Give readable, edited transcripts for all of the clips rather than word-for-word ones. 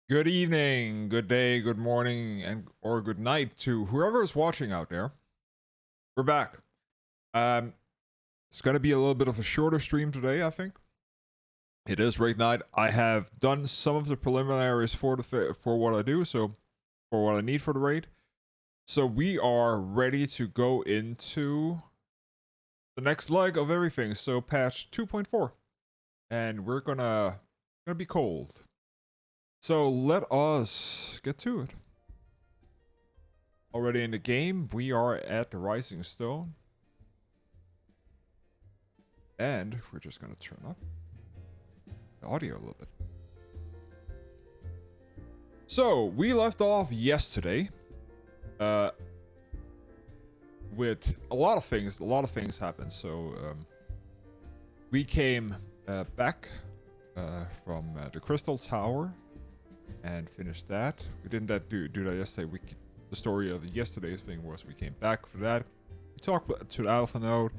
Good evening, good day, good morning, and or good night to whoever is watching out there. We're back. Um, it's gonna be a little bit of a shorter stream today, I think. It is raid night. I have done some of the preliminaries for for what I do, so for what I need for the raid. So we are ready to go into the next leg of everything. So patch 2.4, and we're gonna be cold. So let us get to it. Already in the game, we are at the Rising Stone. And we're just going to turn up the audio a little bit. So, we left off yesterday with a lot of things. A lot of things happened. So, we came back from the Crystal Tower and finished that. We didn't do that yesterday. The story of yesterday's thing was we came back for that. We talked to the Alpha Node.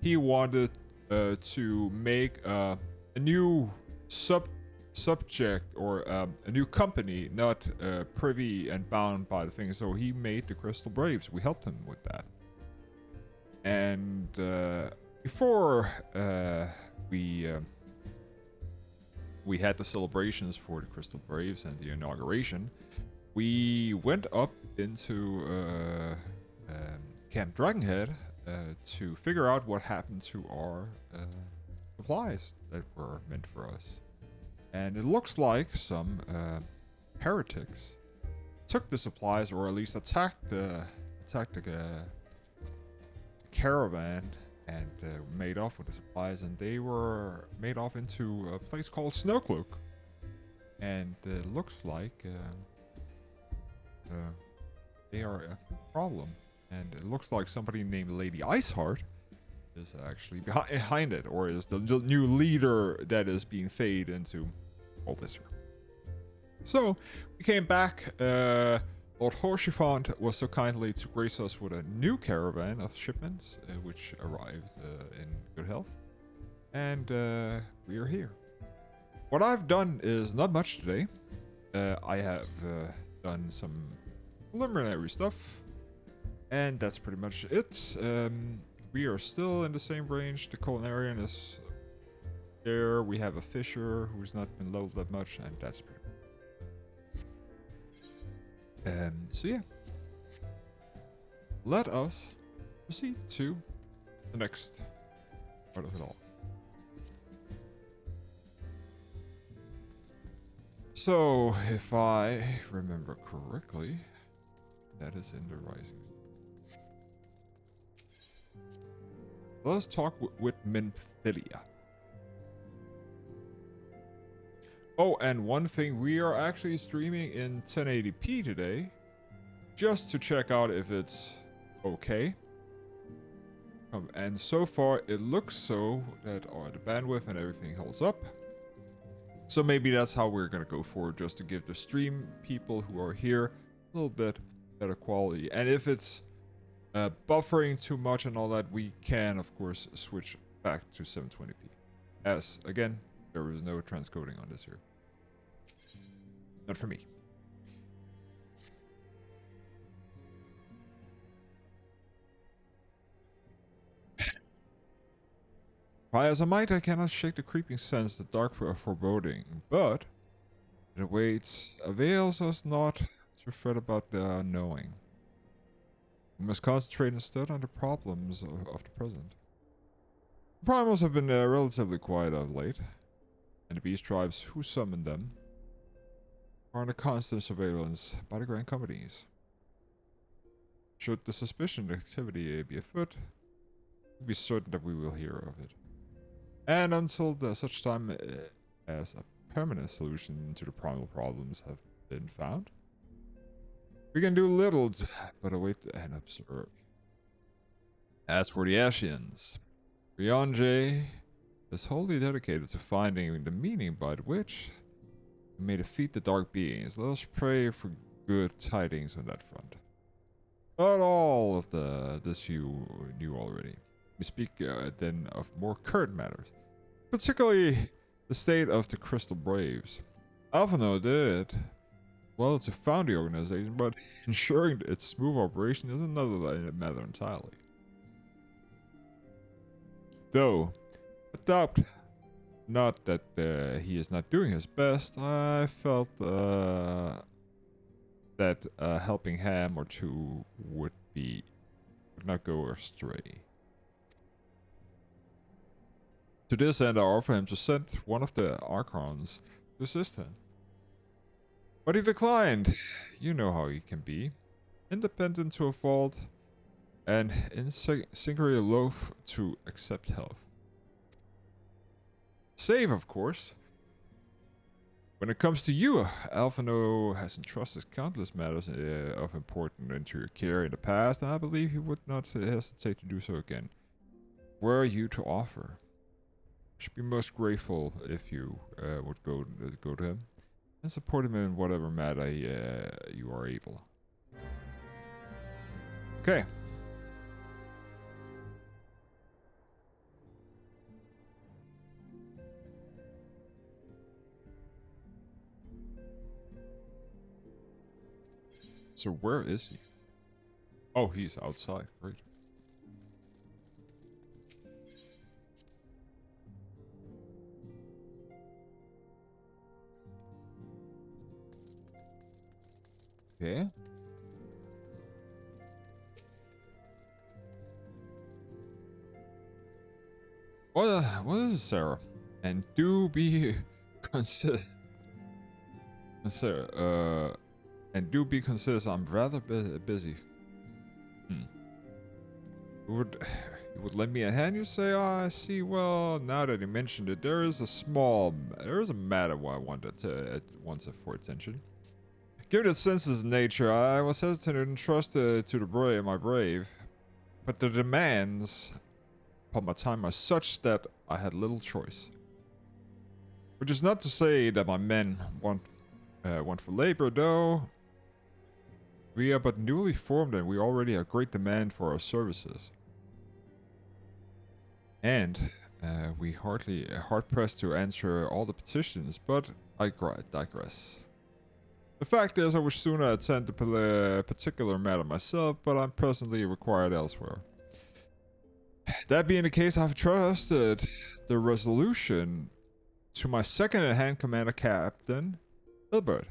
He wanted to make a new subject or a new company, not privy and bound by the thing. So he made the Crystal Braves. We helped him with that. And before we had the celebrations for the Crystal Braves and the inauguration, we went up into Camp Dragonhead to figure out what happened to our supplies that were meant for us. And it looks like some heretics took the supplies, or at least attacked the caravan and made off with the supplies, and they were made off into a place called Snowcloak. And it looks like they are a problem. And it looks like somebody named Lady Iceheart is actually behind it, or is the new leader that is being fed into all this here. So we came back. Lord Horschiefant was so kindly to grace us with a new caravan of shipments, which arrived in good health. And we are here. What I've done is not much today. I have done some preliminary stuff, and that's pretty much it. We are still in the same range. The Culinarian is there. We have a Fisher who's not been leveled that much, and that's pretty much. So yeah. Let us proceed to the next part of it all. So, if I remember correctly, that is in the Rising. Let us talk with Minfilia. Oh, and one thing, we are actually streaming in 1080p today, just to check out if it's okay. And so far, it looks so that the bandwidth and everything holds up. So maybe that's how we're going to go forward, just to give the stream people who are here a little bit better quality. And if it's buffering too much and all that, we can, of course, switch back to 720p. As, again, there is no transcoding on this here. Not for me. Try as I might, I cannot shake the creeping sense, the dark foreboding, but it avails us not to fret about the unknowing. We must concentrate instead on the problems of the present. The primals have been relatively quiet of late, and the beast tribes who summoned them are under constant surveillance by the grand companies. Should the suspicion activity be afoot, be certain that we will hear of it. And until such time as a permanent solution to the primal problems have been found, we can do little but await and observe. As for the Ashians, Ryonje is wholly dedicated to finding the meaning by which we may defeat the dark beings. Let us pray for good tidings on that front. But all of this you knew already. We speak then of more current matters, particularly the state of the Crystal Braves. Alphano did well to found the organization, but ensuring its smooth operation is another matter entirely. Though, I doubt not that he is not doing his best, I felt that a helping hand or two would not go astray. To this end, I offer him to send one of the Archons to assist him. But he declined. You know how he can be. Independent to a fault, and sincerely loath to accept help. Save, of course. When it comes to you, Alphino has entrusted countless matters of important into your care in the past, and I believe he would not hesitate to do so again. Were you to offer? I should be most grateful if you would go to him and support him in whatever matter you are able. Okay. So where is he? Oh, he's outside. Great. Okay. What is it, Sarah? And do be consider and do be considered. I'm rather busy. You would lend me a hand, you say? I see. Well, now that you mentioned it, there is a matter why I wanted to wants it for attention. Given its senseless nature, I was hesitant to entrust it to my brave, but the demands upon my time are such that I had little choice. Which is not to say that my men want for labor, though. We are but newly formed, and we already have great demand for our services. And we hard pressed to answer all the petitions, but I digress. The fact is, I would sooner attend to particular matter myself, but I'm presently required elsewhere. That being the case, I've trusted the resolution to my second-in-hand commander, Captain Hilbert.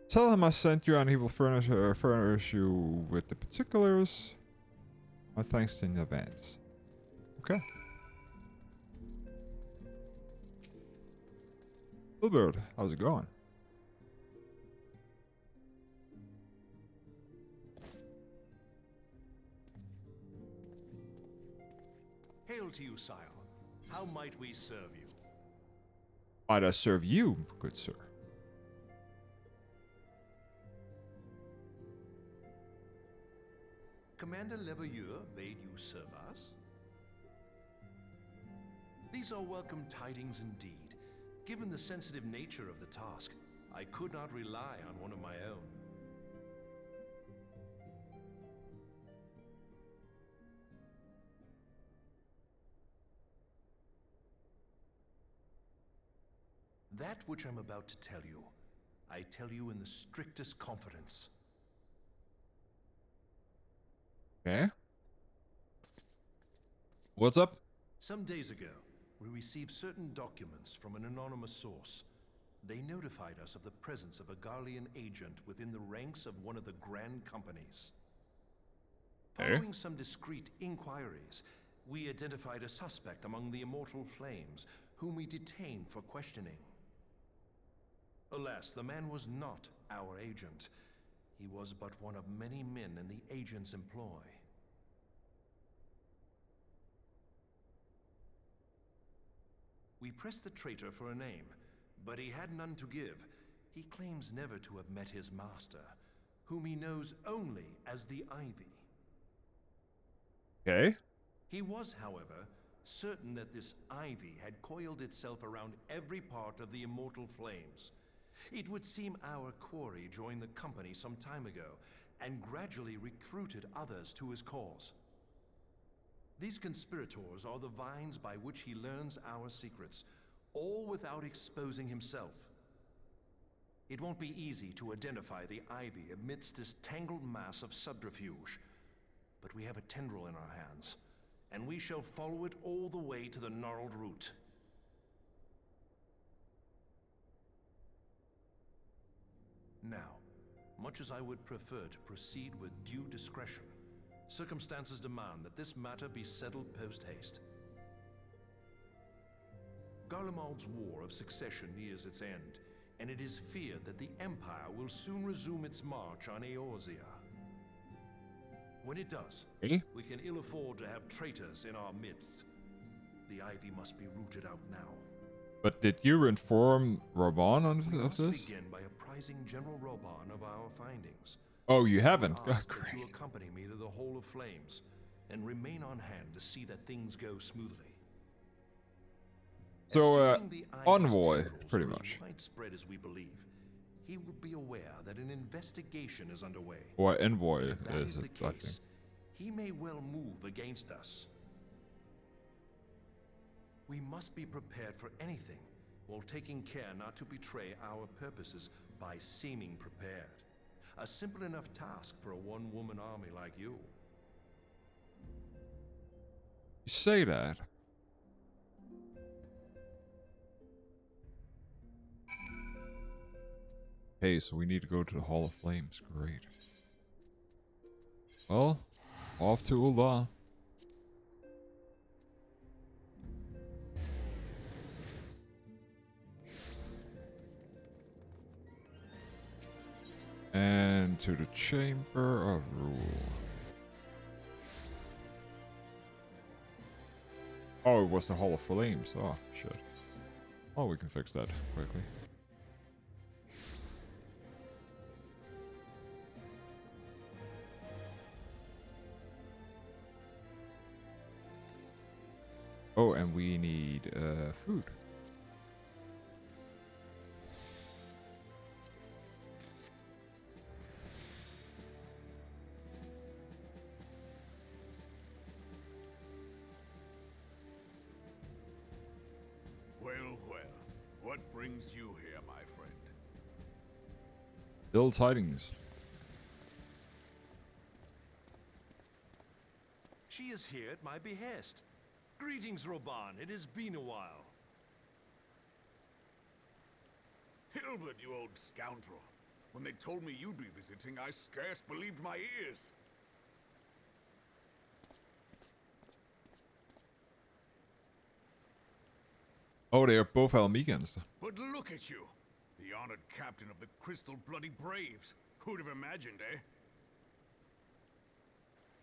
Tell him I sent you, and he will furnish you with the particulars. My thanks in advance. Okay. Hilbert, how's it going? Hail to you, sire. How might we serve you? Might I serve you, good sir? Commander Leveilleur bade you serve us? These are welcome tidings indeed. Given the sensitive nature of the task, I could not rely on one of my own. That which I'm about to tell you, I tell you in the strictest confidence. Okay. What's up? Some days ago, we received certain documents from an anonymous source. They notified us of the presence of a Garlean agent within the ranks of one of the grand companies. Following some discreet inquiries, we identified a suspect among the Immortal Flames, whom we detained for questioning. Alas, the man was not our agent. He was but one of many men in the agent's employ. We pressed the traitor for a name, but he had none to give. He claims never to have met his master, whom he knows only as the Ivy. Okay. He was, however, certain that this Ivy had coiled itself around every part of the Immortal Flames. It would seem our quarry joined the company some time ago, and gradually recruited others to his cause. These conspirators are the vines by which he learns our secrets, all without exposing himself. It won't be easy to identify the ivy amidst this tangled mass of subterfuge. But we have a tendril in our hands, and we shall follow it all the way to the gnarled root. Now, much as I would prefer to proceed with due discretion, circumstances demand that this matter be settled post-haste. Garlemald's War of Succession nears its end, and it is feared that the Empire will soon resume its march on Eorzea. When it does, we can ill afford to have traitors in our midst. The ivy must be rooted out now. But did you inform Roban of We must this? begin by apprising General Roban of our findings. Oh, you haven't? I Oh, ask that you great. accompany me to the Hall of Flames and remain on hand to see that things go smoothly. So, Assuming the ivy's envoy, tendrils pretty are as much. widespread as we believe, he will be aware that an investigation is underway. Or envoy If that is is the it, I think. case, he may well move against us. We must be prepared for anything, while taking care not to betray our purposes by seeming prepared. A simple enough task for a one-woman army like you. You say that. Hey, so we need to go to the Hall of Flames. Great. Well, off to Ul'dah. And to the Chamber of Rule. Oh, it was the Hall of Flames. Oh, shit. Oh, we can fix that quickly. Oh, and we need food. Well, well. What brings you here, my friend? Ill tidings. She is here at my behest. Greetings, Roban. It has been a while. Hilbert, you old scoundrel. When they told me you'd be visiting, I scarce believed my ears. Oh, they are both Almegans. But look at you. The honored captain of the Crystal Bloody Braves. Who'd have imagined, eh?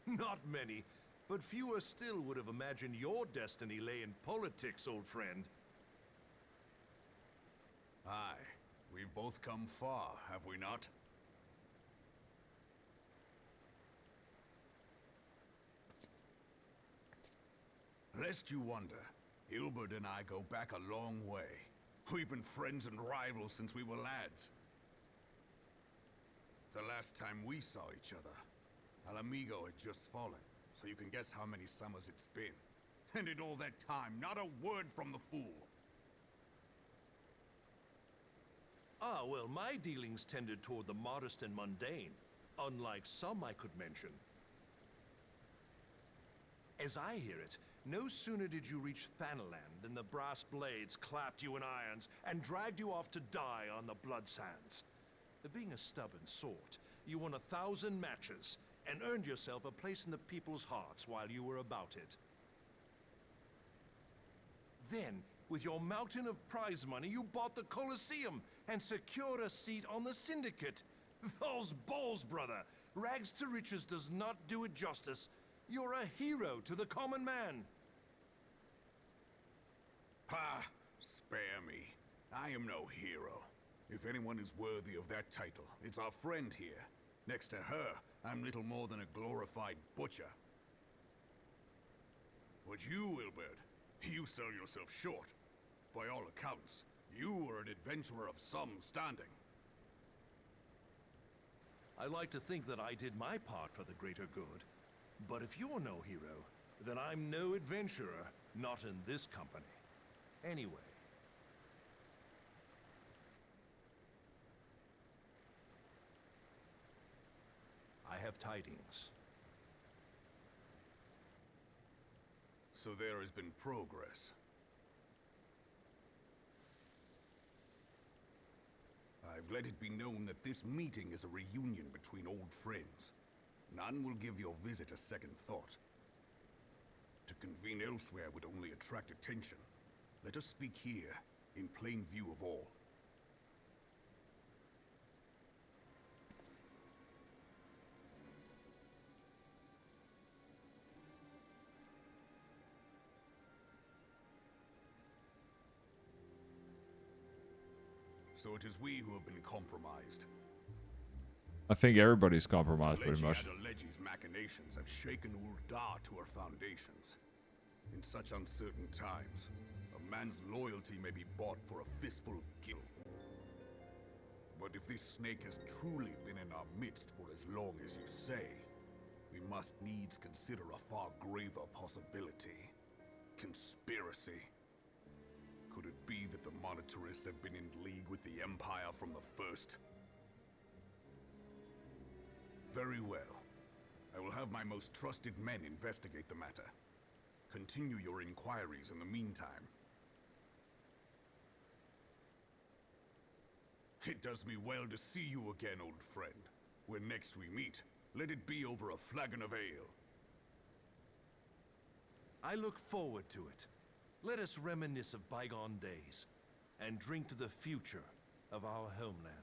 Not many, but fewer still would have imagined your destiny lay in politics, old friend. Aye. We've both come far, have we not? Lest you wonder, Hilbert and I go back a long way. We've been friends and rivals since we were lads. The last time we saw each other, Alamigo had just fallen, so you can guess how many summers it's been. And in all that time, not a word from the fool. Ah, well, my dealings tended toward the modest and mundane, unlike some I could mention. As I hear it, no sooner did you reach Thanalan than the brass blades clapped you in irons and dragged you off to die on the blood sands. Being a stubborn sort, you won 1,000 matches and earned yourself a place in the people's hearts while you were about it. Then, with your mountain of prize money, you bought the Colosseum and secured a seat on the Syndicate. Those balls, brother! Rags to riches does not do it justice. You're a hero to the common man. Ha! Spare me. I am no hero. If anyone is worthy of that title, it's our friend here. Next to her, I'm little more than a glorified butcher. But you, Wilbert, you sell yourself short. By all accounts, you were an adventurer of some standing. I like to think that I did my part for the greater good. But if you're no hero, then I'm no adventurer, not in this company. Anyway. have tidings. So there has been progress. I've let it be known that this meeting is a reunion between old friends. None will give your visit a second thought. To convene elsewhere would only attract attention. Let us speak here, in plain view of all. So it is we who have been compromised. I think everybody's compromised pretty much. Aleji's machinations have shaken Uldar to her foundations. In such uncertain times, a man's loyalty may be bought for a fistful of gil. But if this snake has truly been in our midst for as long as you say, we must needs consider a far graver possibility. Conspiracy. Could it be that the monetarists have been in league with the Empire from the first? Very well. I will have my most trusted men investigate the matter. Continue your inquiries in the meantime. It does me well to see you again, old friend. When next we meet, let it be over a flagon of ale. I look forward to it. Let us reminisce of bygone days, and drink to the future of our homeland.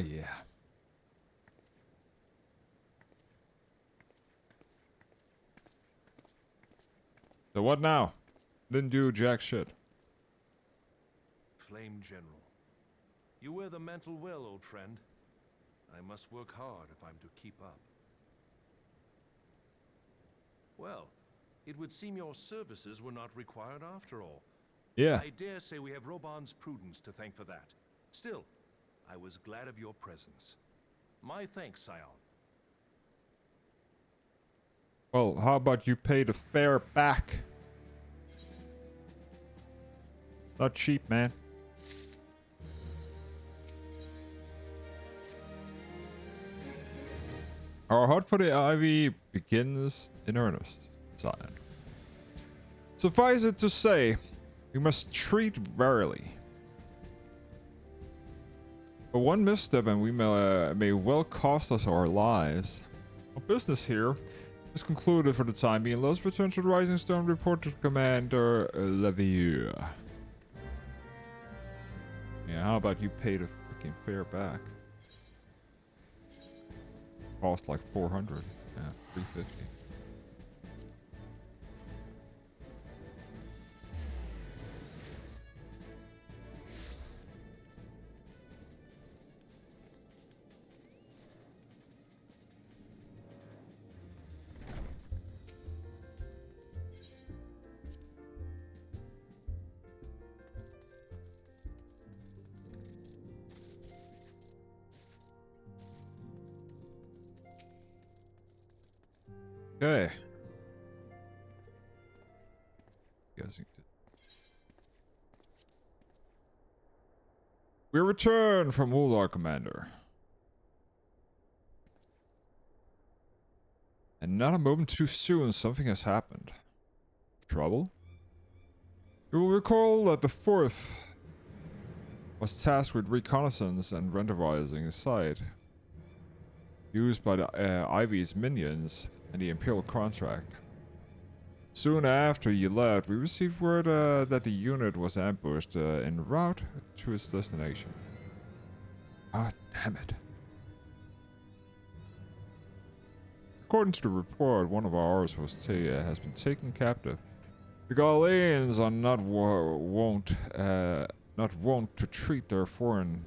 Yeah. So what now? Didn't do jack shit. Flame General. You wear the mantle well, old friend. I must work hard if I'm to keep up. Well, it would seem your services were not required after all. Yeah. I dare say we have Roban's prudence to thank for that. Still, I was glad of your presence. My thanks, Scion. Well, how about you pay the fare back? Not cheap, man. Our hunt for the ivy begins in earnest, Scion. Suffice it to say, we must treat warily. But one misstep and we may well cost us our lives. Our business here is concluded for the time being. Let's return to the Rising Stone, report to Commander Levieux. Yeah, how about you pay the freaking fare back? Cost like 400. Yeah, 350. Okay. Guessing. We return from Uldar, Commander. And not a moment too soon, something has happened. Trouble? You will recall that the 4th was tasked with reconnaissance and randomizing a site used by the Ivy's minions and the Imperial contract. Soon after you left, we received word that the unit was ambushed en route to its destination. Ah, damn it. According to the report, one of ours has been taken captive. The Galileans are not wont to treat their foreign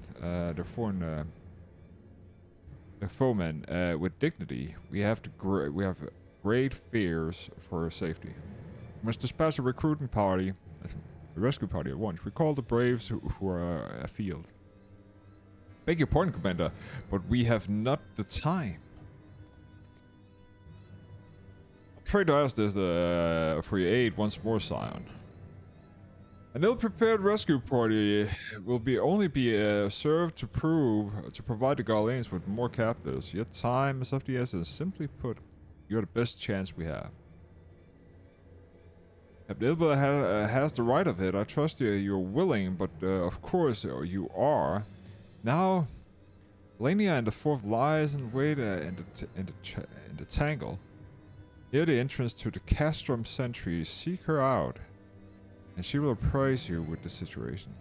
foemen with dignity. We have great fears for our safety. We must dispatch a recruiting party, a rescue party at once. We call the Braves who are afield. Beg your pardon, Commander, but we have not the time. I'm afraid to ask this for your aid once more, Scion. An ill-prepared rescue party will only be served to provide the Gaulians with more captives. Yet time is of the essence. Simply put, you're the best chance we have. Captain Ilba has the right of it. I trust you're willing, but of course you are. Now, Lania and the Fourth lies in wait in the tangle. Near the entrance to the Castrum Sentry, seek her out, and she will apprise you with the situation.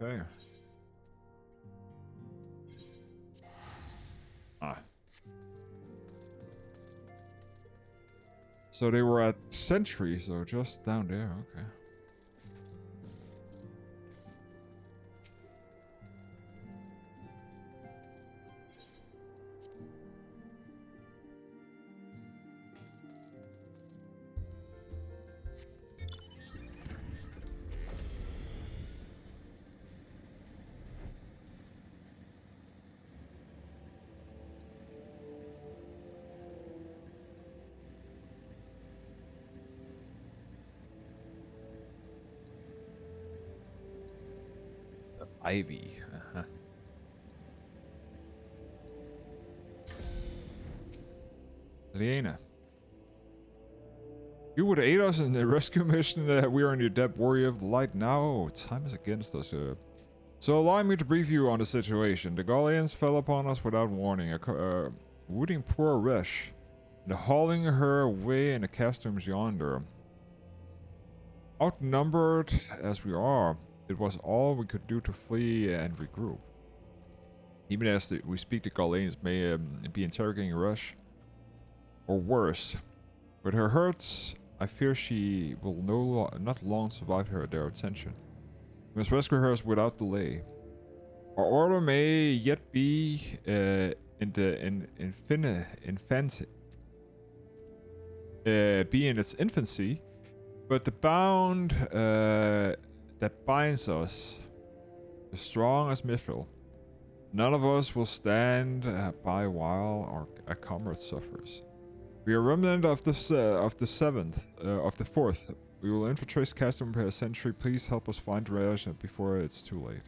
Okay. Ah. So they were at Sentry, so just down there, okay. Ivy. Uh-huh. Liena. You would aid us in the rescue mission. We are in your debt, warrior of the light. Now, time is against us. So allow me to brief you on the situation. The Gaulians fell upon us without warning, wounding poor Resh, and hauling her away in the castrums yonder. Outnumbered as we are, it was all we could do to flee and regroup. Even as we speak, the Gaulians may be interrogating Resh, or worse. With her hurts, I fear she will not long survive their attention. We must rescue her without delay. Our order may yet be be in its infancy, but the bond that binds us is strong as Mithril. None of us will stand by while our comrade suffers. We are remnant of the fourth. We will infiltrate Castrum Sentry. Please help us find Raj before it's too late.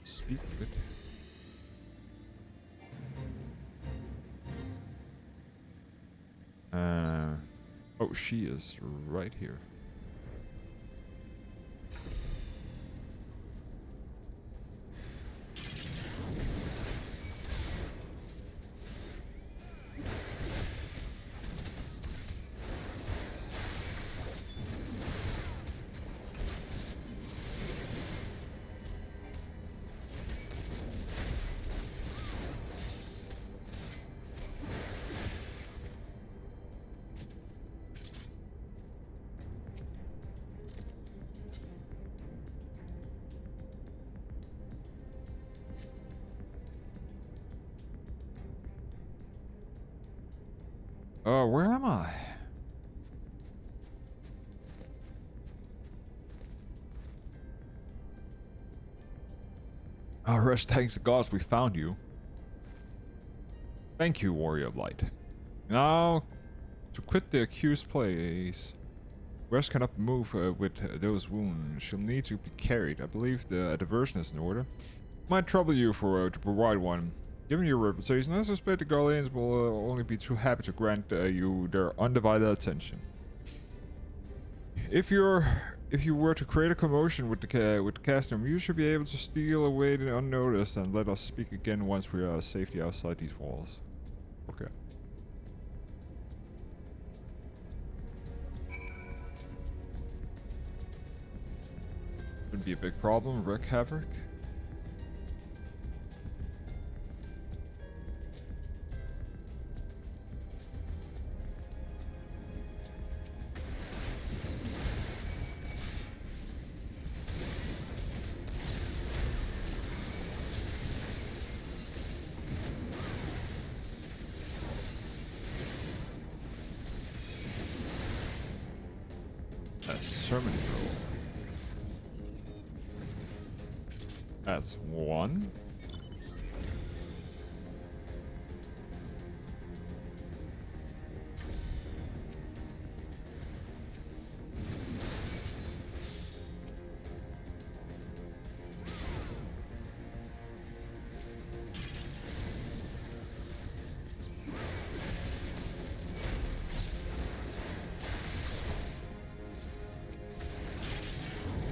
Speak of it. Oh, she is right here. Where am I? Rush, thank the gods we found you. Thank you, warrior of light. Now, to quit the accused place. Rush cannot move with those wounds. She'll need to be carried. I believe the diversion is in order. Might trouble you to provide one. Given your reputation, I suspect the Gaulians will only be too happy to grant you their undivided attention. If you were to create a commotion with the Castrum, you should be able to steal away unnoticed and let us speak again once we are safely outside these walls. Okay. Wouldn't be a big problem. Wreak havoc. A sermon roll. That's one.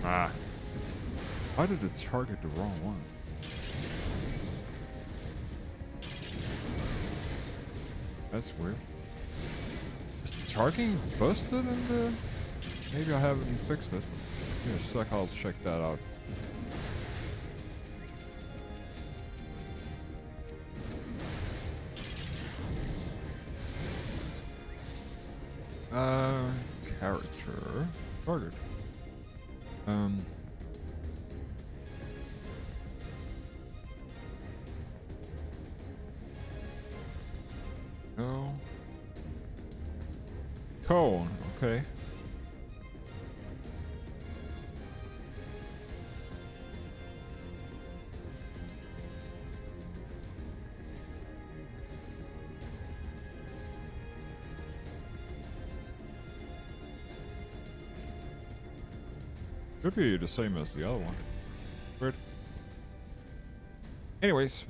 Ah. Why did it target the wrong one? That's weird. Is the targeting busted in the... Maybe I haven't fixed it. Here, a sec, I'll check that out. Character. Target. No. Cone, okay. Could be the same as the other one. Weird. Anyways,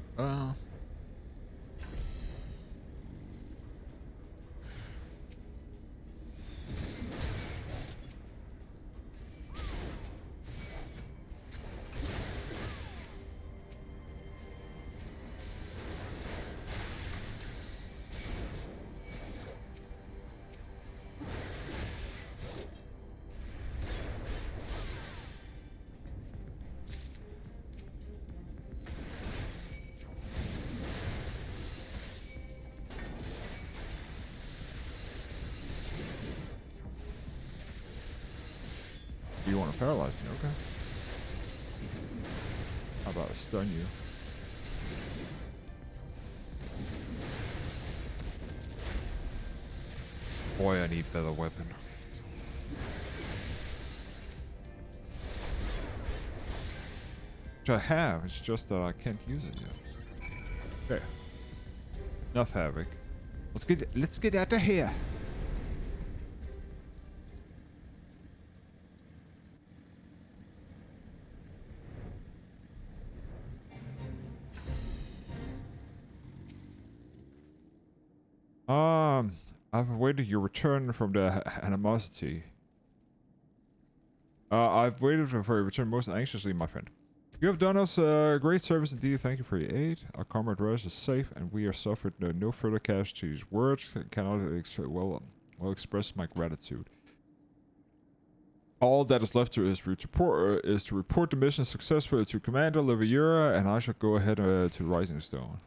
you want to paralyze me, okay. How about I stun you? Boy, I need better weapon. Which I have, it's just that I can't use it yet. Okay. Enough havoc. Let's get out of here. I've awaited your return from the animosity. I've waited for your return most anxiously, my friend. You have done us great service indeed. Thank you for your aid. Our comrade Rush is safe, and we are suffered no further casualties. Words cannot well express my gratitude. All that is left to is to report the mission successfully to Commander Liviera, and I shall go ahead to Rising Stone.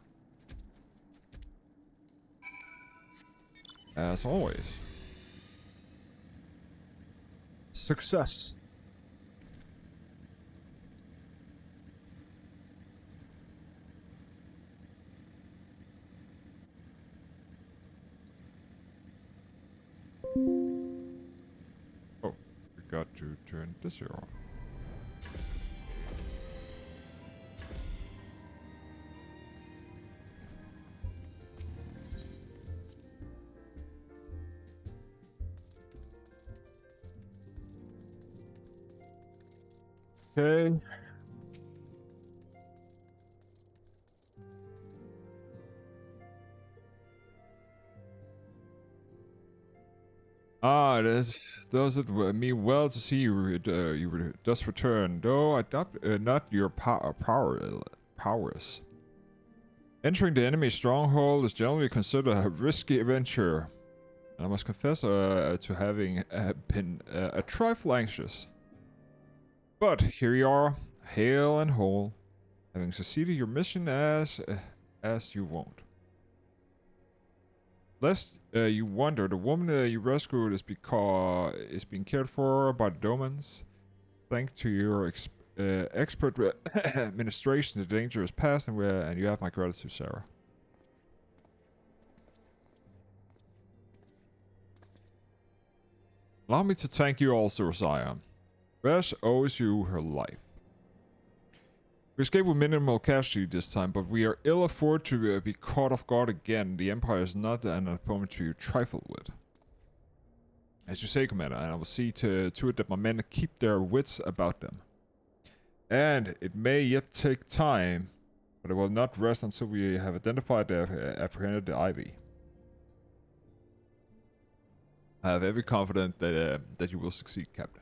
As always. Success. Oh, we got to turn this here off. Okay. Ah, does it me well to see you just return, though I doubt not your powers. Entering the enemy stronghold is generally considered a risky adventure, and I must confess to having been a trifle anxious. But here you are, hale and whole, having succeeded your mission as you won't. Lest you wonder, the woman you rescued is being cared for by the Domans. Thanks to your expert administration, the danger is past, and you have my gratitude, Sarah. Allow me to thank you also, Zion. Resh owes you her life. We escaped with minimal casualty this time, but we are ill afford to be caught off guard again. The Empire is not an opponent to trifle with. As you say, Commander, and I will see to it that my men keep their wits about them. And it may yet take time, but I will not rest until we have identified and apprehended the Ivy. I have every confidence that you will succeed, Captain.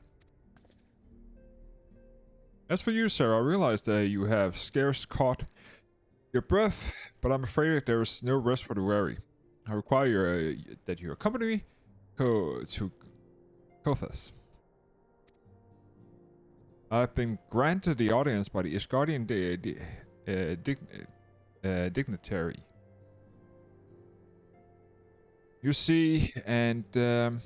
As for you, Sarah, I realize that you have scarce caught your breath, but I'm afraid that there is no rest for the weary. I require that you accompany me to Kothas. I've been granted the audience by the Ishgardian dignitary. You see, and the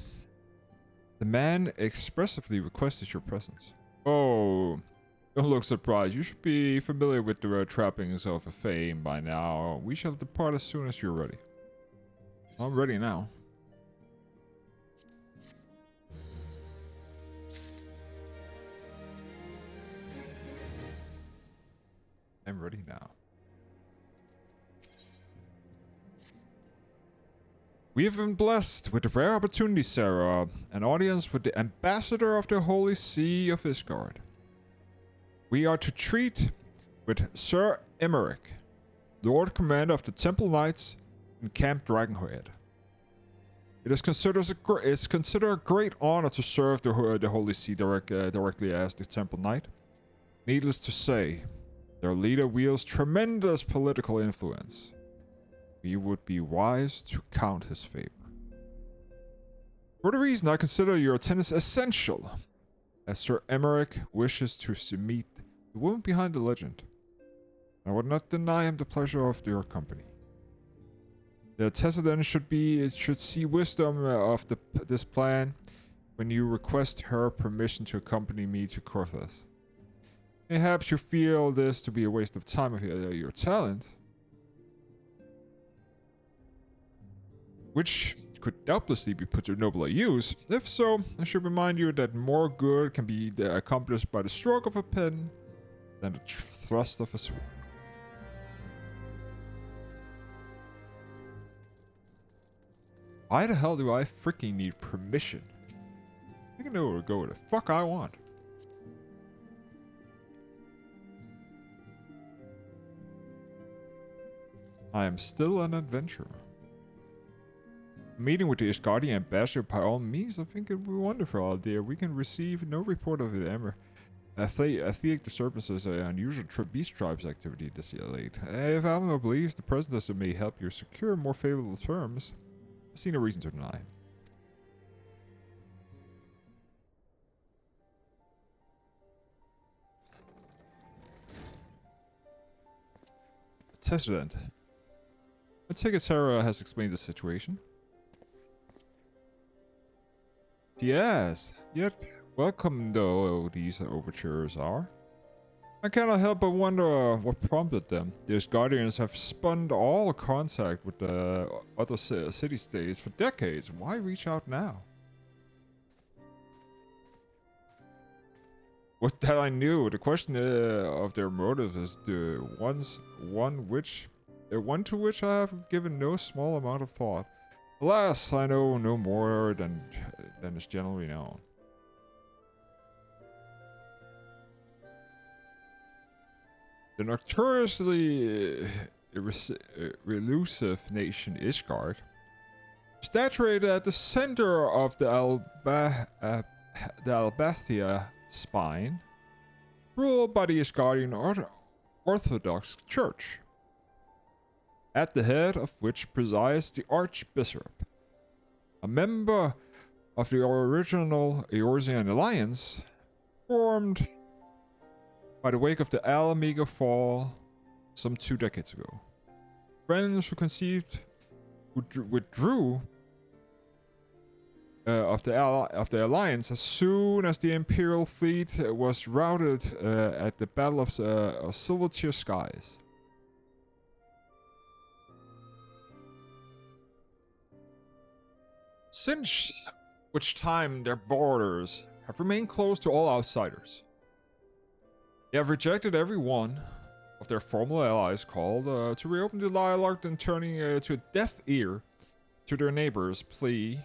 man expressively requested your presence. Oh, don't look surprised. You should be familiar with the trappings of a fame by now. We shall depart as soon as you're ready. I'm ready now. I'm ready now. We have been blessed with a rare opportunity, Sarah. An audience with the ambassador of the Holy See of Isgard. We are to treat with Sir Emmerich, Lord Commander of the Temple Knights in Camp Dragonhead. It is considered a great honor to serve the Holy See directly as the Temple Knight. Needless to say, their leader wields tremendous political influence. We would be wise to count his favor. For the reason, I consider your attendance essential, as Sir Emmerich wishes to meet the woman behind the legend. I would not deny him the pleasure of your company. The Tessedon should see wisdom of this plan when you request her permission to accompany me to Kothas. Perhaps you feel this to be a waste of time of your talent, which could doubtlessly be put to nobler use. If so, I should remind you that more good can be accomplished by the stroke of a pen than the thrust of a sword. Why the hell do I freaking need permission? I can know where to go where the fuck I want. I am still an adventurer. Meeting with the Ishgardian ambassador by all means, I think it would be wonderful, dear. We can receive no report of the Emmer. Atheic disturbances and unusual beast tribes activity this year late. If Alno believes the presidency may help you secure more favorable terms, I see no reason to deny. Testament. I take it Sarah has explained the situation. Yes, yet welcome though these overtures are. I cannot help but wonder what prompted them. These guardians have spun all contact with the other city-states for decades. Why reach out now? What that I knew. The question of their motive is the one to which I have given no small amount of thought. Alas, I know no more than is generally known. The notoriously elusive nation Ishgard, situated at the center of the Albathia spine, ruled by the Ishgardian Orthodox Church, at the head of which presides the Archbishop, a member of the original Eorzean alliance, formed by the wake of the Alamiga fall some 2 decades ago. Friends who withdrew of the alliance as soon as the Imperial fleet was routed at the Battle of Silvertear Skies. Since which time their borders have remained closed to all outsiders. They have rejected everyone of their former allies called to reopen the dialogue, then turning to a deaf ear to their neighbors' plea,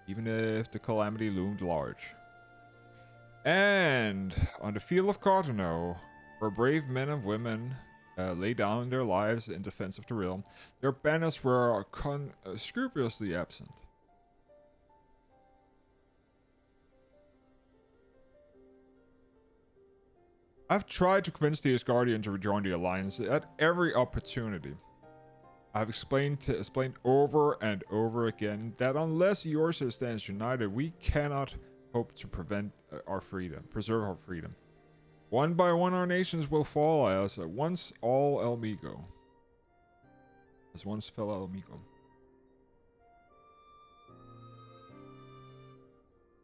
even if the calamity loomed large. And on the field of Cardinal, where brave men and women lay down their lives in defense of the realm, their banners were scrupulously absent. I've tried to convince the Asgardian to rejoin the Alliance at every opportunity. I've explained over and over again that unless Yorsa stands united, we cannot hope to preserve our freedom. One by one, our nations will fall as once all Elmigo. As once fell Elmigo.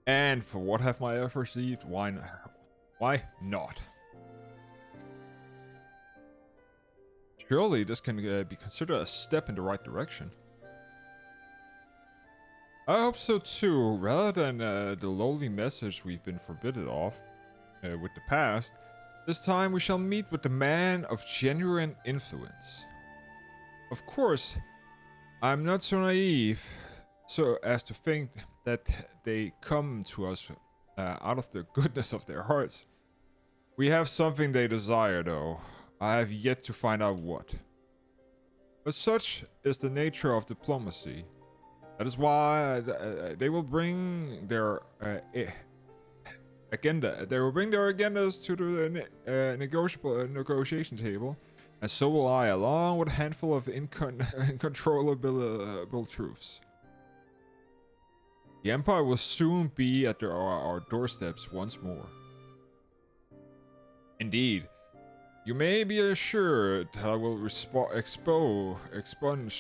And for what have my efforts received? Why not? Surely this can be considered a step in the right direction. I hope so too. Rather than the lowly message we've been forbidden of with the past, this time we shall meet with the man of genuine influence. Of course, I'm not so naive so as to think that they come to us out of the goodness of their hearts. We have something they desire, though. I have yet to find out what. But such is the nature of diplomacy. That is why they will bring their agenda. They will bring their agendas to the negotiation table, and so will I, along with a handful of uncontrollable truths. The Empire will soon be at our doorsteps once more. Indeed, you may be assured that I will expunge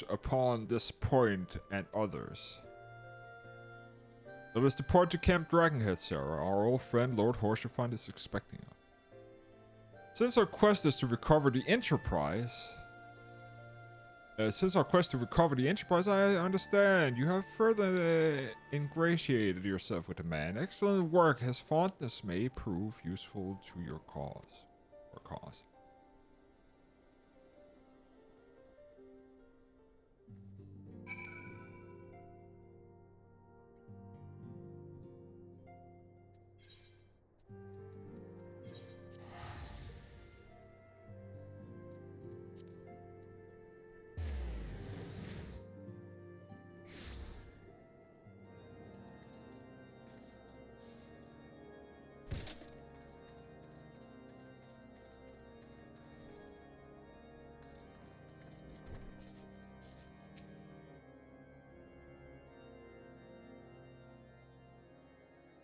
upon this point and others. Let us depart to Camp Dragonhead, Sarah. Our old friend Lord Horsefund is expecting us. Since our quest is to recover the Enterprise... I understand you have further ingratiated yourself with the man. Excellent work. His fondness may prove useful to your cause.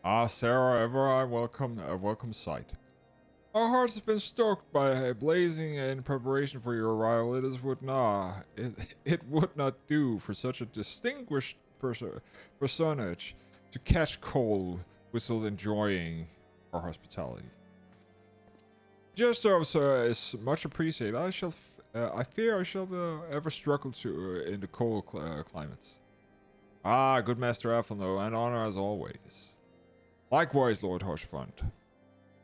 Ah, Sarah, ever a welcome sight. Our hearts have been stoked by blazing in preparation for your arrival. It would not do for such a distinguished personage to catch cold while enjoying our hospitality. Gesture is much appreciated. I fear I shall ever struggle in the cold climates. Ah, good Master Athelno, and honor as always. Likewise, Lord Horsefund.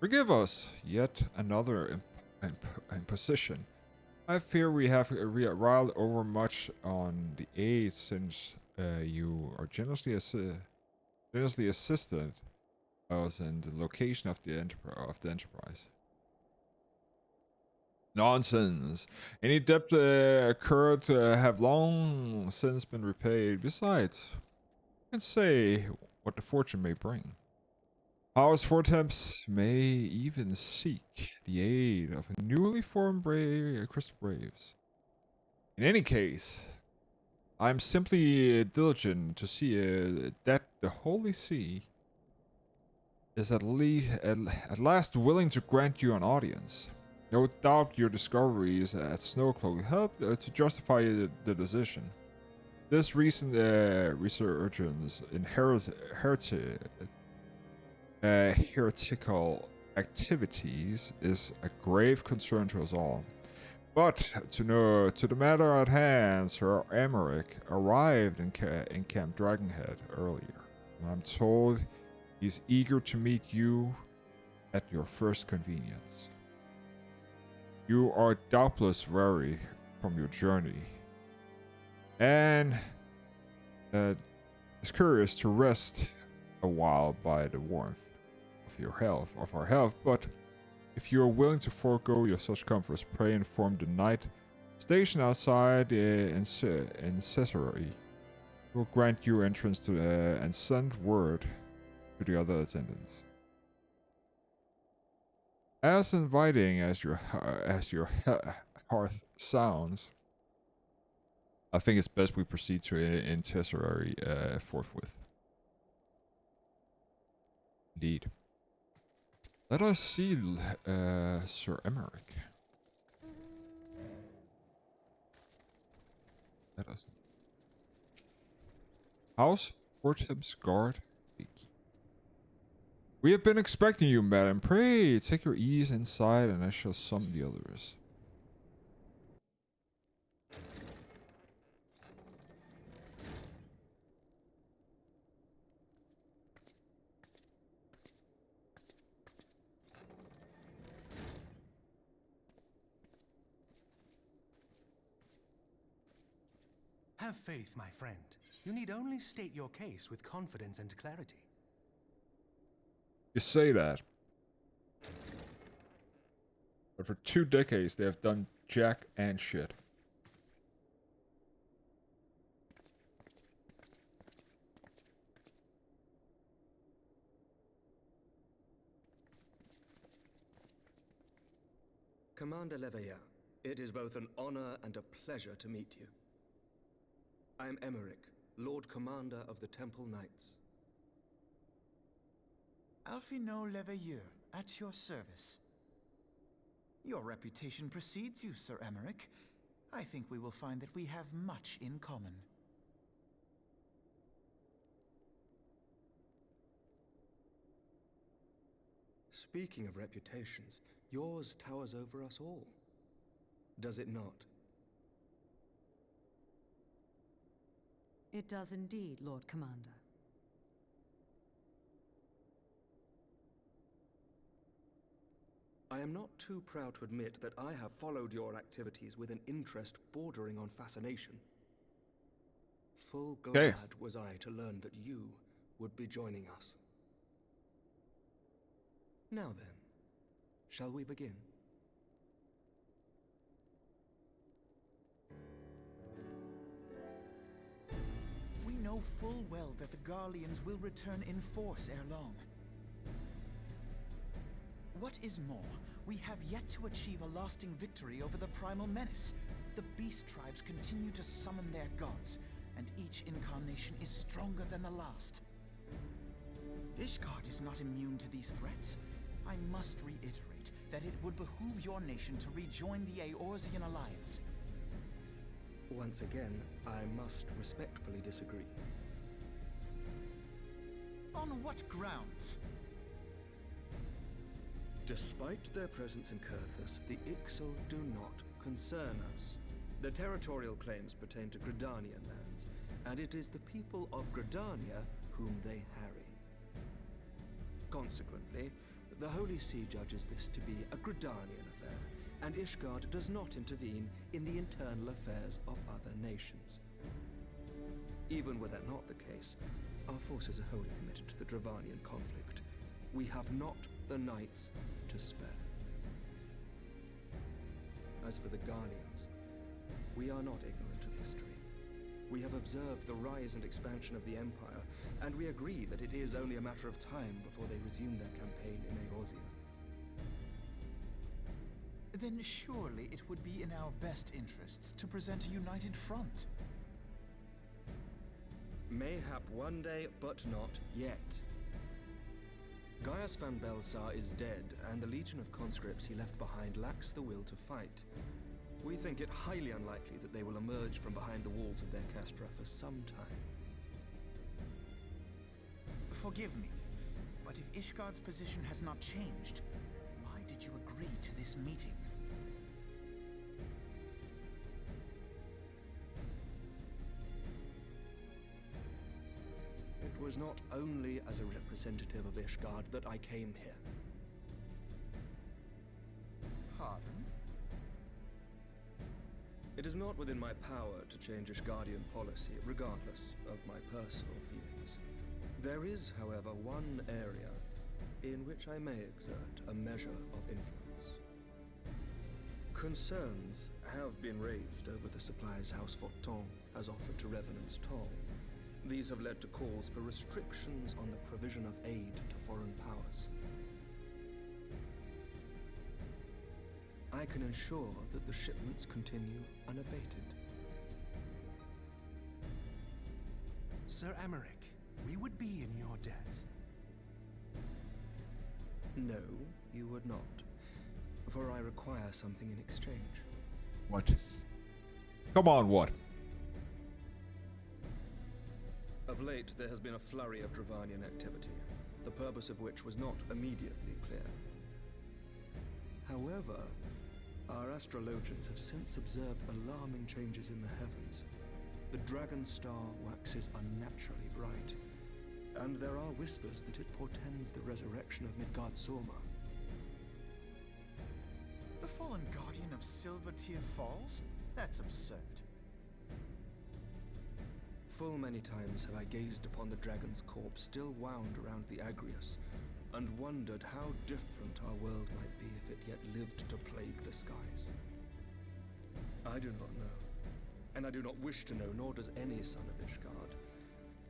Forgive us yet another imposition. I fear we have riled over much on the aid since you are generously assisted us in the location of the Enterprise. Nonsense. Any debt incurred have long since been repaid. Besides, who can say what the fortune may bring? Powers Vortex may even seek the aid of a newly formed Crystal Braves. In any case, I am simply diligent to see that the Holy See is at last willing to grant you an audience. No doubt your discoveries at Snowcloak helped to justify the decision. This recent resurgence in heretical activities is a grave concern to us all. But to the matter at hand, Sir Emmerich arrived in Camp Dragonhead earlier. I'm told he's eager to meet you at your first convenience. You are doubtless weary from your journey, and is curious to rest a while by the warmth of our health. But if you are willing to forego your such comforts, pray inform the knight stationed outside in Caesarea. He will grant you entrance to and send word to the other attendants. As inviting as your hearth sounds, I think it's best we proceed to in Caesarea forthwith. Indeed. Let us see Sir Emmerich. Let us. House Fortham's guard. We have been expecting you, madam. Pray take your ease inside, and I shall summon the others. Have faith, my friend. You need only state your case with confidence and clarity. You say that. But for 2 decades, they have done jack and shit. Commander Leveilleur, it is both an honor and a pleasure to meet you. I am Emmerich, Lord Commander of the Temple Knights. Alphino Leveilleur, at your service. Your reputation precedes you, Sir Emmerich. I think we will find that we have much in common. Speaking of reputations, yours towers over us all. Does it not? It does indeed, Lord Commander. I am not too proud to admit that I have followed your activities with an interest bordering on fascination. Full glad was I to learn that you would be joining us. Now then, shall we begin? We know full well that the Garleans will return in force ere long. What is more, we have yet to achieve a lasting victory over the primal menace. The beast tribes continue to summon their gods, and each incarnation is stronger than the last. Ishgard is not immune to these threats. I must reiterate that it would behoove your nation to rejoin the Eorzean Alliance. Once again, I must respectfully disagree. On what grounds? Despite their presence in Kurthus, the Ixal do not concern us. Their territorial claims pertain to Gridanian lands, and it is the people of Gridania whom they harry. Consequently, the Holy See judges this to be a Gridanian affair, and Ishgard does not intervene in the internal affairs of other nations. Even were that not the case, our forces are wholly committed to the Dravanian conflict. We have not the knights to spare. As for the Garleans, we are not ignorant of history. We have observed the rise and expansion of the Empire, and we agree that it is only a matter of time before they resume their campaign in Eorzea. Then surely it would be in our best interests to present a united front. Mayhap one day, but not yet. Gaius van Belsar is dead, and the legion of conscripts he left behind lacks the will to fight. We think it highly unlikely that they will emerge from behind the walls of their castra for some time. Forgive me, but if Ishgard's position has not changed, why did you agree to this meeting? It was not only as a representative of Ishgard that I came here. Pardon? It is not within my power to change Ishgardian policy, regardless of my personal feelings. There is, however, one area in which I may exert a measure of influence. Concerns have been raised over the supplies House Forton has offered to Revenant's Toll. These have led to calls for restrictions on the provision of aid to foreign powers. I can ensure that the shipments continue unabated. Sir Emmerich, we would be in your debt. No, you would not. For I require something in exchange. What? Come on, what? Of late, there has been a flurry of Dravanian activity, the purpose of which was not immediately clear. However, our astrologians have since observed alarming changes in the heavens. The dragon star waxes unnaturally bright, and there are whispers that it portends the resurrection of Midgard-Sorma. The fallen guardian of Silvertear Falls? That's absurd. Full many times have I gazed upon the dragon's corpse still wound around the Agrius, and wondered how different our world might be if it yet lived to plague the skies. I do not know, and I do not wish to know, nor does any son of Ishgard.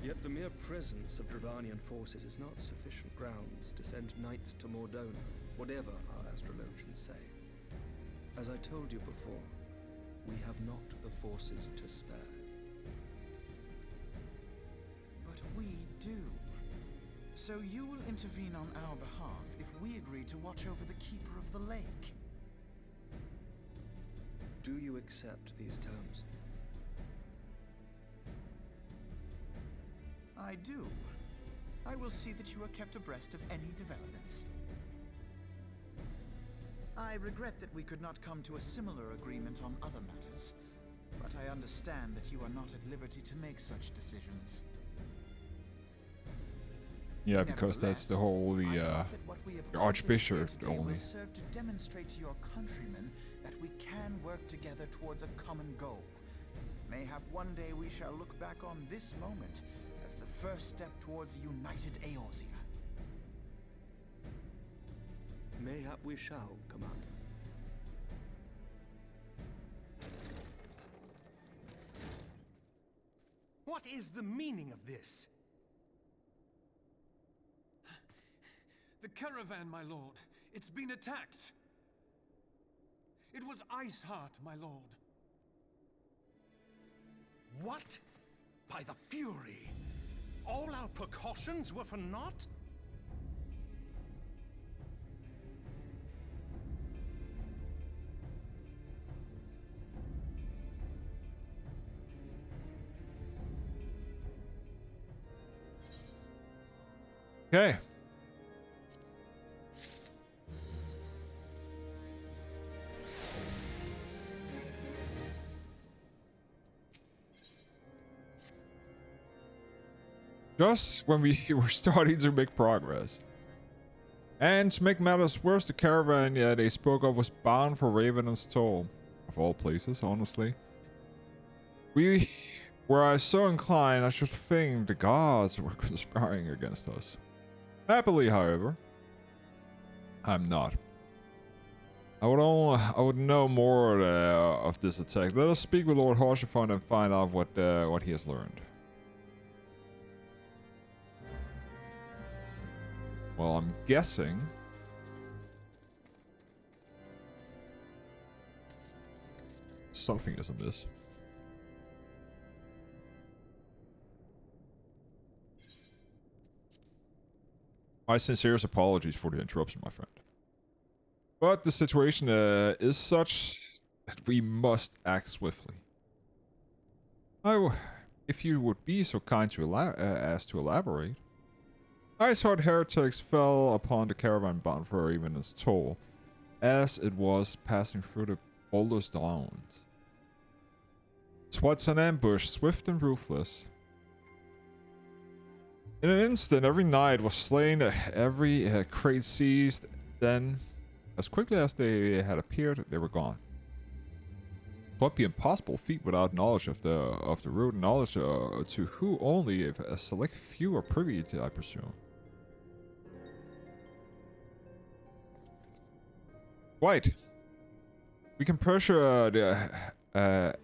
Yet the mere presence of Dravanian forces is not sufficient grounds to send knights to Mordona, whatever our astrologians say. As I told you before, we have not the forces to spare. But we do. So you will intervene on our behalf if we agree to watch over the Keeper of the Lake. Do you accept these terms? I do. I will see that you are kept abreast of any developments. I regret that we could not come to a similar agreement on other matters, but I understand that you are not at liberty to make such decisions. Yeah, because that's the whole the Archbishop only. Will serve to demonstrate to your countrymen that we can work together towards a common goal. Mayhap one day we shall look back on this moment as the first step towards united Eorzea. Mayhap we shall, Commander. What is the meaning of this? The caravan, my lord. It's been attacked. It was Iceheart, my lord. What? By the Fury? All our precautions were for naught? Okay. Just when we were starting to make progress. And to make matters worse, the caravan they spoke of was bound for Raven's Toll. Of all places, honestly. Were I so inclined, I should think the gods were conspiring against us. Happily, however, I'm not. I would know more of this attack. Let us speak with Lord Harshaphon and find out what he has learned. Well, I'm guessing something is amiss. My sincerest apologies for the interruption, my friend. But the situation is such that we must act swiftly. If you would be so kind to as to elaborate. Iceheart heretics fell upon the caravan bound for Raven's Toll, as it was passing through the Boulder's Downs. 'Twas an ambush, swift and ruthless. In an instant, every knight was slain, every crate seized. Then, as quickly as they had appeared, they were gone. Would be impossible feat without knowledge of the root, knowledge to who only if a select few are privy to, I presume. Quite. We can pressure the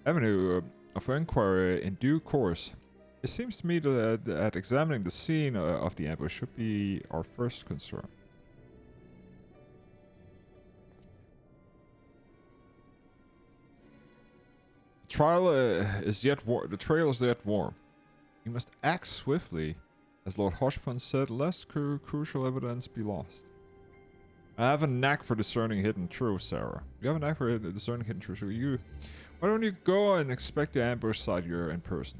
avenue of inquiry in due course. It seems to me that examining the scene of the ambush should be our first concern. The trail is yet warm. We must act swiftly, as Lord Hoshfan said, lest crucial evidence be lost. I have a knack for discerning hidden truths, Sarah. You have a knack for discerning hidden truths. Why don't you go and inspect the ambush site you're in person?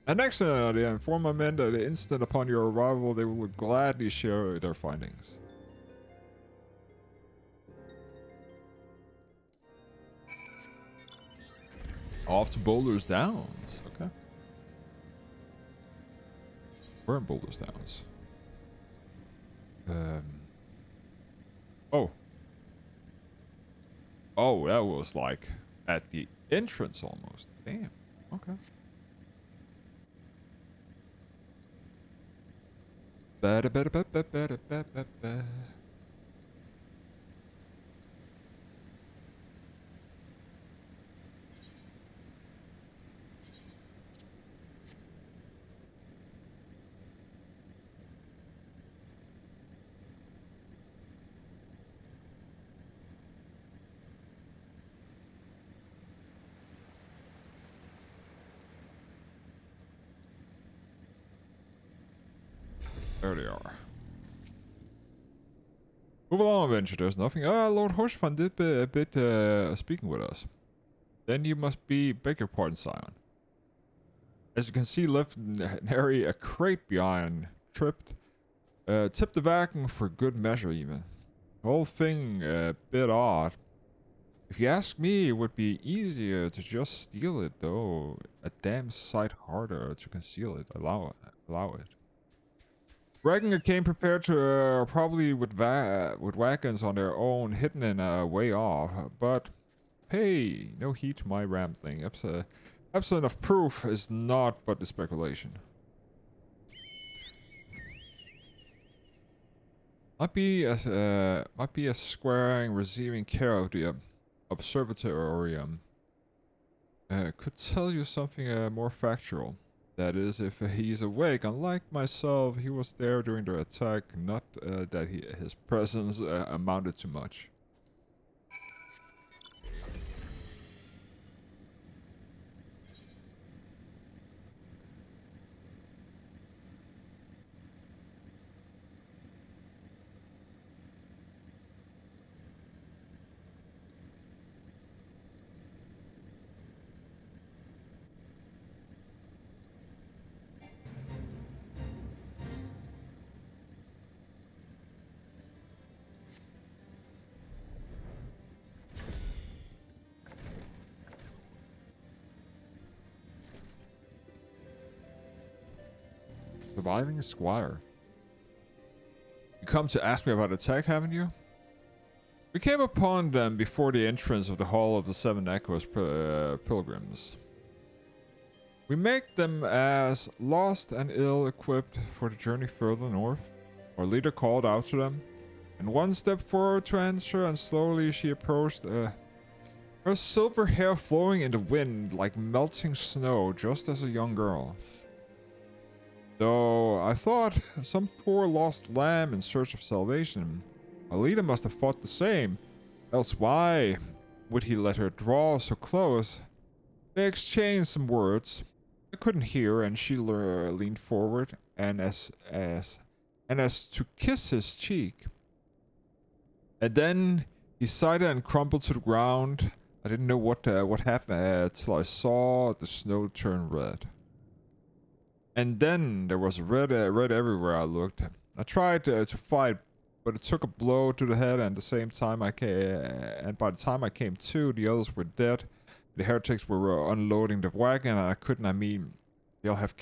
An excellent idea. Inform my men that the instant upon your arrival, they will gladly share their findings. Off to Boulder's Downs. Okay. We're in Boulder's Downs. Oh. Oh, that was like at the entrance almost. Damn. Okay. Ba-da-ba-da-ba-ba-ba-da-ba-ba-ba. There they are. Move along, Adventure. There's nothing. Ah, Lord Hoshfan did a bit speaking with us. Then you must beg your pardon, Scion. As you can see, left nary a crate behind, tripped. Tipped the wagon for good measure, even. The whole thing a bit odd. If you ask me, it would be easier to just steal it, though. A damn sight harder to conceal it. Allow it. Reckon it came prepared to probably with wagons on their own, hidden and way off. But hey, no heed to my rambling. Absent of proof is not but the speculation. Might be a squaring receiving care of the observatorium. Could tell you something more factual. That is, if he's awake. Unlike myself, he was there during the attack. Not that his presence amounted to much. Surviving a squire. You come to ask me about attack, haven't you? We came upon them before the entrance of the Hall of the Seven Echoes pilgrims. We make them as lost and ill-equipped for the journey further north. Our leader called out to them, and one stepped forward to answer, and slowly she approached, her silver hair flowing in the wind like melting snow, just as a young girl. Though I thought some poor lost lamb in search of salvation. Alida must have thought the same, else why would he let her draw so close? They exchanged some words. I couldn't hear, and she leaned forward, and as to kiss his cheek. And then he sighed and crumpled to the ground. I didn't know what happened till I saw the snow turn red. And then there was red everywhere I looked. I tried to fight, but it took a blow to the head, and by the time I came to, the others were dead. The heretics were unloading the wagon, and I couldn't. I mean, they'd have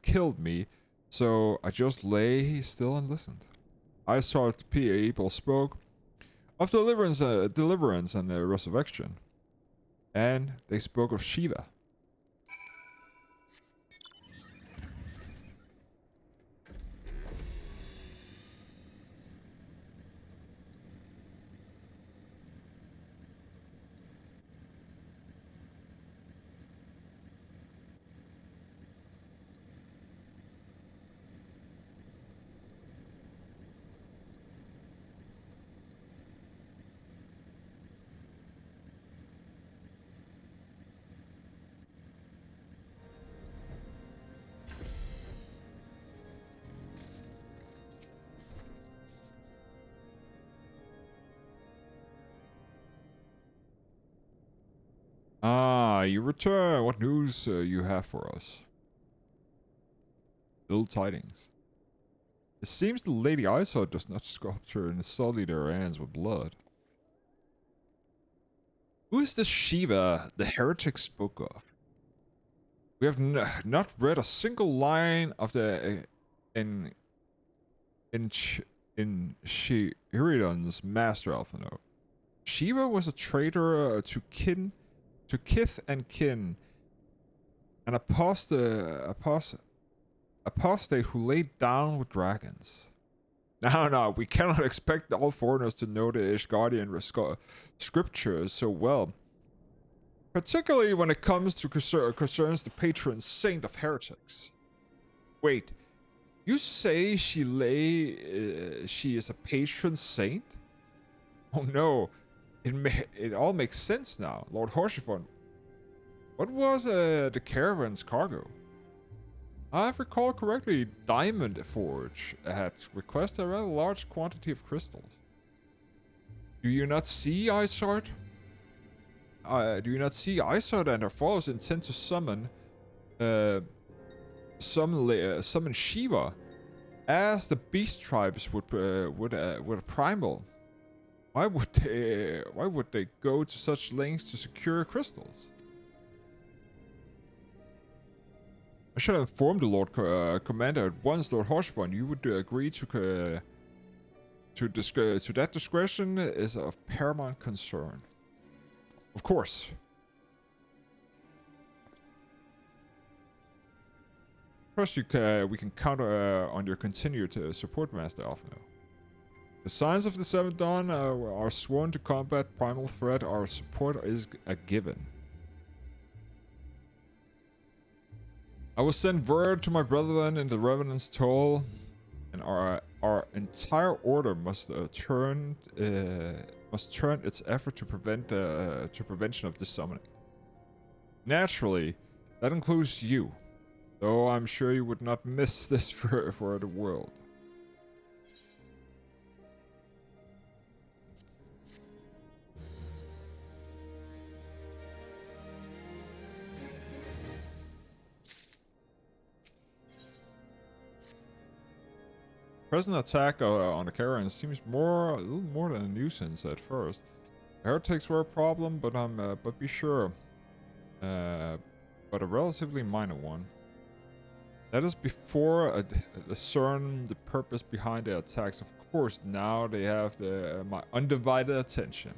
killed me. So I just lay still and listened. I saw the people spoke. of deliverance and resurrection. And they spoke of Shiva. Ah, you return. What news you have for us? Ill tidings. It seems the Lady Iso does not sculpture and sully their hands with blood. Who is this Shiva the heretic spoke of? We have not read a single line of the in Shiridan's master alpha note. Shiva was a traitor to kith and kin, an apostate who laid down with dragons. No, we cannot expect all foreigners to know the Ishgardian scriptures so well, particularly when it comes to concerns the patron saint of heretics. Wait, you say she is a patron saint? Oh no, it all makes sense now, Lord Horshiphon. What was the caravan's cargo? If I recall correctly, Diamond Forge had requested a rather large quantity of crystals. Do you not see, Isard? Do you not see Isard and her followers intend to summon Shiva, as the beast tribes would a primal? Why would they go to such lengths to secure crystals? I should have informed the Lord Commander at once, Lord Horshiphon. You would agree to that discretion is of paramount concern. Of course. Trust we can count on your continued support, Master Alphino. The signs of the Seventh Dawn are sworn to combat primal threat. Our support is a given. I will send word to my brethren in the Revenant's Toll, and our entire order must turn its effort to prevention of this summoning. Naturally, that includes you, though I'm sure you would not miss this for the world. Present attack on the caravans seems a little more than a nuisance at first. Heretics were a problem, but be sure, but a relatively minor one. Let us before discern the purpose behind the attacks. Of course, now they have my undivided attention.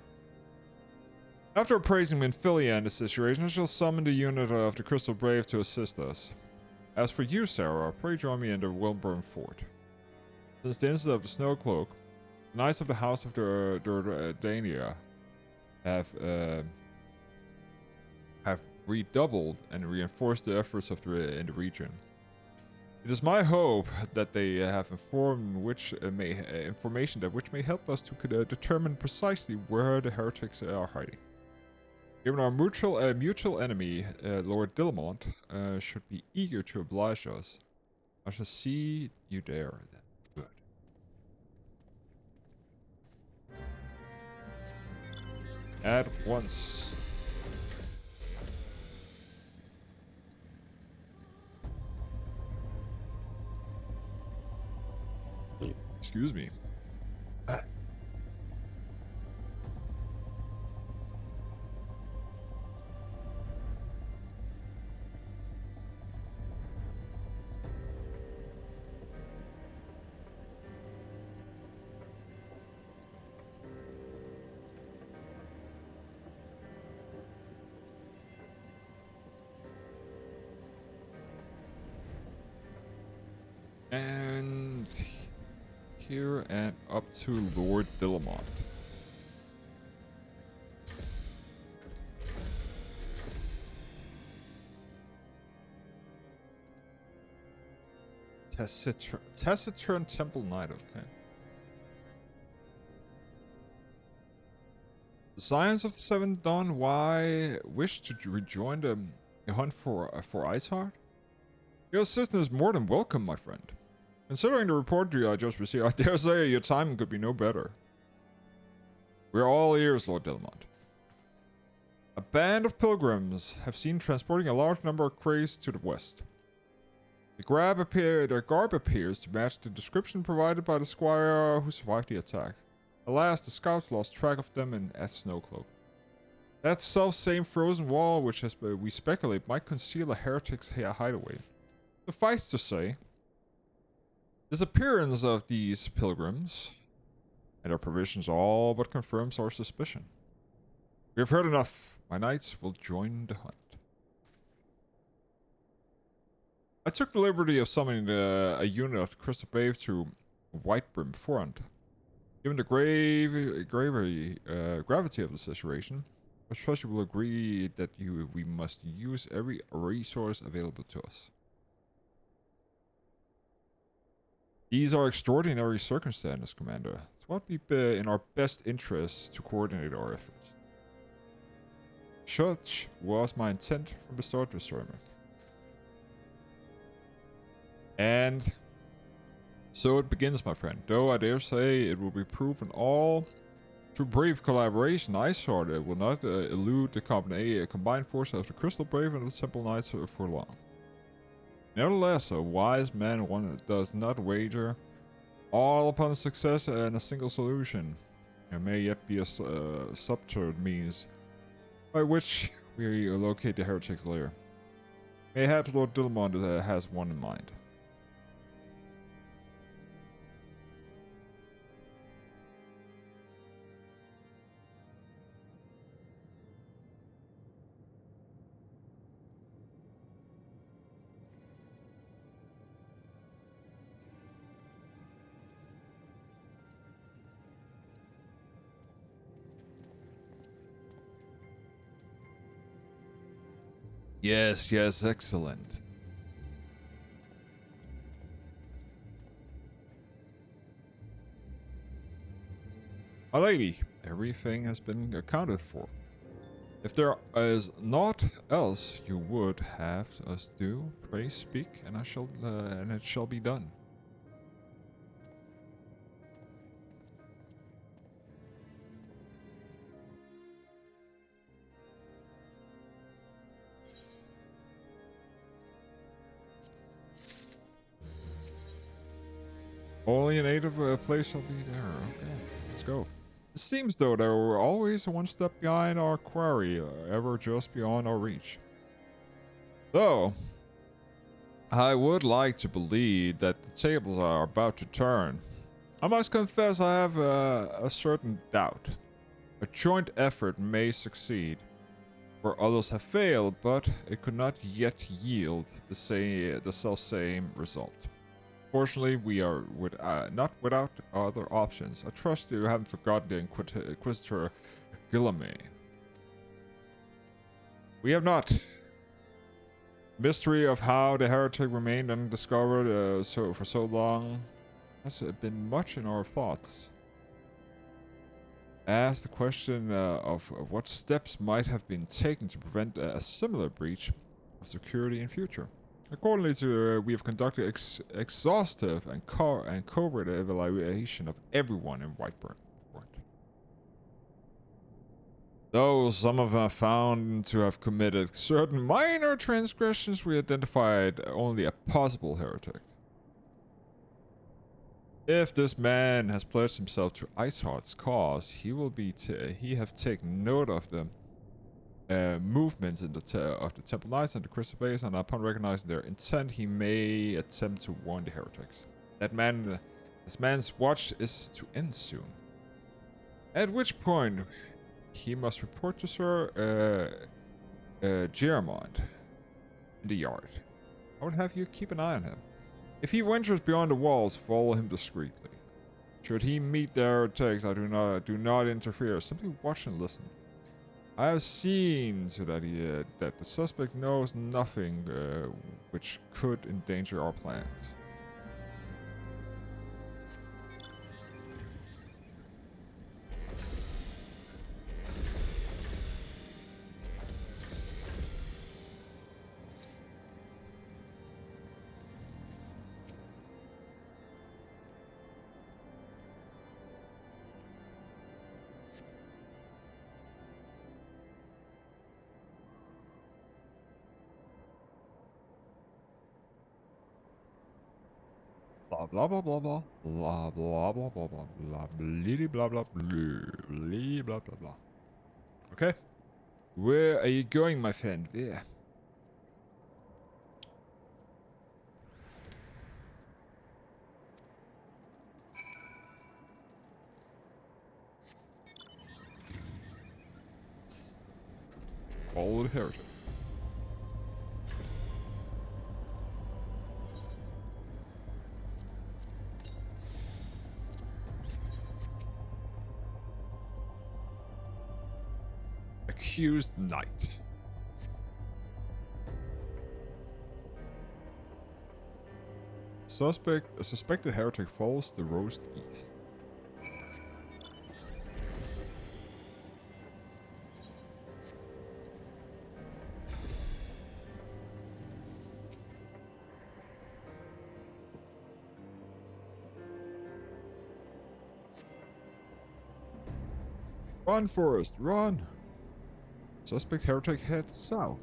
After appraising Minfilia and the situation, I shall summon the unit of the Crystal Brave to assist us. As for you, Sarah, pray join me in the Wilburn Fort. Since the incident of the Snow Cloak, the Knights of the House of Dania have redoubled and reinforced the efforts in the region. It is my hope that they have information which may help us to determine precisely where the heretics are hiding. Given our mutual enemy, Lord Dilmont, should be eager to oblige us. I shall see you there then. At once. Excuse me. And here and up to Lord Dillamont. Taciturn Temple Knight, okay. The Science of the Seventh Dawn, why wish to rejoin the hunt for Iceheart? Your assistance is more than welcome, my friend. Considering the report I just received, I dare say your timing could be no better. We're all ears, Lord Dillamont. A band of pilgrims have seen transporting a large number of crates to the west. Their garb appears to match the description provided by the squire who survived the attack. Alas, the scouts lost track of them at Snowcloak. That self-same frozen wall, which we speculate might conceal a heretic's hideaway. Suffice to say, disappearance of these pilgrims and their provisions all but confirms our suspicion. We have heard enough. My knights will join the hunt. I took the liberty of summoning a unit of the Crystal Brave to Whitebrim Front. Given the gravity of the situation, I trust you will agree that we must use every resource available to us. These are extraordinary circumstances, Commander. It would be in our best interest to coordinate our efforts. Such was my intent from the start, Mr. Emmerich. And so it begins, my friend. Though I dare say it will be proven all through brave collaboration, Iceheart will not elude the combined force of the Crystal Brave and the Temple Knights for long. Nevertheless, a wise man does not wager all upon success and a single solution. There may yet be a subtle means by which we locate the heretic's lair. Mayhaps Lord Dillamont has one in mind. Yes, yes, excellent. My lady, everything has been accounted for. If there is naught else you would have us do, pray speak, and it shall be done. Only a native place shall be there. Okay, let's go. It seems though that we're always one step behind our quarry, ever just beyond our reach. Though, I would like to believe that the tables are about to turn. I must confess I have a certain doubt. A joint effort may succeed, where others have failed, but it could not yet yield the self-same result. Fortunately, we are not without other options. I trust you haven't forgotten the Inquisitor Guillaume. We have not. Mystery of how the heretic remained undiscovered for so long has been much in our thoughts. Ask the question of what steps might have been taken to prevent a similar breach of security in future. Accordingly, we have conducted exhaustive and covert evaluation of everyone in Whitebrim. Though some of them are found to have committed certain minor transgressions, we identified only a possible heretic. If this man has pledged himself to Iceheart's cause, he have taken note of the movements of the Temple Knights and the Crystal Base, and upon recognizing their intent, he may attempt to warn the heretics. This man's watch is to end soon. At which point, he must report to Sir Jeremond in the yard. I would have you keep an eye on him. If he ventures beyond the walls, follow him discreetly. Should he meet their attacks, I do not interfere. Simply watch and listen. I have seen so that that the suspect knows nothing which could endanger our plans. Blah blah blah blah blah blah blah blah blah blah blah blah blah blah blah blah blah. Okay, where are you going, my friend? Where? Follow the heretic. Accused knight. A suspected heretic follows the road east. Run, Forrest, run! Suspect heretic heads south.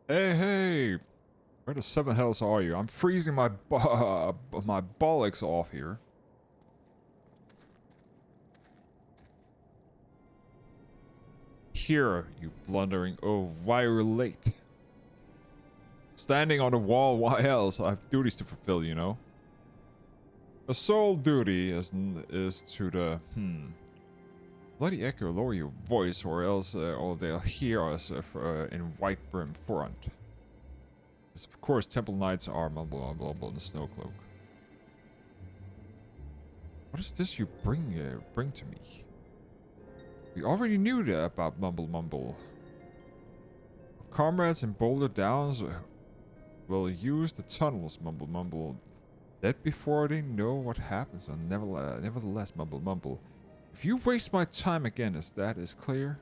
Hey, hey! Where the seven hells are you? I'm freezing my my bollocks off here. Here, you blundering. Oh, why are you late? Standing on the wall, why else? I have duties to fulfill, you know. The sole duty is to the bloody echo. Lower your voice, or else, or they'll hear us in white brim front. Yes, of course, temple knights are mumble in the snow cloak. What is this you bring to me? We already knew that about mumble. Comrades in Boulder Downs will use the tunnels, mumble. That before they know what happens, and nevertheless, mumble. If you waste my time again, as that is clear.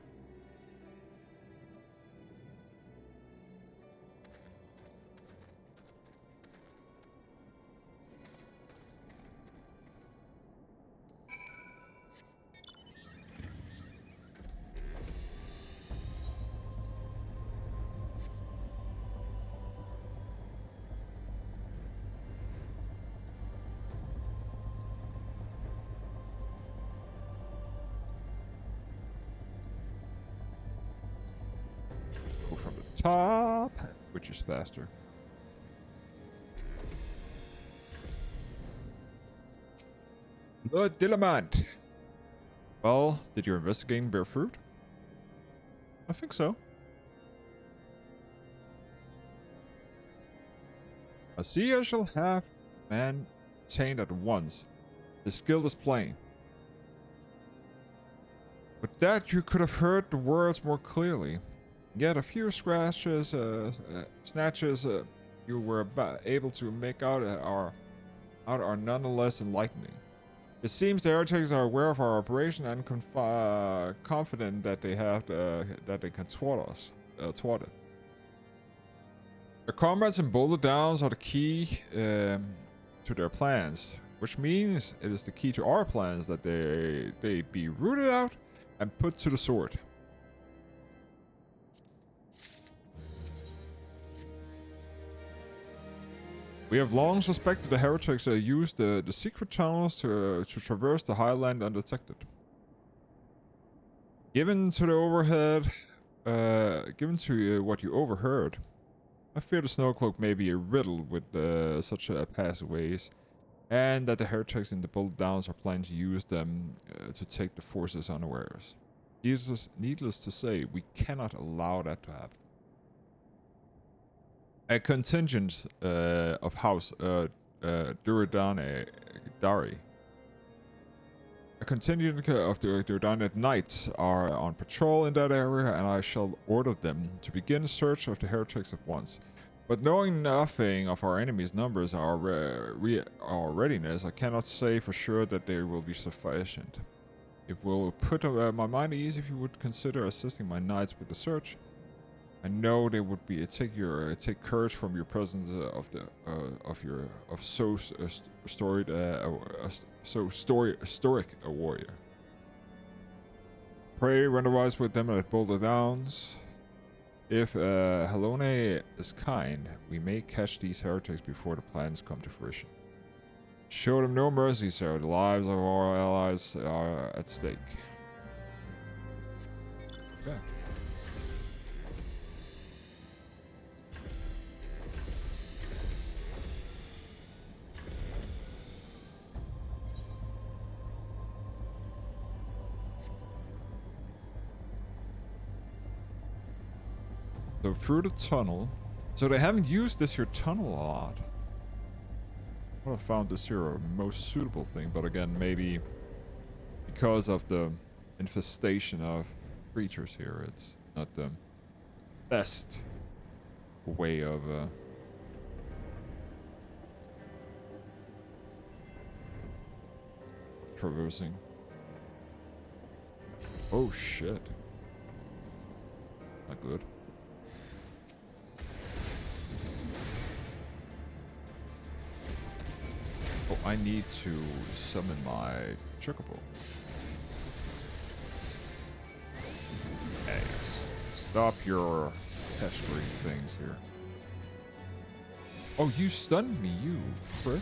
Go from the top, which is faster. Lord Dillamant. Well, did your investigating bear fruit? I think so. I see I shall have man attained at once. His skill is plain. With that you could have heard the words more clearly. Yet a few snatches you were able to make out are nonetheless enlightening. It seems the heretics are aware of our operation and confident that they can thwart it. Their comrades in Boulder Downs are the key to their plans, which means it is the key to our plans that they be rooted out and put to the sword. We have long suspected the heretics used the secret tunnels to traverse the highland undetected. Given to what you overheard, I fear the Snowcloak may be riddled with such passageways, and that the heretics in the Bold Downs are planning to use them to take the forces unawares. Needless to say, we cannot allow that to happen. A contingent of House Duradane Dari. A contingent of the Duradane Knights are on patrol in that area, and I shall order them to begin search of the heretics at once. But knowing nothing of our enemy's numbers or our readiness, I cannot say for sure that they will be sufficient. It will put my mind at ease if you would consider assisting my knights with the search. I know they would be take courage from your presence of so historic a warrior. Pray runnerwise with them at Boulder Downs. If Helone is kind, we may catch these heretics before the plans come to fruition. Show them no mercy, sir. The lives of our allies are at stake. Okay. So through the tunnel. So they haven't used this here tunnel a lot. I would have found this here a most suitable thing, but again, maybe because of the infestation of creatures here, it's not the best way of traversing. Oh shit. Not good. Oh, I need to summon my Chocobo. Thanks. Stop your pestering things here. Oh, you stunned me, you prick.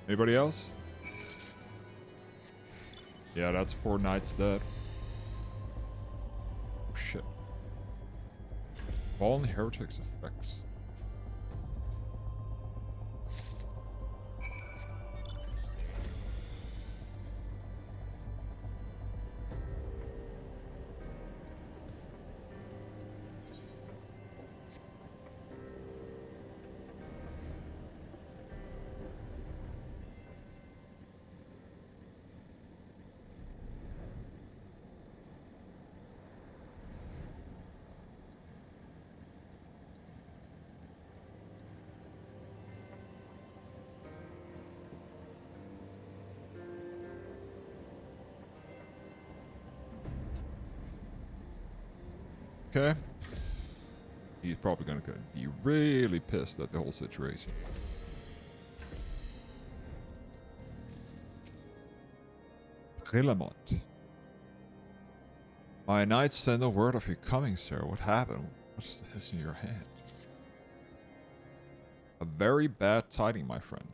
Anybody else? Yeah, that's 4 knights dead. Oh shit. Fallen heretics effects. Okay. He's probably gonna be really pissed at the whole situation. Rilamont. My knights send a word of your coming, sir. What happened? What's this in your hand? A very bad tiding, my friend.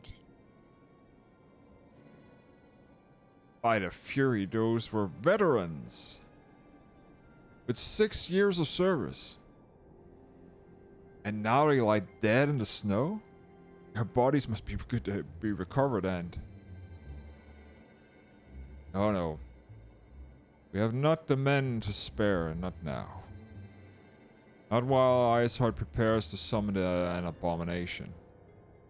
By the fury, those were veterans with 6 years of service. And now they lie dead in the snow? Their bodies must be good to be recovered and... Oh no. We have not the men to spare, not now. Not while Iceheart prepares to summon an abomination.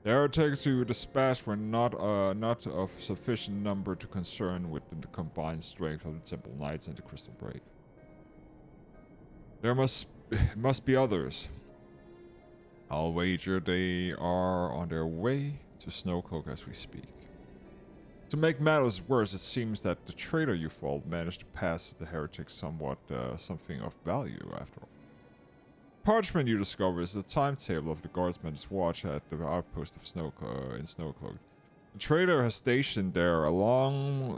The heretics who dispatched were not of sufficient number to concern with the combined strength of the Temple Knights and the Crystal Brave. There must be others. I'll wager they are on their way to Snowcloak as we speak. To make matters worse, it seems that the traitor you fought managed to pass the heretics somewhat something of value after all. Parchment you discover is the timetable of the guardsman's watch at the outpost of in Snowcloak. The traitor was stationed there long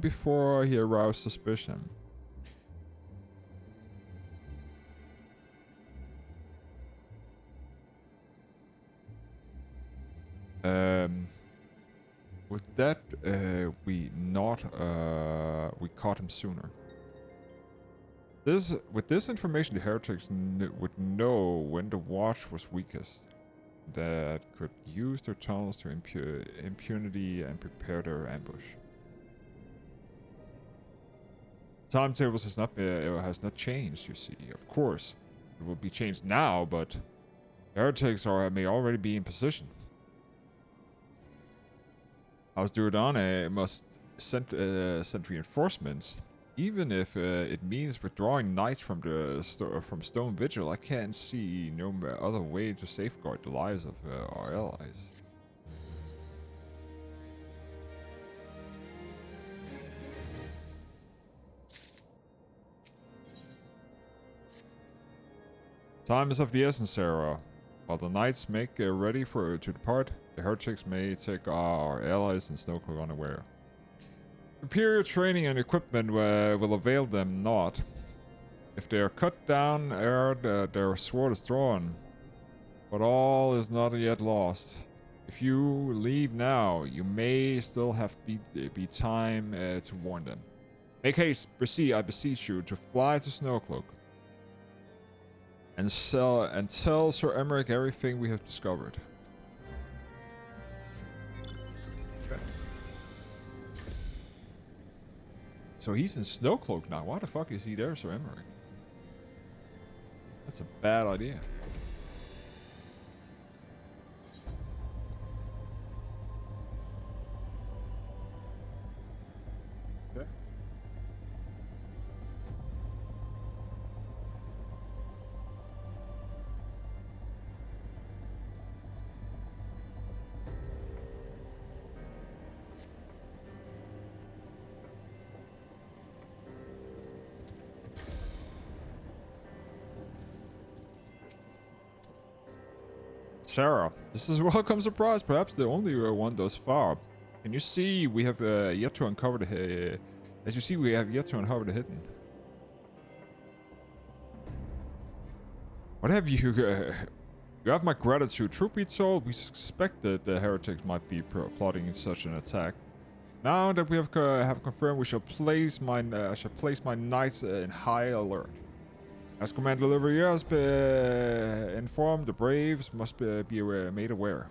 before he aroused suspicion. With that, we caught him sooner. With this information, the heretics would know when the watch was weakest. That could use their tunnels to impunity and prepare their ambush. Timetables has not changed. You see, of course, it will be changed now, but heretics may already be in position. House Duradane must send reinforcements. Even if it means withdrawing knights from Stone Vigil, I can't see no other way to safeguard the lives of our allies. Time is of the essence, Sarah. While the knights make ready to depart, the heretics may take our allies in Snowcloak unaware. Superior training and equipment will avail them not. If they are cut down ere their sword is drawn. But all is not yet lost. If you leave now, you may still have be time to warn them. Make haste, proceed, I beseech you, to fly to Snowcloak. And tell Sir Emmerich everything we have discovered. So he's in Snowcloak now. Why the fuck is he there, Sir Emmerich? That's a bad idea. Okay. Sarah, this is a welcome surprise, perhaps the only one thus far. Can you see we have yet to uncover the... As you see, we have yet to uncover the hidden. What have you... you have my gratitude. Truth be told, we suspected the heretics might be plotting such an attack. Now that we have confirmed, we shall place my knights in high alert. As Commander Olivier has been informed, the Braves must be made aware.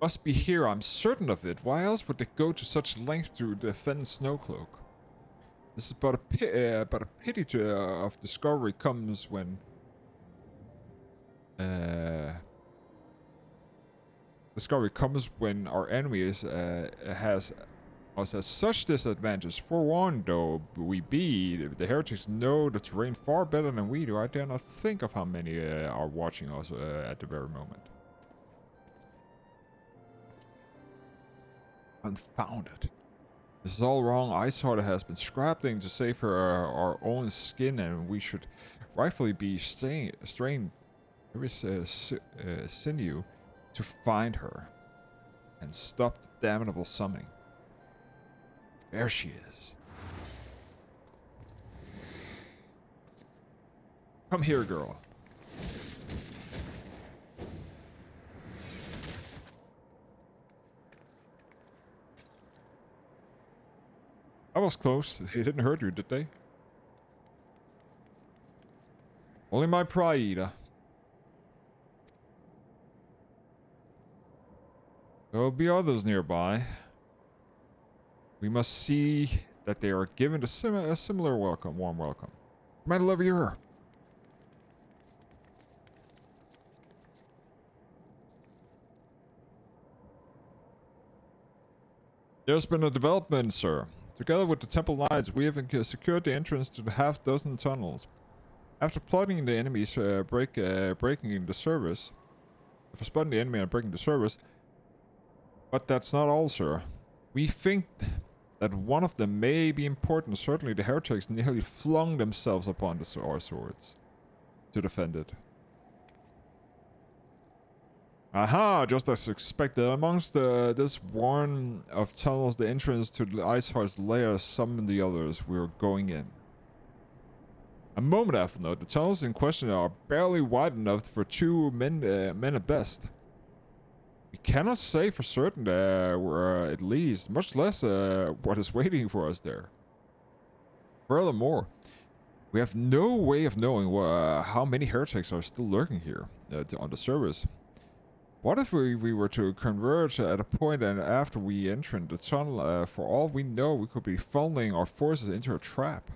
Must be here, I'm certain of it. Why else would they go to such length to defend Snowcloak? This is but a pity of discovery comes when... discovery comes when our enemy has us at such disadvantage. Forewarned though we be, the heretics know the terrain far better than we do. I dare not think of how many are watching us at the very moment. Confounded. This is all wrong. Iceheart has been scrapping to save her our own skin, and we should rightfully be strained every sinew to find her and stop the damnable summoning. There she is. Come here, girl. That was close. They didn't hurt you, did they? Only my pride. There'll be others nearby. We must see that they are given a similar warm welcome. Commander Levier. There's been a development, sir. Together with the Temple Knights, we have secured the entrance to the half-dozen tunnels. After plotting the enemy's breaking the service, after spotting the enemy and breaking the service, but that's not all, sir. We think that one of them may be important. Certainly, the heretics nearly flung themselves upon our swords to defend it. Aha! Just as expected, amongst this warren of tunnels, the entrance to the Iceheart's lair summoned the others. We were going in. A moment after, though, the tunnels in question are barely wide enough for 2 men at best. We cannot say for certain we're at least, much less what is waiting for us there. Furthermore, we have no way of knowing how many heretics are still lurking here on the surface. What if we were to converge at a point and after we enter the tunnel, for all we know, we could be funneling our forces into a trap?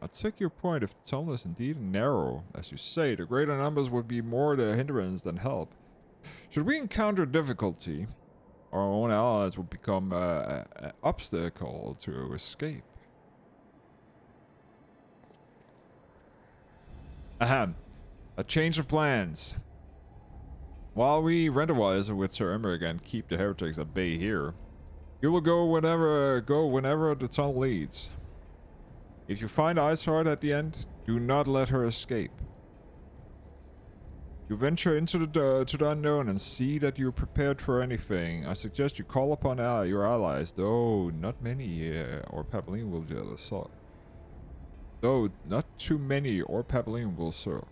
I take your point. If the tunnel is indeed narrow, as you say, the greater numbers would be more the hindrance than help. Should we encounter difficulty, our own allies will become an obstacle to escape. Ahem. A change of plans. While we randomize with Sir Emmerich and keep the heretics at bay here, you will go whenever the tunnel leads. If you find Iceheart at the end, do not let her escape. You venture into the unknown and see that you're prepared for anything. I suggest you call upon your allies, though not many or Papaline will assault. Though not too many or Papaline will serve.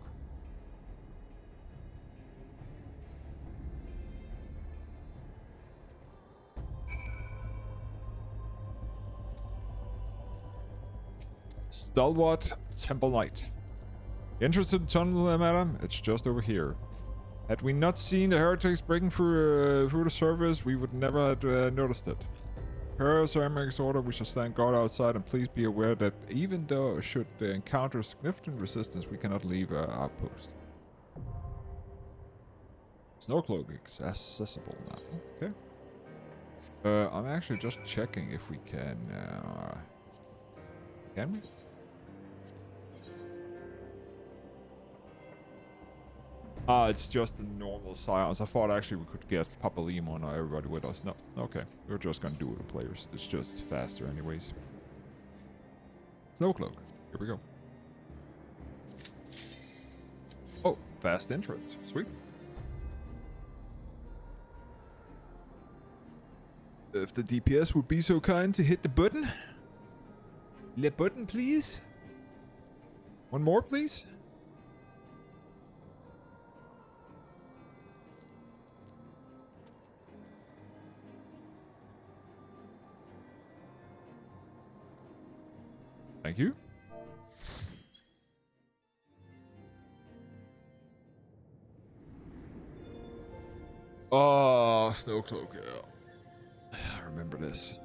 Stalwart Temple Knight. Entrance to the tunnel, madam? It's just over here. Had we not seen the heretics breaking through the surface, we would never have noticed it. Per Sir Emmerich's order, we shall stand guard outside, and please be aware that even though should encounter significant resistance, we cannot leave our outpost. Snowcloak is accessible now. Okay. I'm actually just checking if we can. Can we? It's just a normal silence. I thought actually we could get Papa Lima and everybody with us. No, okay. We're just gonna do it with players. It's just faster anyways. Snowcloak. Here we go. Oh, fast entrance. Sweet. If the DPS would be so kind to hit the button. Le button, please. One more, please. Thank you. Oh, Snowcloak, yeah. I remember this.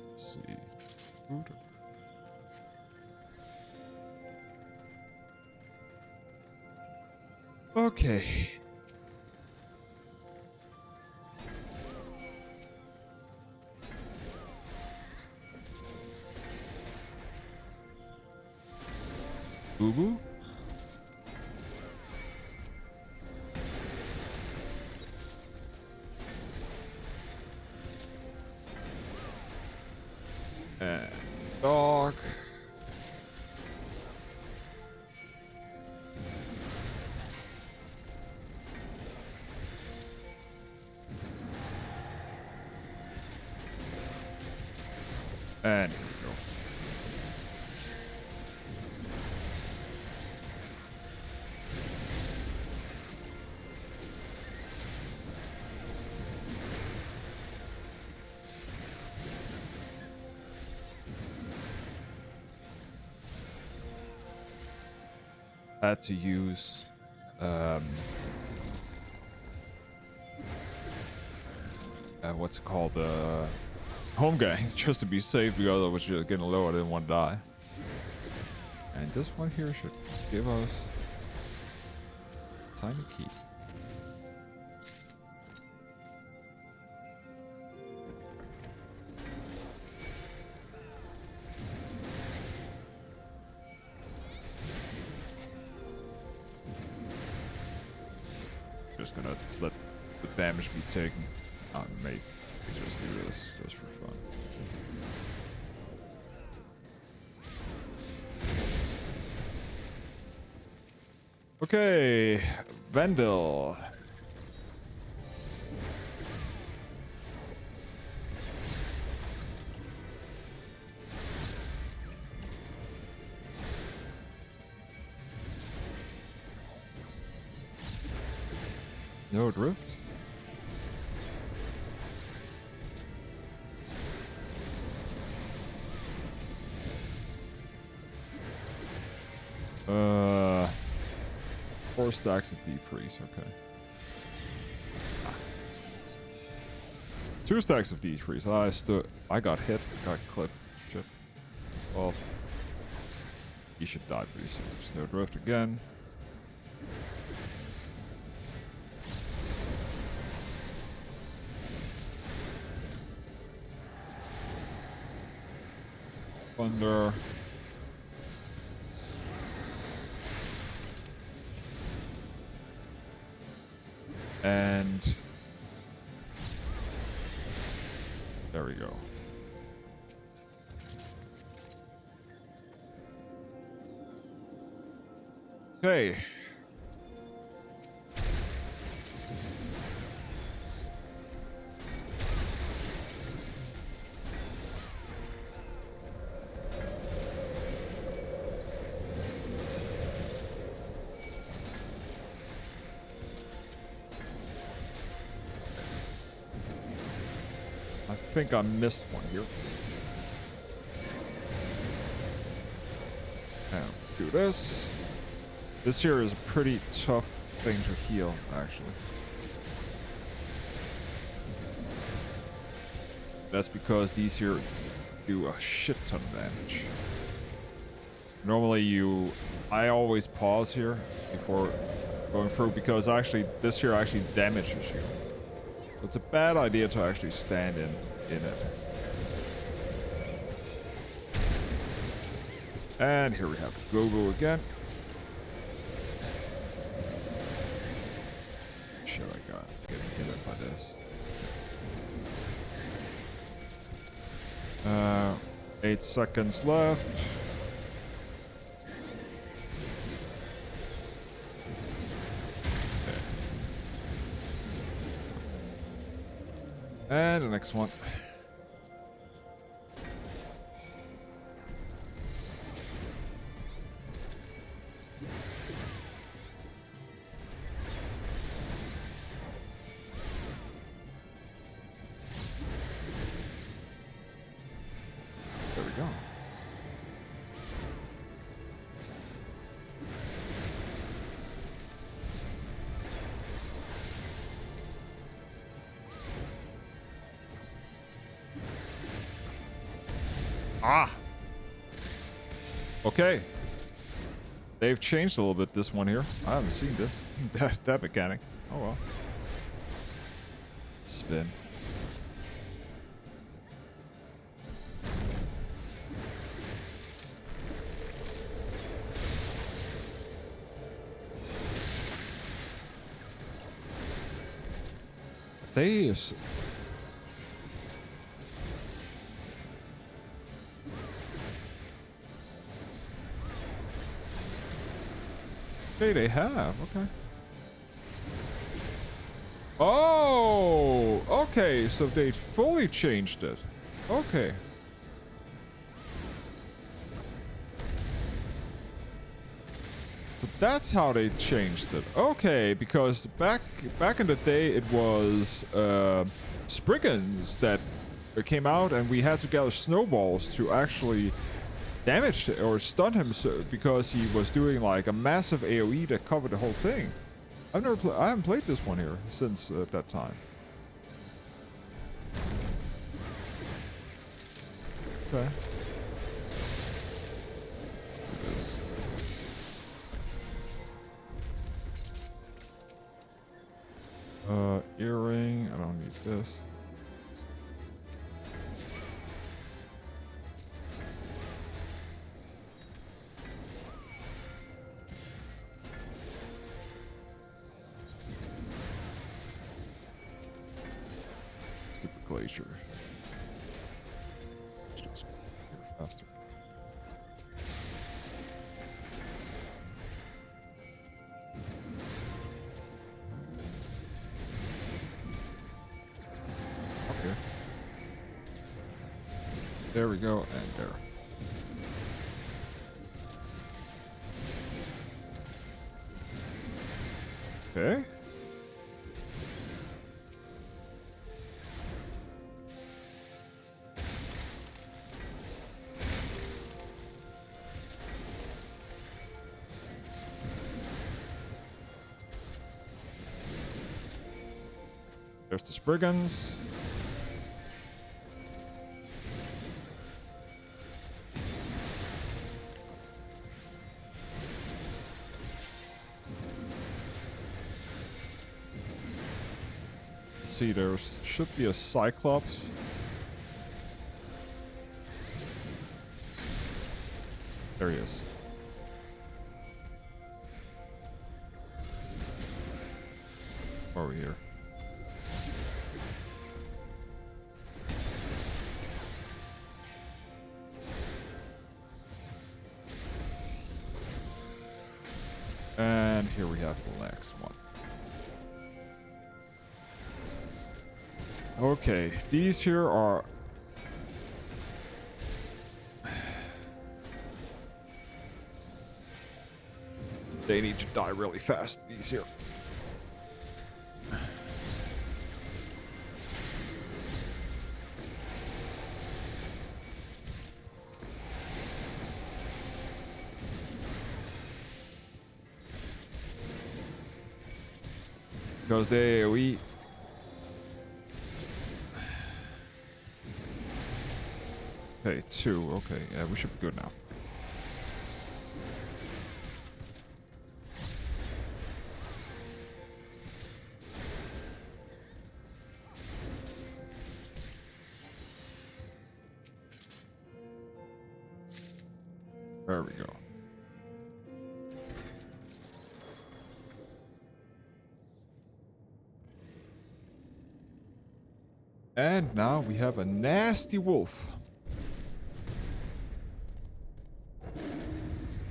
Let's see. Food. Okay. Boo boo. And dog. And here we go. Had to use what's it called, home gang, just to be safe because I was just getting low. I didn't want to die. And this one here should give us a tiny key. Just gonna let the damage be taken. Maybe just do this just for fun. Okay, Vandal. No drift. Four stacks of deep freeze, okay. Two stacks of deep freeze. I got hit, got clipped. Shit. Well, he should die pretty soon. Snow drift again. Thunder. And there we go. Okay. I think I missed one here. And do this. This here is a pretty tough thing to heal, actually. That's because these here do a shit ton of damage. Normally I always pause here before going through because actually this here actually damages you. It's a bad idea to actually stand in it. And here we have Go-Go again. Shit, I got getting hit by this. 8 seconds left. And the next one. There we go. Ah! Okay. They've changed a little bit this one here. I haven't seen this. that mechanic. Oh well. Spin. They... Okay, they have. Okay. Oh! Okay, so they fully changed it. Okay. So that's how they changed it. Okay, because back in the day it was Spriggans that came out and we had to gather snowballs to actually damage or stun him because he was doing like a massive AoE that covered the whole thing. I haven't played this one here since that time. Okay. It is. Earring. I don't need this. Stupid glacier. Just here faster. Okay. There we go, and there. Okay. There's the Spriggans. Let's see, there should be a Cyclops. There he is. Over here. And here we have the next one. Okay, these here are... They need to die really fast, these here. Because they AoE. Okay, 2. Okay, yeah, we should be good now. There we go. And now we have a nasty wolf.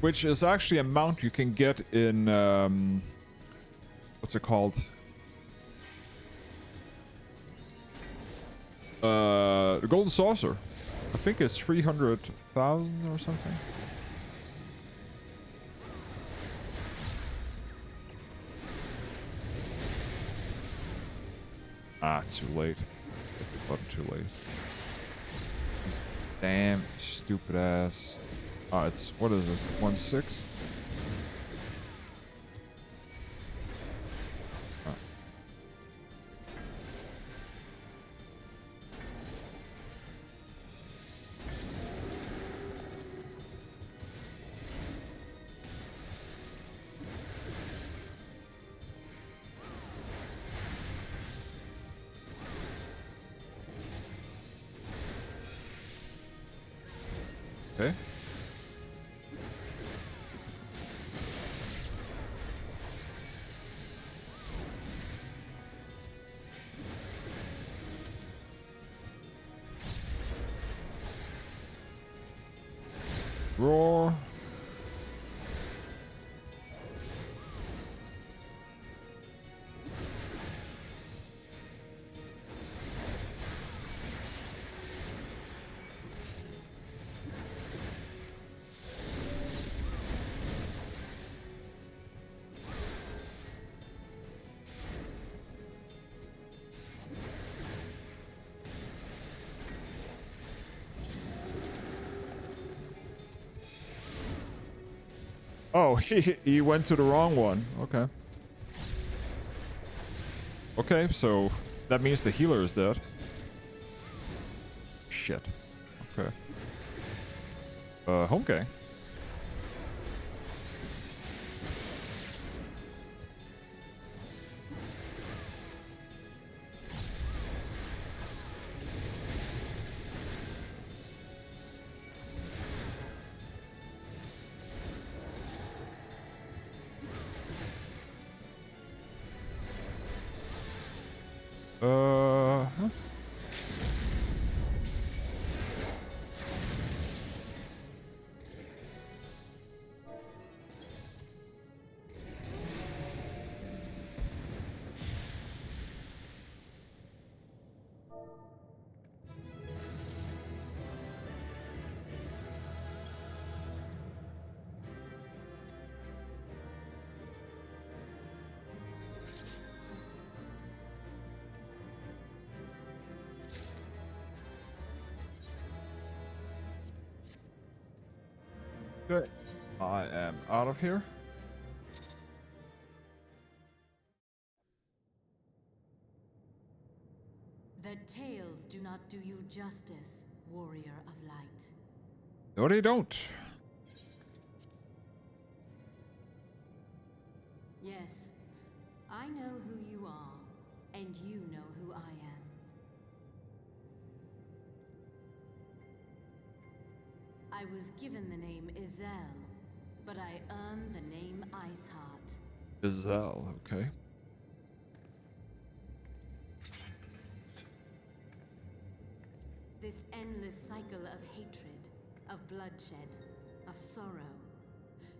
Which is actually a mount you can get in, what's it called? The Golden Saucer. I think it's 300,000 or something. Ah, too late. But too late. This damn stupid ass. Ah, it's, what is it? 1.6? Ah. Okay. Roar. Oh, he went to the wrong one. Okay. Okay, so that means the healer is dead. Shit. Okay. Home gang. Huh? Okay. I am out of here. The tales do not do you justice, warrior of light. No, they don't. Yes, I know who you are, and you know who I am. I was given the name Izel, but I earned the name Iceheart. Giselle, okay. This endless cycle of hatred, of bloodshed, of sorrow.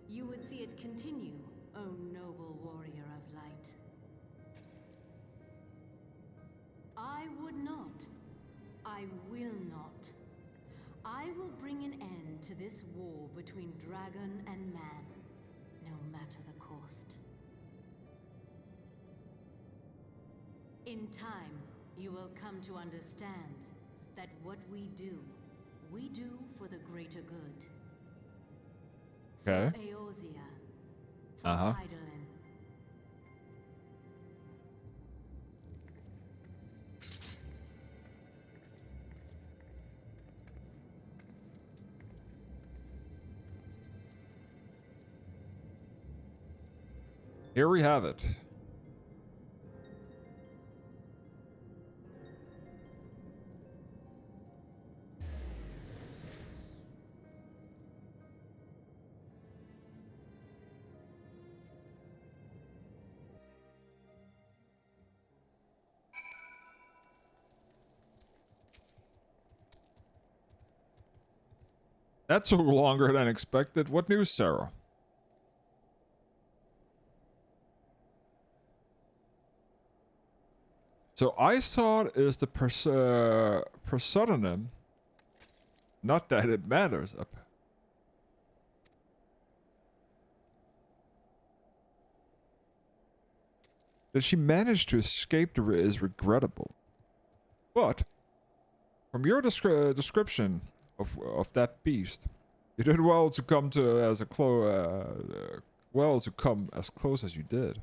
You would see it continue, O noble warrior of light. I would not. I will not. I will bring an end to this war between dragon and man, no matter the cost. In time, you will come to understand that what we do for the greater good. Okay. For Eorzea, for Uh-huh. Hydaelyn. Here we have it. That took longer than expected. What news, Sarah? So Iceheart is the pseudonym. Not that it matters. That she managed to escape is regrettable. But from your description of that beast, you did well to come to as come as close as you did.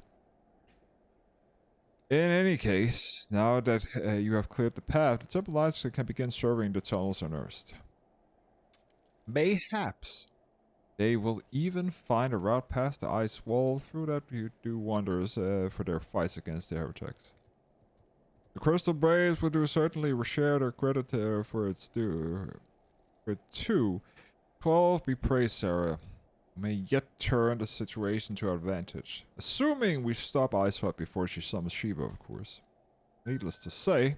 In any case, now that you have cleared the path, the Temple Knights can begin surveying the tunnels unearthed. Mayhaps they will even find a route past the ice wall. Through that, you do wonders for their fights against the heretics. The Crystal Braves will do certainly share their credit for its due. For 12 be praised, Sarah. May yet turn the situation to our advantage. Assuming we stop Iceheart before she summons Shiva, of course. Needless to say,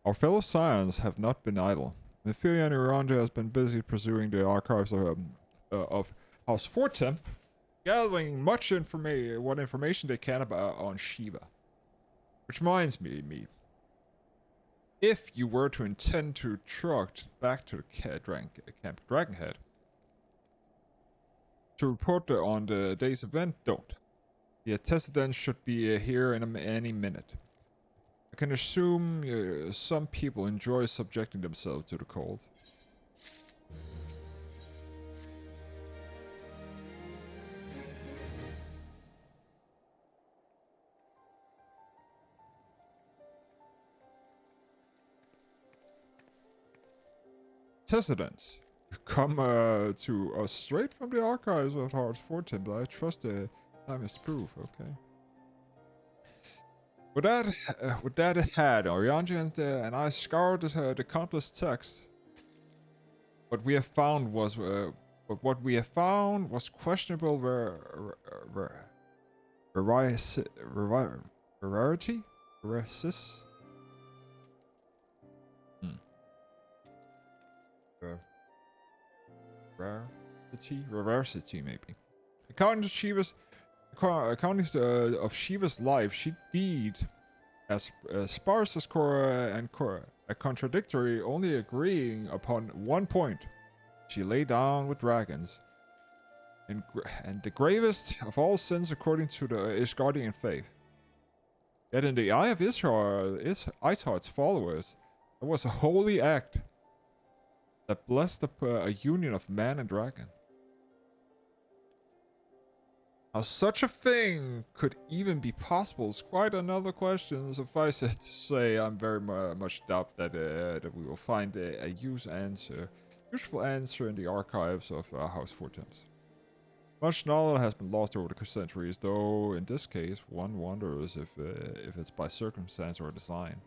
our fellow Scions have not been idle. Nephilia and Uranja has been busy pursuing the archives of House Fortemp, gathering much information they can about on Shiva. Which reminds me, if you were to intend to truck back to Camp Dragonhead to report on the day's event, don't. The attendants should be here in any minute. I can assume some people enjoy subjecting themselves to the cold. Antecedents come to us straight from the archives of Hearts 4 Temple. I trust the time is proof. Okay. With that in hand, Orianji and I scoured the countless texts. What we have found was questionable rarity? Racis? Rarity, maybe. According of Shiva's life, she did as sparse as contradictory, only agreeing upon one point. She lay down with dragons, and the gravest of all sins according to the Ishgardian faith. Yet in the eye of Israel, Iceheart's followers, it was a holy act that blessed a union of man and dragon. How such a thing could even be possible is quite another question. Suffice it to say, I'm very much doubt that we will find a useful answer in the archives of House Fortams. Much knowledge has been lost over the centuries, though in this case, one wonders if it's by circumstance or design.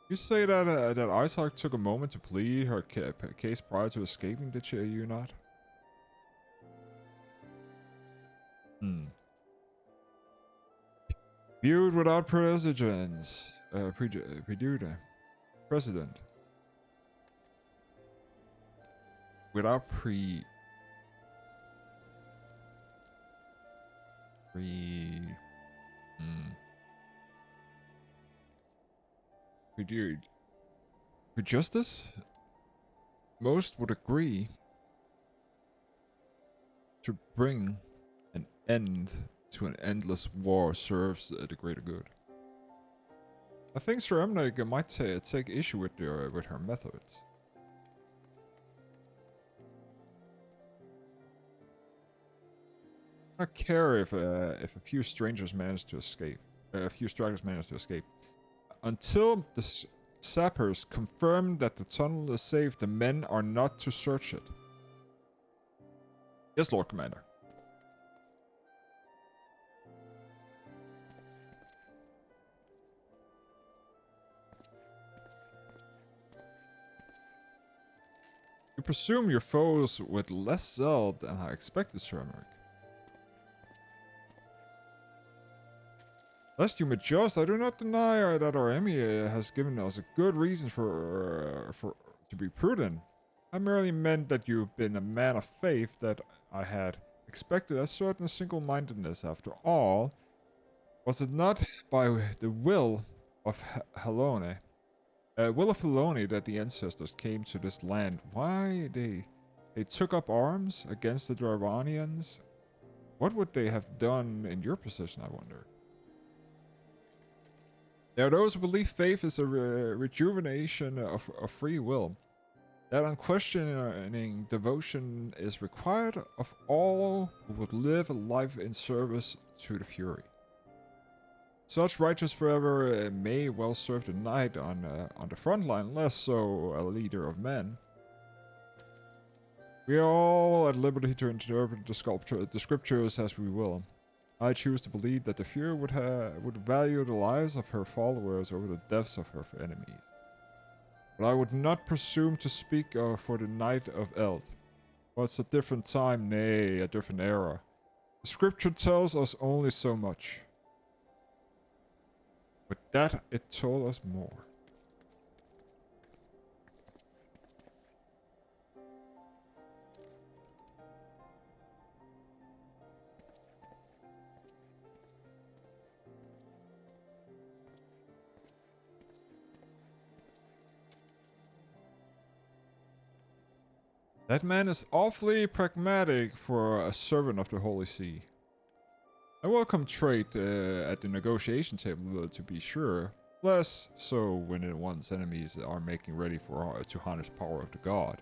You say that that Isaac took a moment to plead her case prior to escaping, did you not? Viewed without precedent. Precedent. Without justice? Most would agree to bring an end to an endless war serves the greater good. I think Sir Emmerich might take issue with her methods. I care if a few strangers manage to escape. A few stragglers manage to escape. Until the sappers confirm that the tunnel is safe, the men are not to search it. Yes, Lord Commander. You presume your foes with less zeal than I expected, Sir Emmerich. Lest you misjudge, I do not deny that our enemy has given us a good reason to be prudent. I merely meant that you've been a man of faith that I had expected a certain single-mindedness. After all, was it not by the will of Helone, that the ancestors came to this land? Why they took up arms against the Dravanians? What would they have done in your position, I wonder? There are those who believe faith is a rejuvenation of free will. That unquestioning devotion is required of all who would live a life in service to the Fury. Such righteous forever may well serve the knight on the front line, less so a leader of men. We are all at liberty to interpret the scriptures as we will. I choose to believe that the Fury would value the lives of her followers over the deaths of her enemies. But I would not presume to speak for the Knight of Eld. What's a different time, nay, a different era. The scripture tells us only so much. With that, it told us more. That man is awfully pragmatic for a servant of the Holy See. A welcome trait at the negotiation table, to be sure. Less so when one's enemies are making ready to harness power of the god.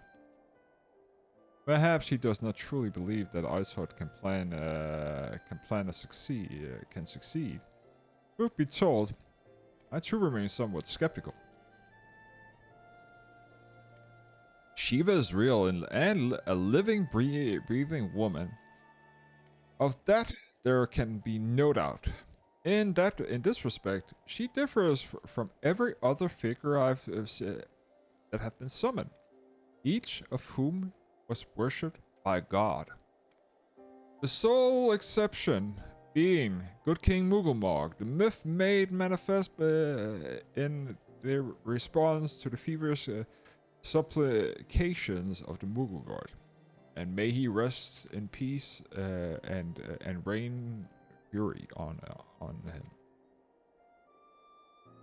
Perhaps he does not truly believe that Iceheart can succeed. Truth be told, I too remain somewhat skeptical. Shiva is real and a living, breathing woman. Of that, there can be no doubt. In this respect, she differs from every other figure that have been summoned, each of whom was worshipped by God. The sole exception being Good King Mughal, the myth made manifest in their response to the feverish supplications of the Mughal god. And may he rest in peace and rain fury on him.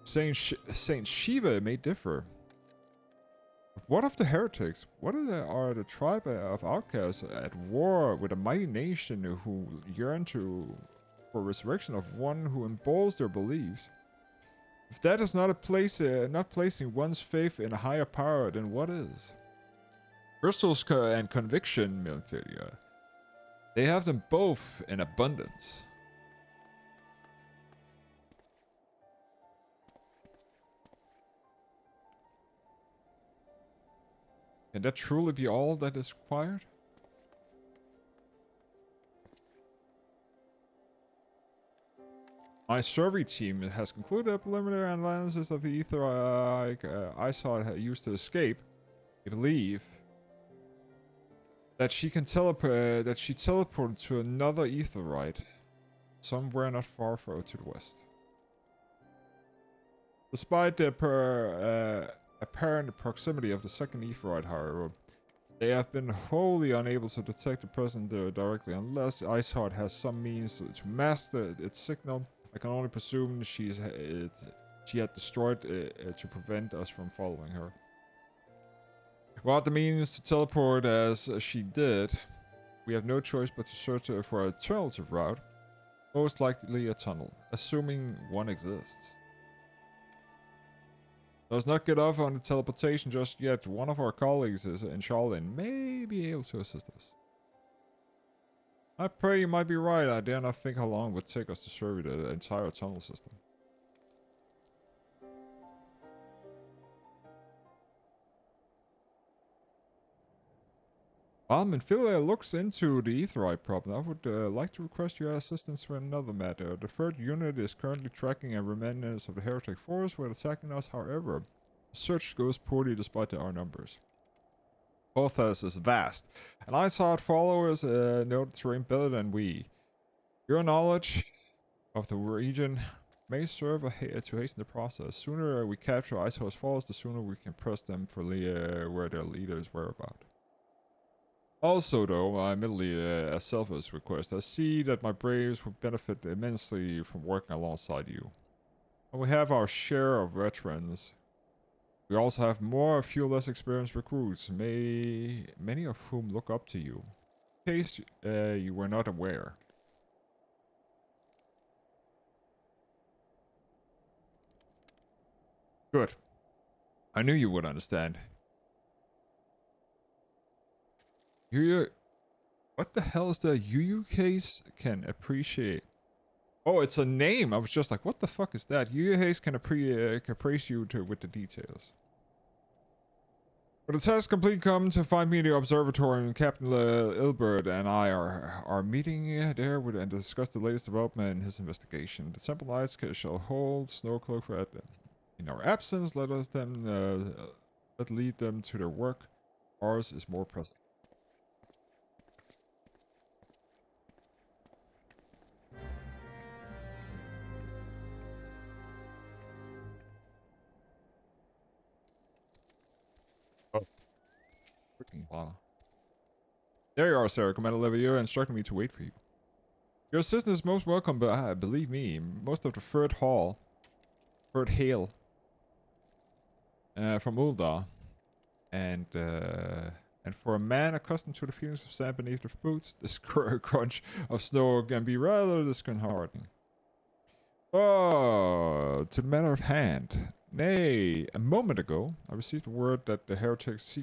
Saint Shiva may differ. What of the heretics? What are the tribe of outcasts at war with a mighty nation who yearn for resurrection of one who embowels their beliefs? If that is not not placing one's faith in a higher power, then what is? Crystals and conviction, Milfilia. They have them both in abundance. Can that truly be all that is required? My survey team has concluded a preliminary analysis of the ether I saw it used to escape. I believe that she can teleport. That she teleported to another etherite, somewhere not far to the west. Despite the apparent proximity of the second etherite, however, they have been wholly unable to detect the presence there directly, unless Iceheart has some means to mask its signal. I can only presume she had destroyed it to prevent us from following her. Without the means to teleport as she did, we have no choice but to search for an alternative route, most likely a tunnel, assuming one exists. Let's not get off on the teleportation just yet. One of our colleagues in Shaolin may be able to assist us. I pray you might be right. I dare not think how long it would take us to survey the entire tunnel system. While Minfilia looks into the Aetherite problem, I would like to request your assistance for another matter. The third unit is currently tracking a remnants of the heretic force when attacking us. However, the search goes poorly despite our numbers. Porthos is vast, and Iceheart followers know the terrain better than we. Your knowledge of the region may serve to hasten the process. The sooner we capture Iceheart's followers, the sooner we can press them for where their leaders whereabouts. Also, though, admittedly a selfish request, I see that my braves would benefit immensely from working alongside you. When we have our share of veterans, we also have a few less experienced recruits, many of whom look up to you, in case you were not aware. Good. I knew you would understand. What the hell is the Yu case can appreciate? Oh, it's a name. I was just like, what the fuck is that? Yu Hayes can appraise you with the details. But the task complete, come to find me in the observatory, and Captain Ilbert and I are meeting there and discuss the latest development in his investigation. The Temple Knights shall hold Snowcloak for in our absence. Let lead them to their work. Ours is more present. Oh, freaking wow. There you are, sir. Commander Levier instructed me to wait for you. Your assistance is most welcome, but believe me, most of the third hail from Ul'dah, and for a man accustomed to the feelings of sand beneath the boots, this crunch of snow can be rather disconcerting. Oh, to the matter of hand. Nay, a moment ago, I received word that the heretics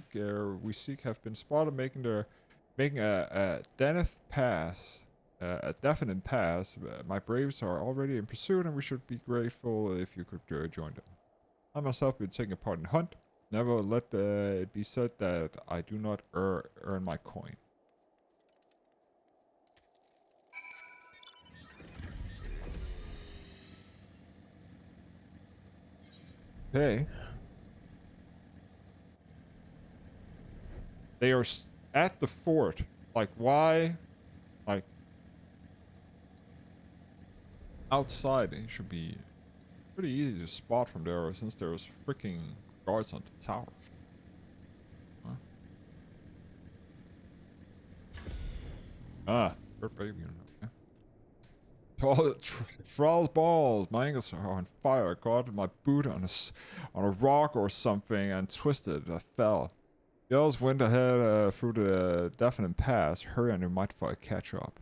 we seek have been spotted making a definite pass. My braves are already in pursuit, and we should be grateful if you could join them. I myself have been taking part in the hunt. Never let it be said that I do not earn my coin. Okay. They are at the fort. Like, why? Like, outside, it should be pretty easy to spot from there since there's freaking guards on the tower. Huh? Ah, bird baby. Okay. Oh, Thrall's balls. My ankles are on fire. I caught my boot on a rock or something and twisted. I fell. The others went ahead through the deafening pass. Hurry and you might catch up.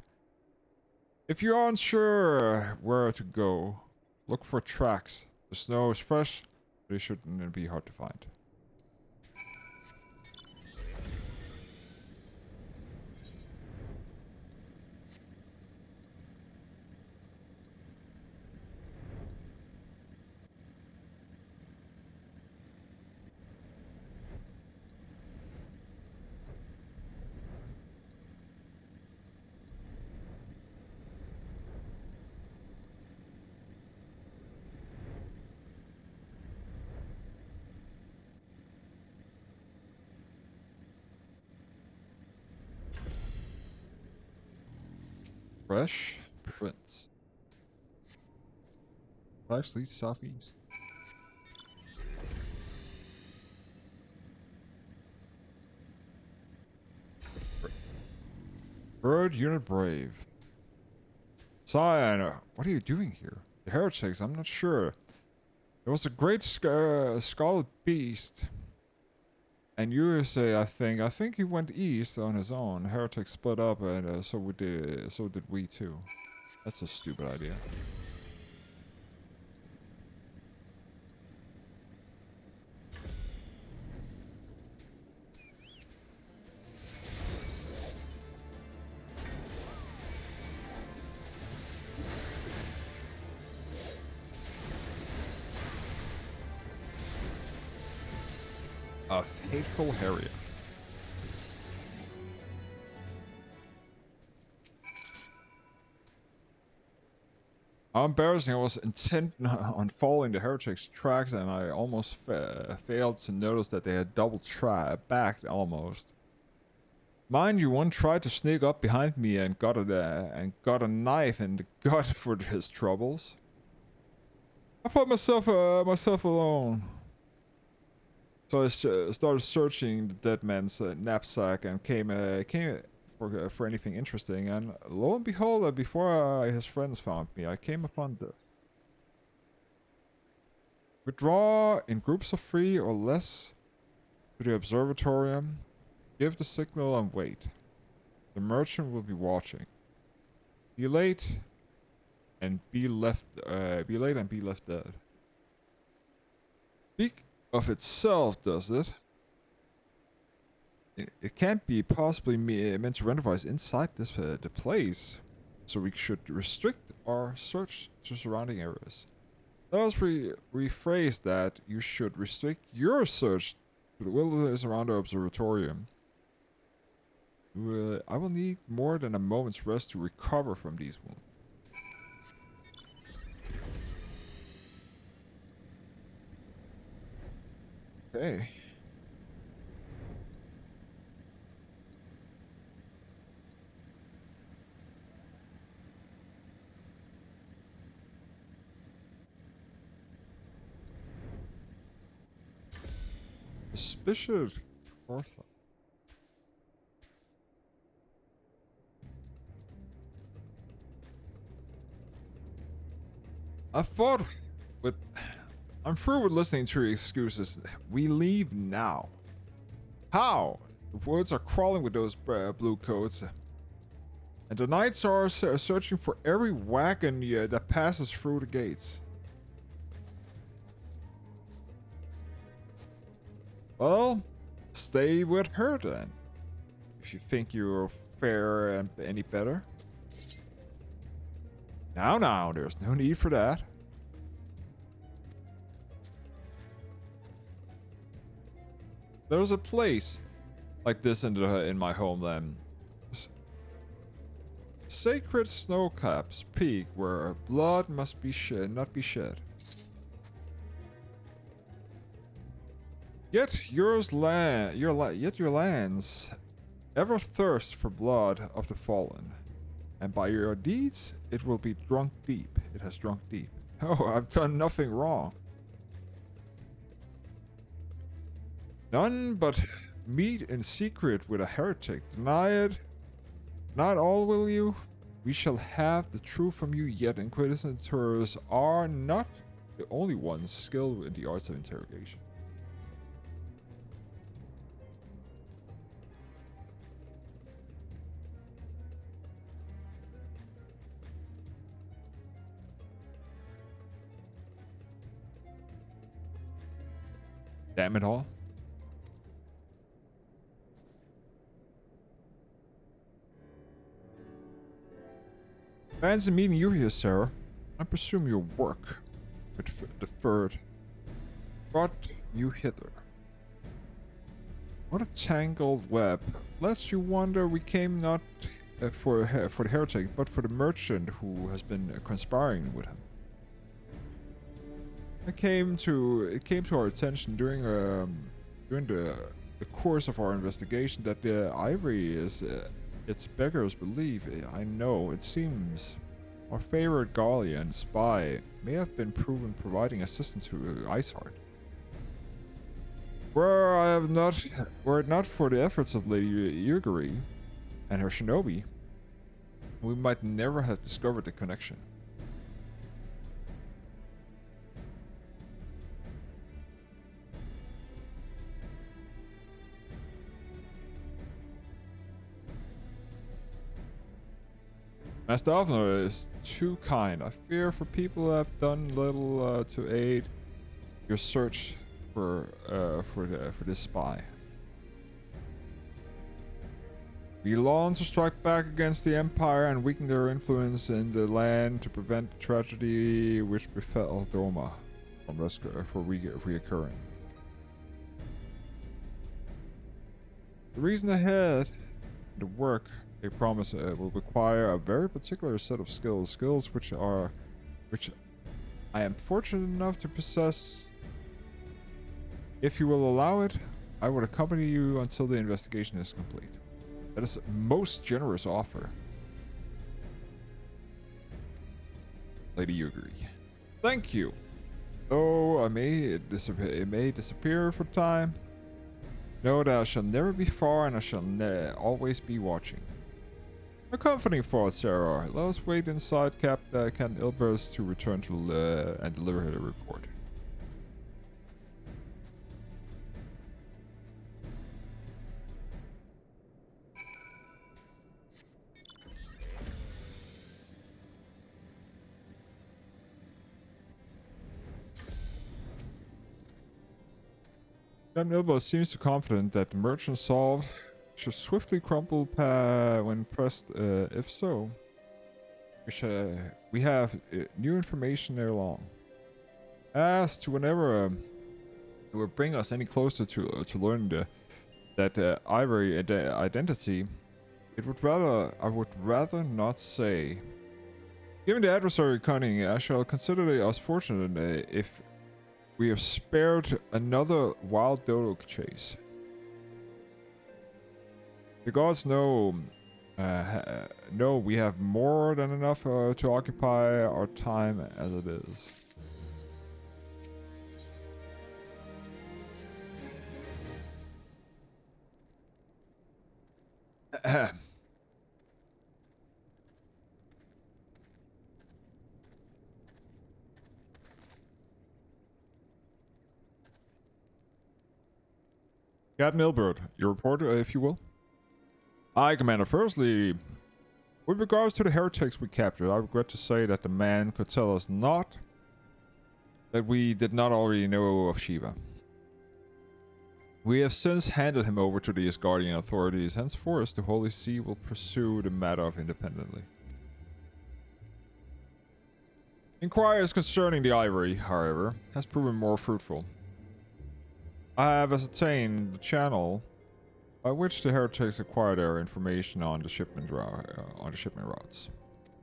If you aren't sure where to go, look for tracks. The snow is fresh, but it shouldn't be hard to find. Fresh Prince. Actually, southeast. Bird Unit Brave. Scion, what are you doing here? The heretics, I'm not sure. There was a great scarlet beast. And USA, I think he went east on his own. Heretics split up, and so did we too. That's a stupid idea. A fateful Harrier. How embarrassing. I was intent on following the heretics' tracks and I almost failed to notice that they had double backed almost. Mind you, one tried to sneak up behind me and got a knife in the gut for his troubles. I thought myself alone. So I started searching the dead man's knapsack and came for anything interesting. And lo and behold, before his friends found me, I came upon the withdraw in groups of 3 or less to the observatorium. Give the signal and wait. The merchant will be watching. Be late and be left. Be late and be left dead. Speak of itself, does it? It can't be possibly meant to render us inside this the place, so we should restrict our search to surrounding areas. Let us rephrase that. You should restrict your search to the wilderness around the observatorium. I will need more than a moment's rest to recover from these wounds. Okay. Suspicious Cortha. I thought with... I'm through with listening to your excuses. We leave now. How? The woods are crawling with those blue coats. And the knights are searching for every wagon that passes through the gates. Well, stay with her then. If you think you're fair and any better. Now, there's no need for that. There's a place like this in my homeland. Sacred Snowcaps Peak, where blood must be not be shed. Yet your lands ever thirst for blood of the fallen, and by your deeds it will be drunk deep. It has drunk deep. Oh, I've done nothing wrong. None but meet in secret with a heretic. Deny it. Not all will you. We shall have the truth from you, yet inquisitors are not the only ones skilled in the arts of interrogation. Damn it all. Fancy meeting you here, Sarah. I presume your work with deferred brought you hither. What a tangled web. Lest you wonder, we came not for the heretic, but for the merchant who has been conspiring with him. It came to our attention during the course of our investigation that the ivory is its beggars believe. I know it seems our favorite Gallian spy may have been proven providing assistance to Iceheart. Were it not for the efforts of Lady Yuguri and her shinobi, we might never have discovered the connection. Master Alvner is too kind. I fear for people who have done little to aid your search for this spy. We long to strike back against the Empire and weaken their influence in the land to prevent the tragedy which befell Doma from reoccurring. The reason ahead, the work they promise will require a very particular set of skills which I am fortunate enough to possess. If you will allow it, I would accompany you until the investigation is complete. That is a most generous offer. Lady Yuguri. Thank you. Though it may disappear for time. Know that I shall never be far and I shall always be watching. A comforting thought, Sarah. Let us wait inside Captain Ilbers to return to and deliver her the report. Captain Ilbers seems too confident that the merchant solved should swiftly crumble when pressed. If so, we have new information ere long. As to whenever it will bring us any closer to learning that ivory identity, I would rather not say. Given the adversary cunning, I shall consider us fortunate if we have spared another wild dodo chase. The gods know we have more than enough to occupy our time as it is. Captain Ilbert, your report, if you will. Aye, Commander. Firstly, with regards to the heretics we captured, I regret to say that the man could tell us not that we did not already know of Shiva. We have since handed him over to the Asgardian authorities. Henceforth, the Holy See will pursue the matter independently. Inquiries concerning the ivory, however, has proven more fruitful. I have ascertained the channel by which the heretics acquired their information on the shipment routes.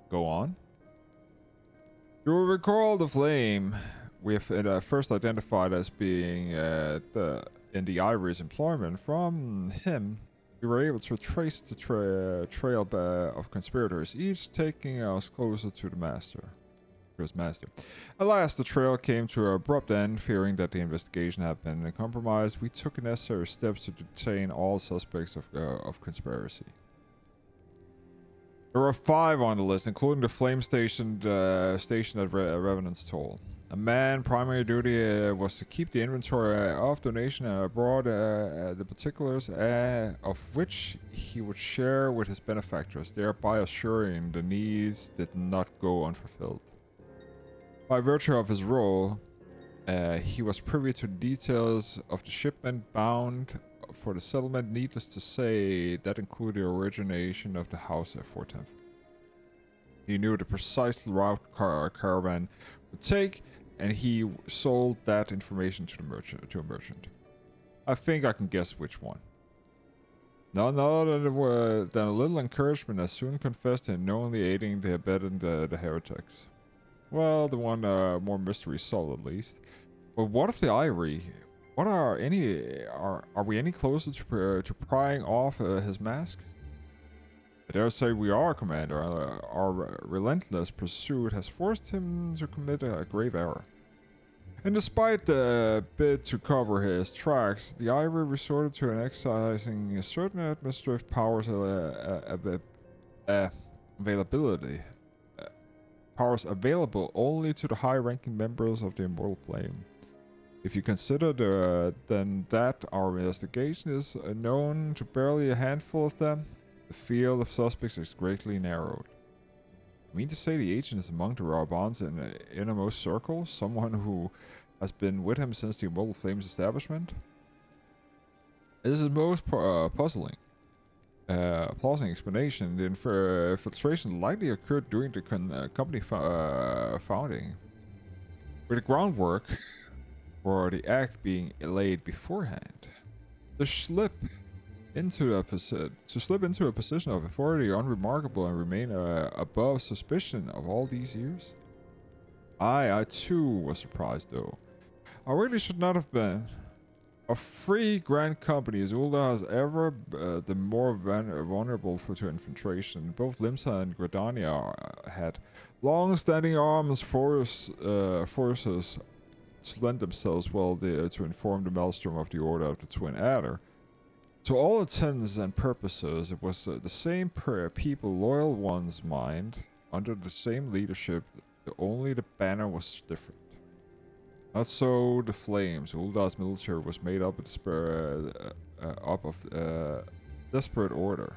Go on. You will recall the flame we have first identified as being in the Ivory's employment. From him, we were able to trace the trail of conspirators, each taking us closer to the master. His master. Alas, the trail came to an abrupt end. Fearing that the investigation had been compromised, we took necessary steps to detain all suspects of conspiracy. There were 5 on the list, including the flame stationed at Revenant's Toll. A man's primary duty was to keep the inventory of donation abroad, the particulars of which he would share with his benefactors, thereby assuring the needs did not go unfulfilled. By virtue of his role, he was privy to the details of the shipment bound for the settlement. Needless to say, that included the origination of the house at Fort Temple. He knew the precise route caravan would take, and he sold that information to a merchant. I think I can guess which one. None other than a little encouragement, as soon confessed and knowingly aiding the abetting the heretics. Well, the one more mystery solved at least. But what of the Ivory? What are we any closer to prying off his mask? I dare say we are, Commander. Our relentless pursuit has forced him to commit a grave error. And despite the bid to cover his tracks, the Ivory resorted to exercising certain administrative powers availability. Powers available only to the high-ranking members of the Immortal Flame. If you consider then that our investigation is known to barely a handful of them, the field of suspects is greatly narrowed. You mean to say the agent is among the Rabans in the innermost circle? Someone who has been with him since the Immortal Flame's establishment? This is most puzzling. Plausible explanation. The infiltration likely occurred during the company founding, with the groundwork for the act being laid beforehand. To slip into a position of authority unremarkable and remain above suspicion of all these years. I too was surprised, though. I really should not have been. Of 3 grand companies, Ulda has ever the more vulnerable to infiltration. Both Limsa and Gridania had long-standing armed forces to lend themselves well to inform the Maelstrom of the Order of the Twin Adder. To all intents and purposes, it was the same people, loyal ones, mind, under the same leadership, only the banner was different. Not so the Flames. Ulda's military was made up of desperate order,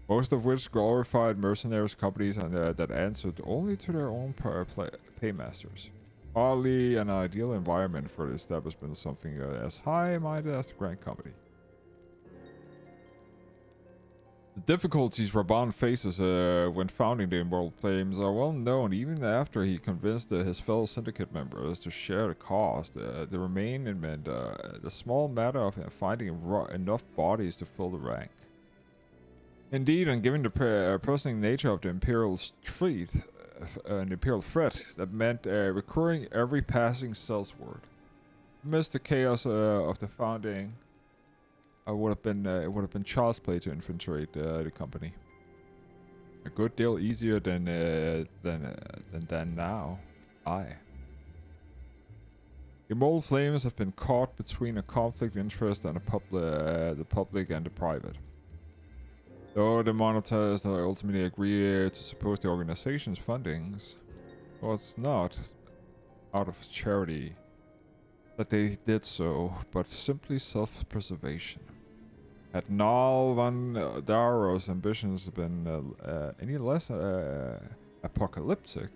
most of which glorified mercenaries companies and that answered only to their own paymasters. Hardly an ideal environment for the establishment of something as high-minded as the Grand Company. The difficulties Raban faces when founding the Immortal Flames are well known. Even after he convinced his fellow syndicate members to share the cost, the remaining the small matter of finding enough bodies to fill the rank. Indeed, and given the pressing nature of the Imperial fleet, an Imperial threat, that meant recurring every passing sellsword. Amidst the chaos of the founding, it would have been child's play to infiltrate the company. A good deal easier than now. The Immortal Flames have been caught between a conflict of interest and the public and the private. Though the monetarists ultimately agree to support the organization's fundings, well, it's not out of charity that they did so, but simply self-preservation. Had Nal van Daro's ambitions been any less apocalyptic,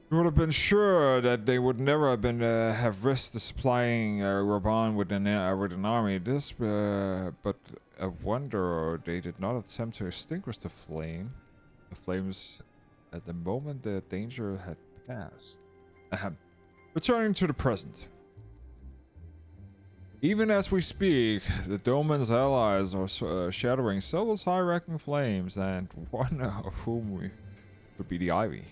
we would have been sure that they would never have risked supplying Raban with an army. But a wonder they did not attempt to extinguish the flames at the moment the danger had passed. Returning to the present. Even as we speak, the Doman's allies are shattering several high-ranking flames, and one of whom would be the Ivy.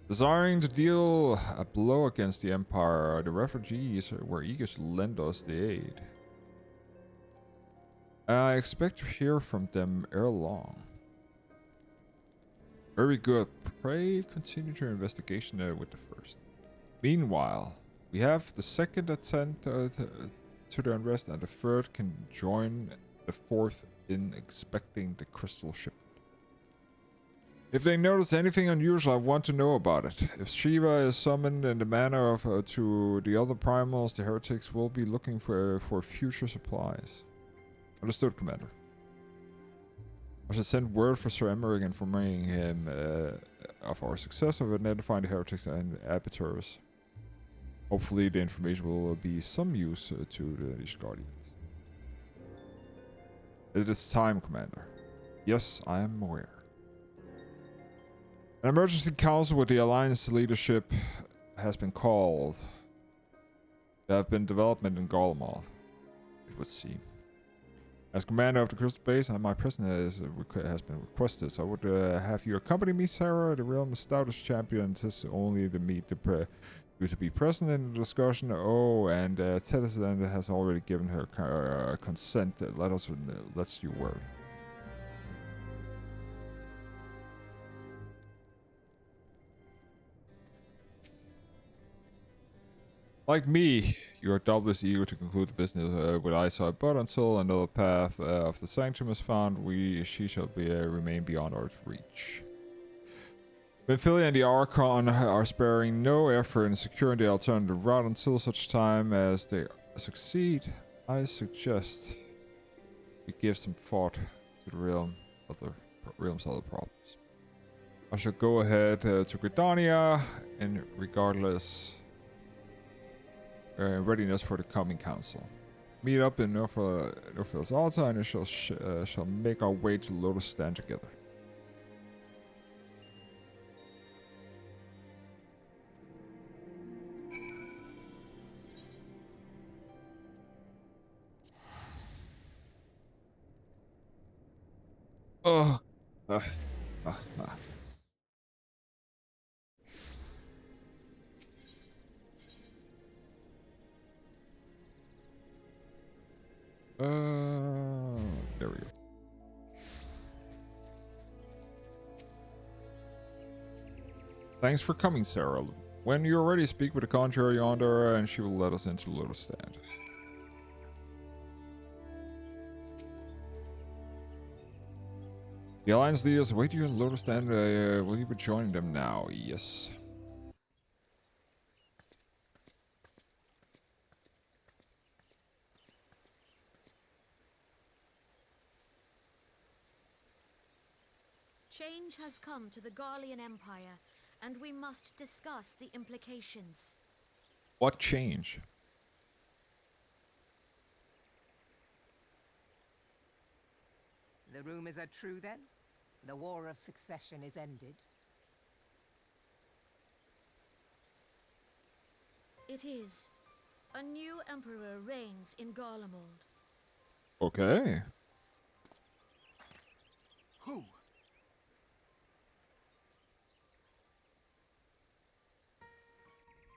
Desiring to deal a blow against the Empire, the refugees were eager to lend us the aid. I expect to hear from them ere long. Very good. Pray continue your investigation with the first. Meanwhile, we have the second attend to the unrest, and the third can join the fourth in inspecting the crystal ship. If they notice anything unusual, I want to know about it. If Shiva is summoned in the manner of to the other primals, the heretics will be looking for future supplies. Understood, Commander. I should send word for Sir Emmerich informing him of our success of identifying the heretics and abettors. Hopefully the information will be some use to the Ishgardians. It is time, Commander. Yes, I am aware. An emergency council with the Alliance leadership has been called. There have been development in Garlemald, it would seem. As commander of the Crystal Base, and my presence has been requested, so I would have you accompany me, Sarah. The realm's stoutest champion is only to meet you to be present in the discussion. Oh, and Tennyson has already given her consent. Let's you worry. Like me, you are doubtless eager to conclude the business with eyesight, but until another path of the sanctum is found, she shall remain beyond our reach. Benfilia and the Archon are sparing no effort in securing the alternative route until such time as they succeed. I suggest we give some thought to the realm's other problems. I shall go ahead to Gridania, and regardless. Readiness for the coming council. Meet up in Norfield's altar, and we shall make our way to Lotus Stand together. Oh. There we go. Thanks for coming, Sarah. When you're ready, speak with the Conjurer yonder, and she will let us into the Lotus Stand. The Alliance leaders await you in the Lotus Stand. Will you be joining them now? Yes. Change has come to the Garlean Empire, and we must discuss the implications. What change? The rumors are true then? The war of succession is ended? It is. A new emperor reigns in Garlemald. Okay. Who?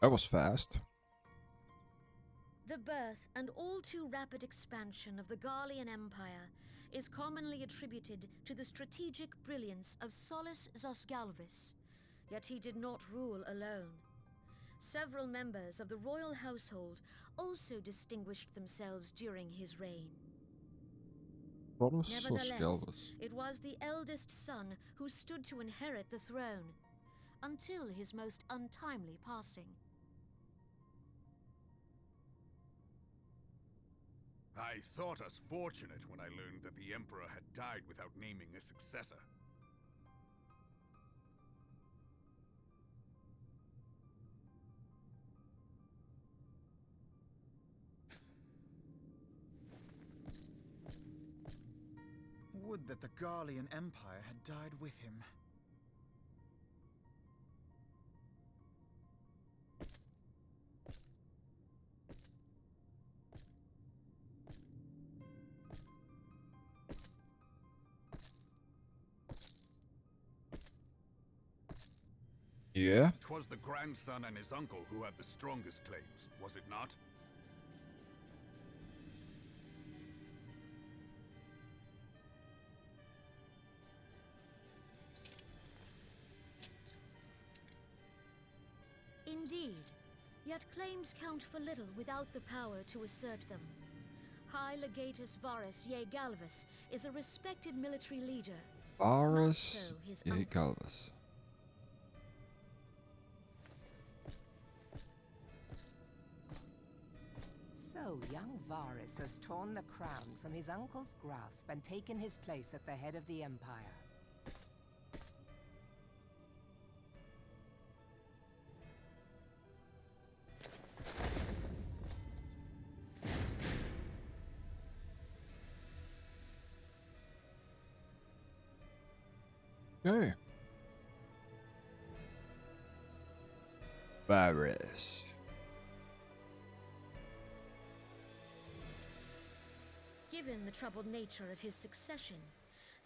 That was fast. The birth and all too rapid expansion of the Garlean Empire is commonly attributed to the strategic brilliance of Solus Zosgalvis, yet he did not rule alone. Several members of the royal household also distinguished themselves during his reign. Nevertheless, it was the eldest son who stood to inherit the throne, until his most untimely passing. I thought us fortunate when I learned that the Emperor had died without naming a successor. Would that the Garlean Empire had died with him. Yeah? It was the grandson and his uncle who had the strongest claims, was it not? Indeed. Yet claims count for little without the power to assert them. High Legatus Varus Ye Galvus is a respected military leader. Varus So his Ye uncle. Galvus. So young Varus has torn the crown from his uncle's grasp and taken his place at the head of the Empire. Okay. Varus. Given the troubled nature of his succession,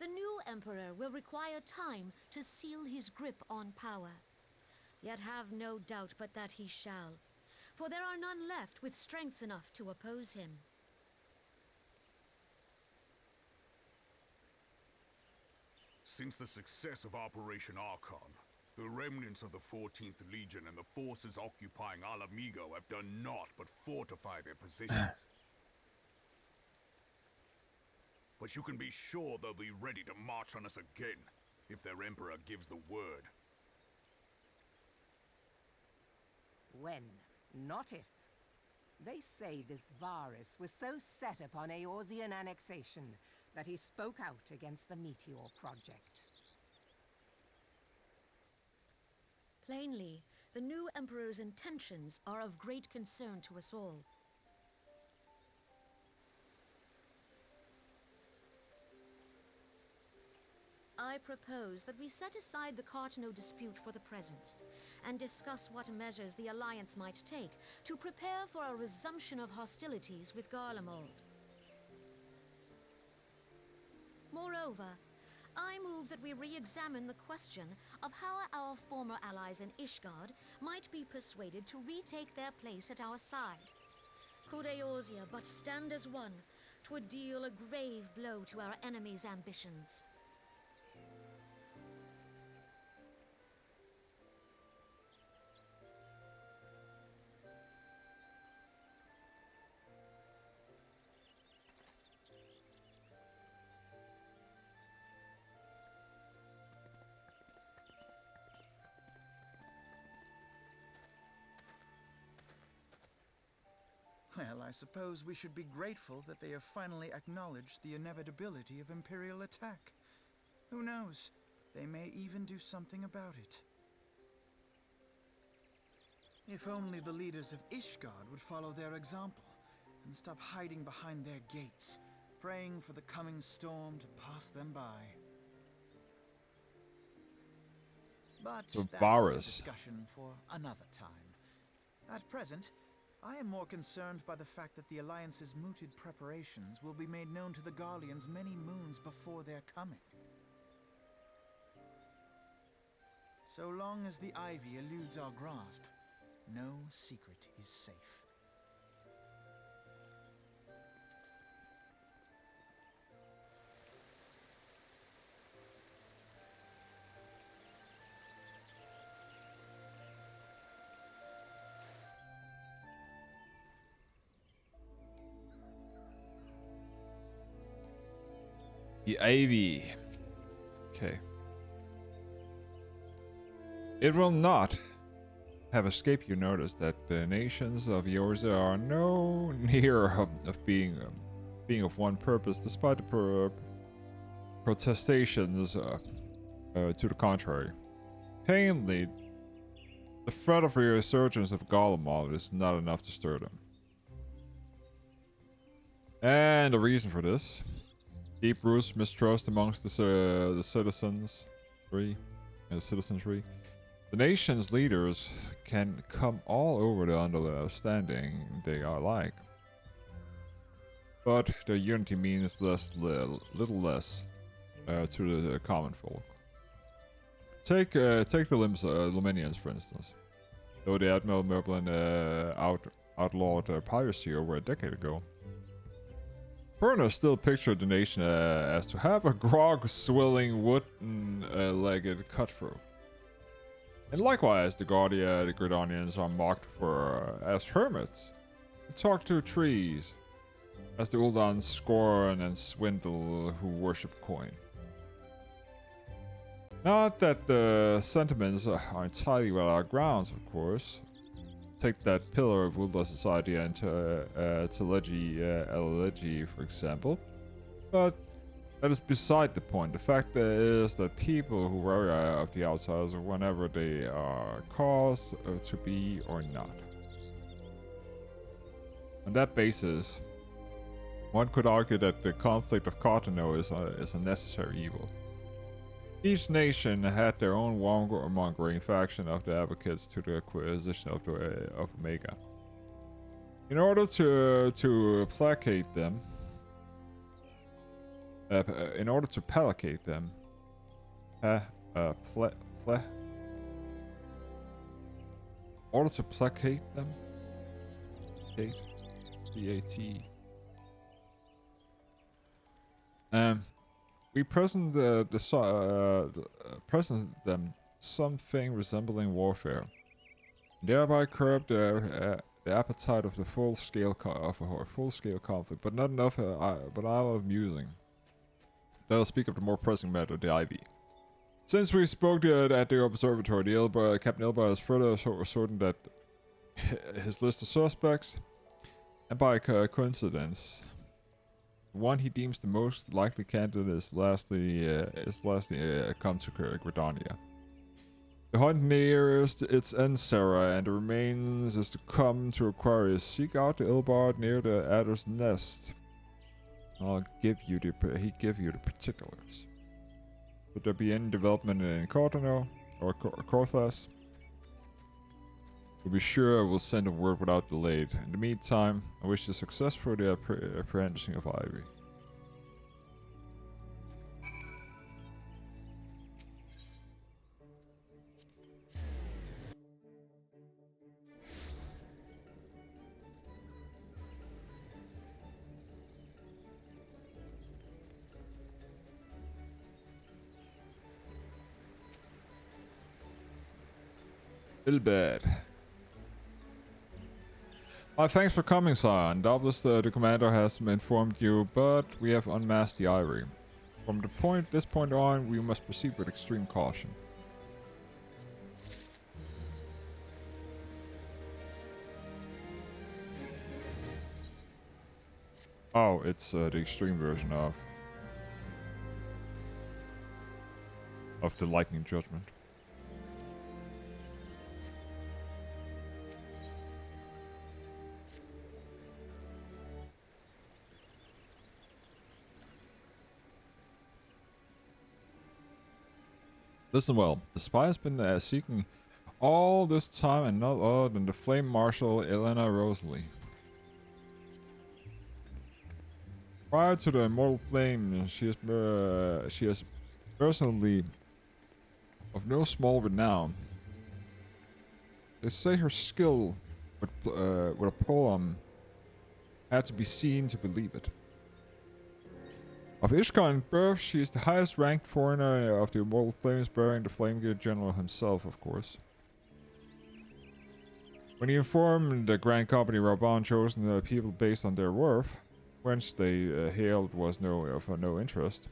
the new emperor will require time to seal his grip on power. Yet have no doubt but that he shall, for there are none left with strength enough to oppose him. Since the success of Operation Archon, the remnants of the 14th Legion and the forces occupying Alamigo have done naught but fortify their positions. But you can be sure they'll be ready to march on us again, if their Emperor gives the word. When, not if. They say this Varus was so set upon Eorzean annexation that he spoke out against the Meteor Project. Plainly, the new emperor's intentions are of great concern to us all. I propose that we set aside the Cartano dispute for the present, and discuss what measures the Alliance might take to prepare for a resumption of hostilities with Garlemald. Moreover, I move that we re-examine the question of how our former allies in Ishgard might be persuaded to retake their place at our side. Could Eorzea but stand as one, 'twould deal a grave blow to our enemies' ambitions. Well, I suppose we should be grateful that they have finally acknowledged the inevitability of Imperial attack. Who knows? They may even do something about it. If only the leaders of Ishgard would follow their example and stop hiding behind their gates, praying for the coming storm to pass them by. But So that's Varus. a discussion for another time. At present, I am more concerned by the fact that the Alliance's mooted preparations will be made known to the Garleans many moons before their coming. So long as the Ivy eludes our grasp, no secret is safe. The Ivy. Okay. It will not have escaped your notice that the nations of Eorzea are no near of being of one purpose, despite the protestations to the contrary. Plainly, the threat of a resurgence of Garlemald is not enough to stir them. And the reason for this: deep roots mistrust amongst the citizenry. The nation's leaders can come all over the understanding they are like, but their unity means little less to the common folk. Take the Luminians, for instance. Though the Admiral Merblin outlawed piracy over a decade ago, foreigners still picture the nation as to have a grog-swilling, wooden-legged cutthroat. And likewise, the Gridanians are mocked for as hermits, who talk to trees, as the Uldans scorn and swindle who worship coin. Not that the sentiments are entirely without grounds, of course. Take that pillar of Ulda society and Elegy, for example. But that is beside the point. The fact is that people who worry of the outsiders whenever they are caused to be or not. On that basis, one could argue that the conflict of Cartano is a necessary evil. Each nation had their own warmongering faction of the advocates to the acquisition of Omega. In order to placate them, in order to placate them, P-A-T. We present them something resembling warfare, thereby curb the appetite of the full-scale conflict, but not enough. But I love musing. Let us speak of the more pressing matter, the Ivy. Since we spoke at the observatory, Captain Ilbar has further ascertained that his list of suspects, and by coincidence, the one he deems the most likely candidate is lastly come to Gridania. The hunt nearest its end, Sarah, and the remains is to come to Aquarius. Seek out the Ilbard near the Adder's Nest. I'll give you the particulars. Would there be any development in Cortano or Corthas? We'll be sure we'll send a word without delay. In the meantime, I wish you success for the apprehension of Ivy. Little bad. Thanks for coming, sire. Doubtless the commander has informed you, but we have unmasked the Ivory. From this point on, we must proceed with extreme caution. Oh, it's the extreme version of the Lightning Judgment. Listen well, the spy has been seeking all this time and not other than the Flame Marshal Elena Rosalie. Prior to the Immortal Flame, she has personally of no small renown. They say her skill with a poem had to be seen to believe it. Of Ishkar in birth, she is the highest ranked foreigner of the Immortal Flames, bearing the Flame Gear General himself, of course. When he informed the Grand Company Raban chosen the people based on their worth, whence they hailed was of no interest.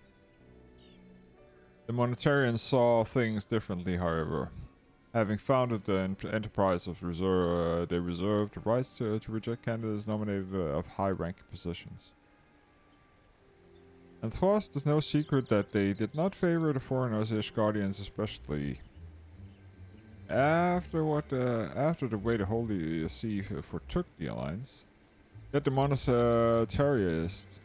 The Monetarians saw things differently, however. Having founded the enterprise of they reserved the rights to reject candidates nominated of high-ranking positions. And thus, there's no secret that they did not favor the foreigners, Ishgardians especially. After the way the Holy See foretook the alliance, yet the monetarists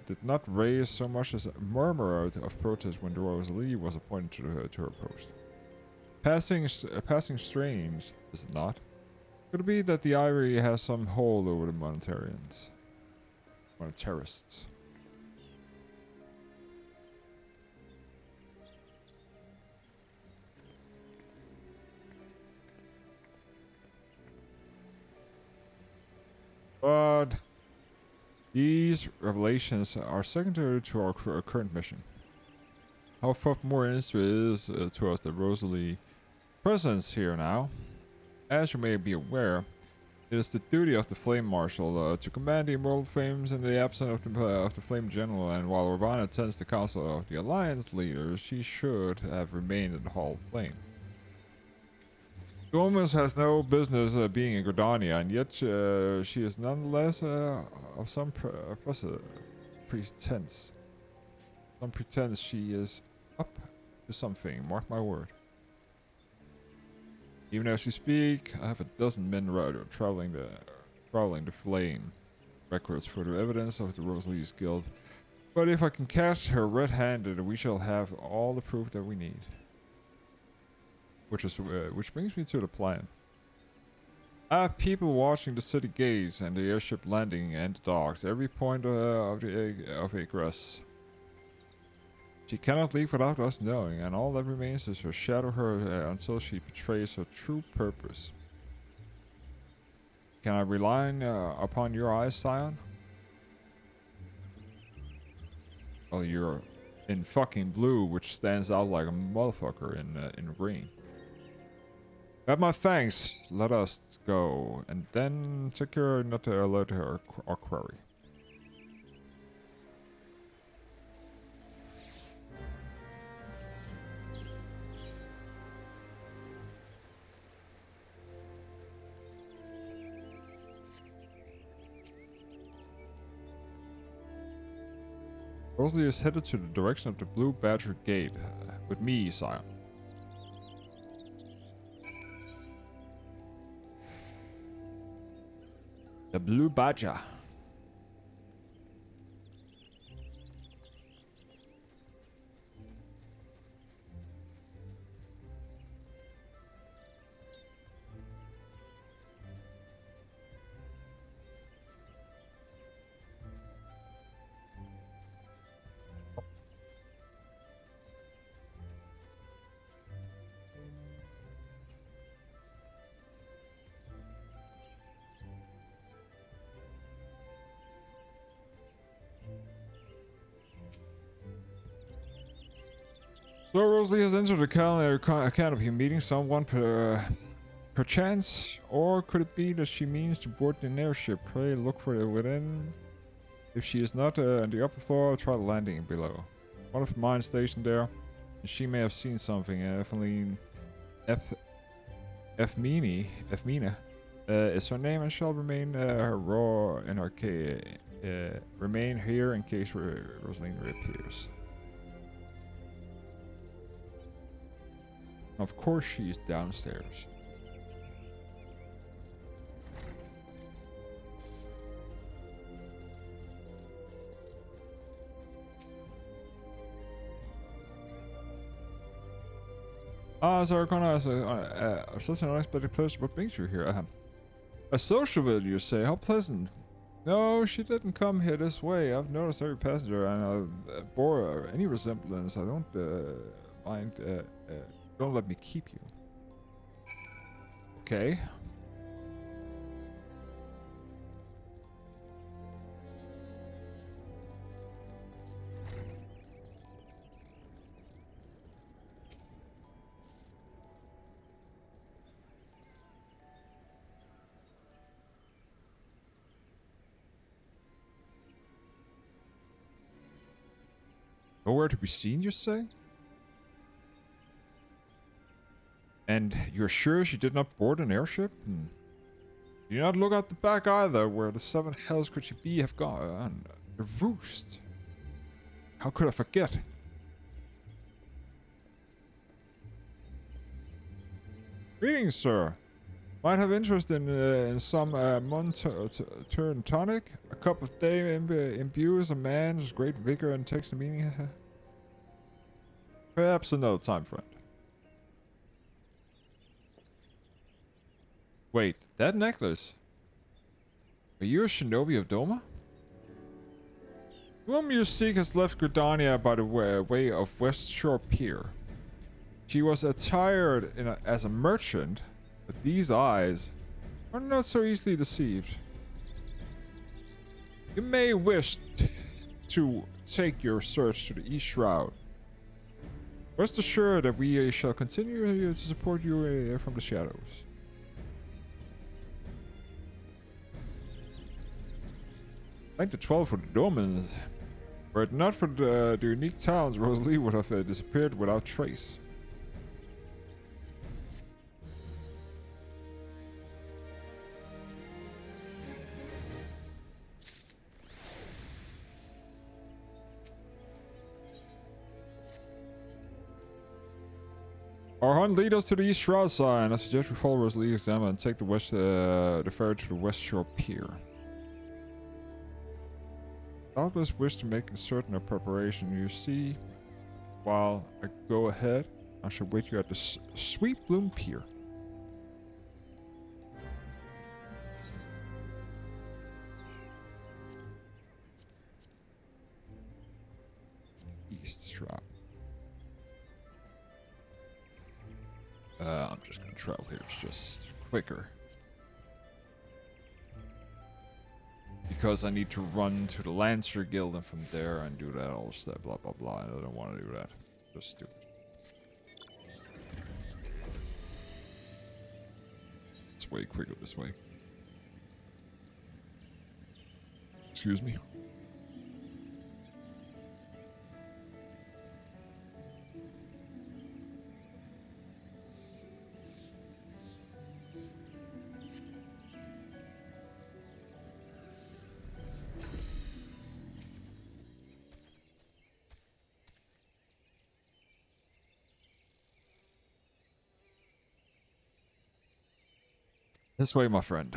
did not raise so much as a murmur of protest when Rosalie was appointed to her post. Passing strange, is it not? Could it be that the Ivory has some hold over the monetarists? But these revelations are secondary to our current mission. Our of more interest is to us the Rosalie presence here now. As you may be aware, it is the duty of the Flame Marshal to command the immortal flames in the absence of the Flame General, and while Ravana attends the council of the Alliance leaders, she should have remained in the Hall of Flame. She almost has no business being in Gridania, and yet she is nonetheless of some pretense. Some pretense she is up to something, mark my word. Even as we speak, I have a dozen men traveling the flame records for the evidence of the Rosalie's guild. But if I can catch her red-handed, we shall have all the proof that we need. Which brings me to the plan. I have people watching the city gates and the airship landing and the docks, every point of egress. She cannot leave without us knowing, and all that remains is to shadow her until she betrays her true purpose. Can I rely upon your eyes, Scion? Well, you're in fucking blue, which stands out like a motherfucker in green. At my thanks, let us go, and then take care not to alert her or query. Rosalie is headed to the direction of the Blue Badger Gate, with me, Sire. The Blue Badger. So Rosalie has entered the canopy, meeting someone perchance, or could it be that she means to board an airship? Pray look for it within. If she is not on the upper floor, try the landing below. One of mine stationed there, and she may have seen something. Eveline Efmina is her name, and shall remain her raw in her remain here in case Rosalie reappears. Of course she is downstairs. Zarkona is such an unexpected pleasure. What brings you here? A social visit, you say? How pleasant. No, she didn't come here this way. I've noticed every passenger, and I bore any resemblance. I don't mind. Don't let me keep you. Okay. Nowhere to be seen, you say? And you're sure she did not board an airship? Do not look out the back either. Where the seven hells could she have gone? The roost. How could I forget? Greetings, sir. Might have interest in some turn tonic. A cup of day imbues a man's great vigor and takes the meaning. Perhaps another time, friend. Wait, that necklace? Are you a shinobi of Doma? The woman you seek has left Gridania by the way of West Shore Pier. She was attired as a merchant, but these eyes are not so easily deceived. You may wish to take your search to the East Shroud. Rest assured that we shall continue to support you from the shadows. Thank the 12 for the domins. Were it not for the unique talents, Rosalie would have disappeared without trace. Our hunt lead us to the East Shroud sign. I suggest we follow Rosalie examine and take the ferry to the West Shore Pier. Doubtless wish to make certain of preparation. You see, while I go ahead, I shall wait you at the Sweet Bloom Pier. East Shroud. I'm just gonna travel here. It's just quicker. Because I need to run to the Lancer Guild and from there and do that all stuff, blah blah blah. I don't want to do that. Just stupid. It's way quicker this way. Excuse me. This way, my friend.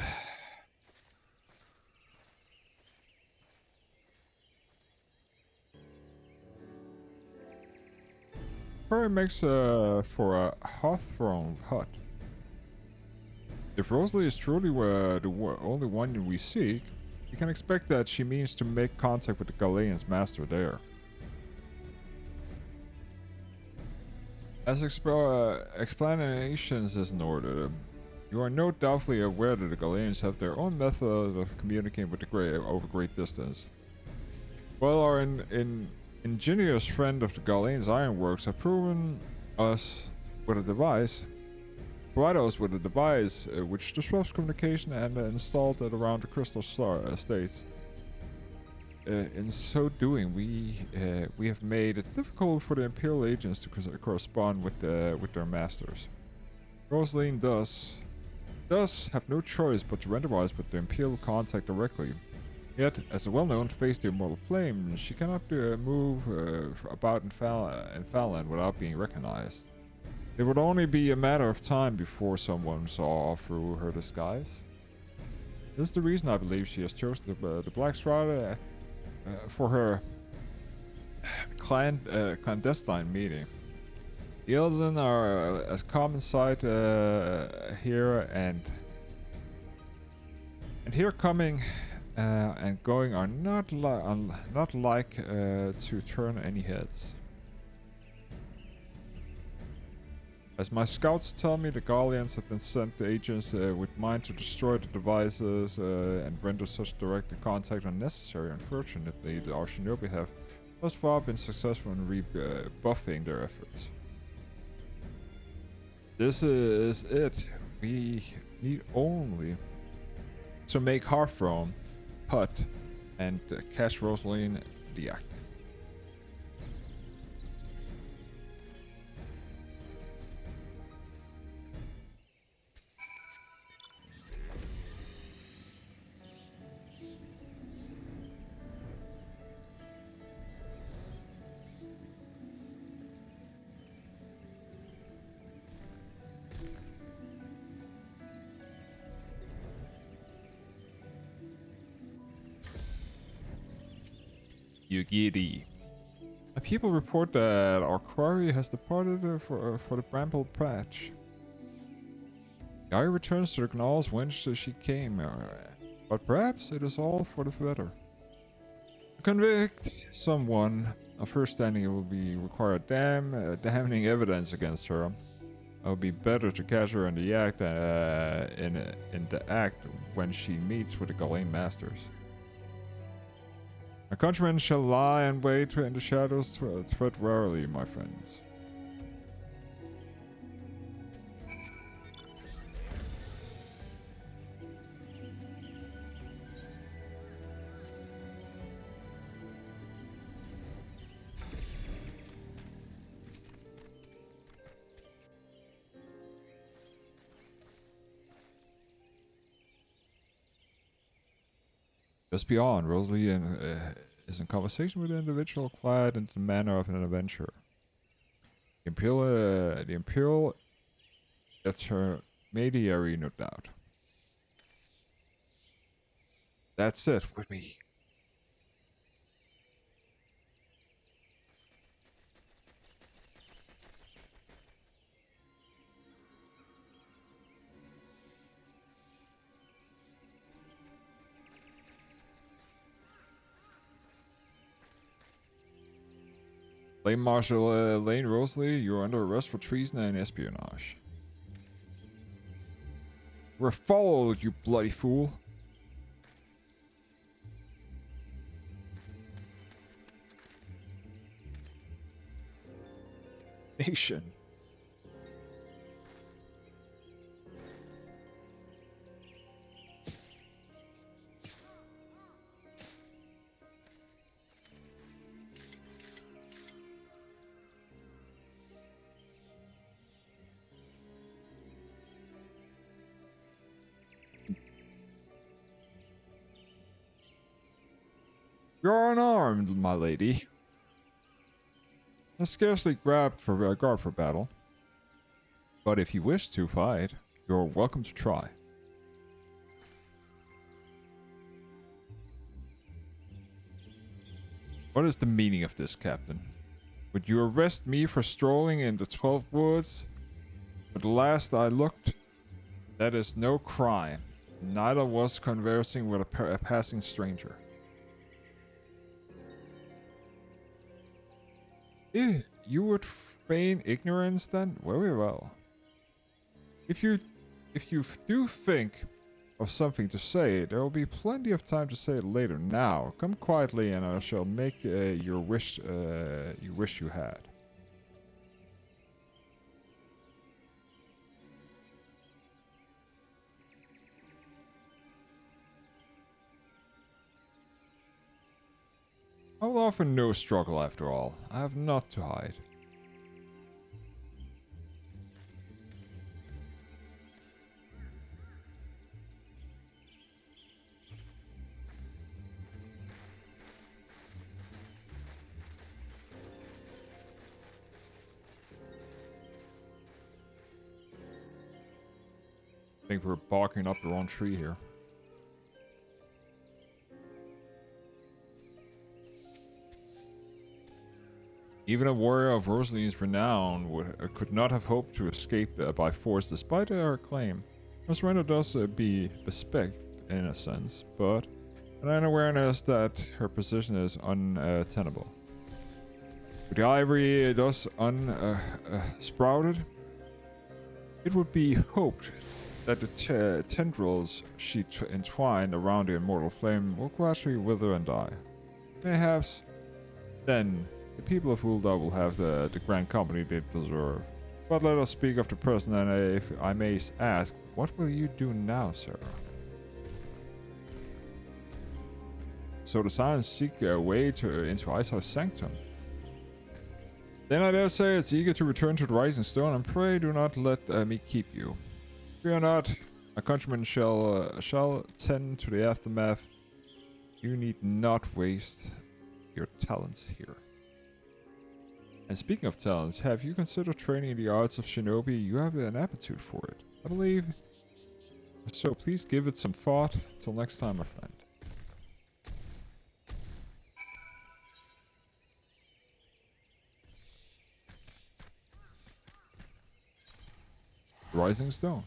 Probably makes for a Hawthorne hut. If Rosalie is truly the only one we seek, you can expect that she means to make contact with the Galeon's master there. As explanations is in order, you are no doubtfully aware that the Galeons have their own method of communicating with the over great distance. While our ingenious friend of the Galeon's ironworks have proven us with a device, provide us with a device which disrupts communication and installed it around the Crystal Star Estates. In so doing, we have made it difficult for the Imperial agents to correspond with their masters. Rosaline does have no choice but to render-wise with the Imperial contact directly. Yet, as a well-known face to immortal flame, she cannot move about in Falland without being recognized. It would only be a matter of time before someone saw through her disguise. This is the reason I believe she has chosen the Black Shroud for her clandestine meeting. The Elzen are a common sight here, and here coming and going are not like to turn any heads. As my scouts tell me, the Gallians have been sent to agents with mind to destroy the devices and render such direct contact unnecessary. Unfortunately, our shinobi have thus far been successful in rebuffing their efforts. This is it. We need only to make Hearthrone, Hut, and catch Rosaline the act. Yugiri. People report that our quarry has departed for the Bramble Patch. Guy returns to the canals whence she came, but perhaps it is all for the better. To convict someone of her standing, it will require damning evidence against her. It would be better to catch her in the act in the act when she meets with the Galen masters. A countryman shall lie and wait in the shadows, tread warily, my friends. Just beyond, Rosalie is in conversation with an individual clad in the manner of an adventurer. The Imperial intermediary, no doubt. That's it with me. Lane Marshal Lane Rosalie, you're under arrest for treason and espionage. We're followed, you bloody fool. Nation. You're unarmed, my lady. I scarcely grabbed for a guard for battle. But if you wish to fight, you're welcome to try. What is the meaning of this, Captain? Would you arrest me for strolling in the 12 woods? At last I looked. That is no crime. Neither was conversing with a passing stranger. You would feign ignorance then? Very well. If you do think of something to say, there will be plenty of time to say it later. Now, come quietly and I shall make your wish you wish you had. I will offer no struggle after all. I have naught to hide. I think we're barking up the wrong tree here. Even a warrior of Rosalie's renown could not have hoped to escape by force despite her claim. Her surrender does be respect in a sense, but an awareness that her position is untenable. With the ivory thus sprouted, it would be hoped that the tendrils she entwined around the immortal flame will gradually wither and die. Perhaps then the people of Ul'dah will have the grand company they deserve. But let us speak of the present, and if I may ask, what will you do now, Sarah? So the Silence seek a way into Icehouse Sanctum. Then I dare say it's eager to return to the Rising Stone, and pray do not let me keep you. Fear not, my countrymen shall tend to the aftermath. You need not waste your talents here. And speaking of talents, have you considered training the arts of shinobi? You have an aptitude for it, I believe. So please give it some thought. Till next time, my friend. Rising Stone.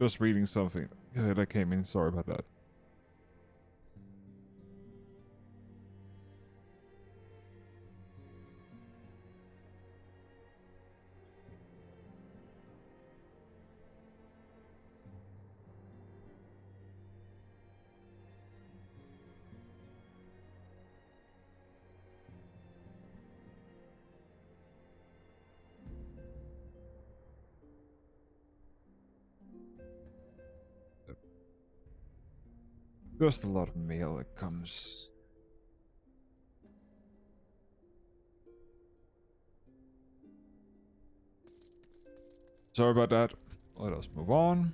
Just reading something that came in. Sorry about that. Just a lot of mail that comes. Sorry about that. Let us move on.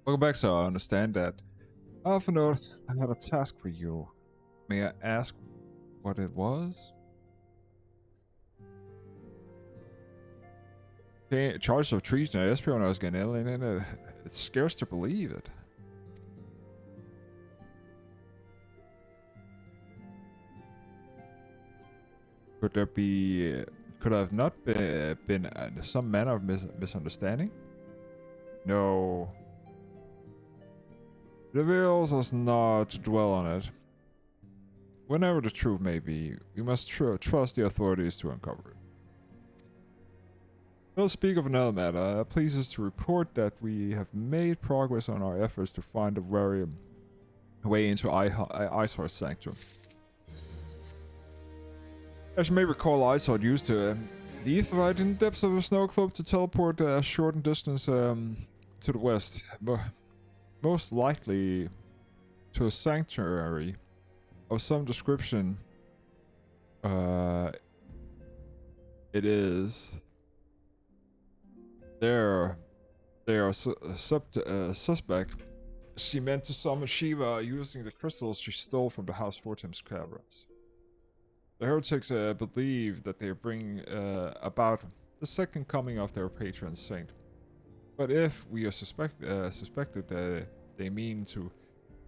Welcome back, so I understand that. Alpha Note, I had a task for you. May I ask what it was? Okay, charge of treason and espionage against alien. It's scarce to believe it. Could there be... Could have not been some manner of misunderstanding? No. It avails us not to dwell on it. Whenever the truth may be, we must trust the authorities to uncover it. We'll speak of another matter. It pleases to report that we have made progress on our efforts to find a way into Iceheart's sanctum. As you may recall, Iceheart used the Aetherite in the depths of a snow globe to teleport a shortened distance to the west. But most likely to a sanctuary of some description. It is... They are suspect. She meant to summon Shiva using the crystals she stole from the House Fortim's caverns. The heretics believe that they are bringing about the second coming of their patron saint. But if we are suspected that they mean to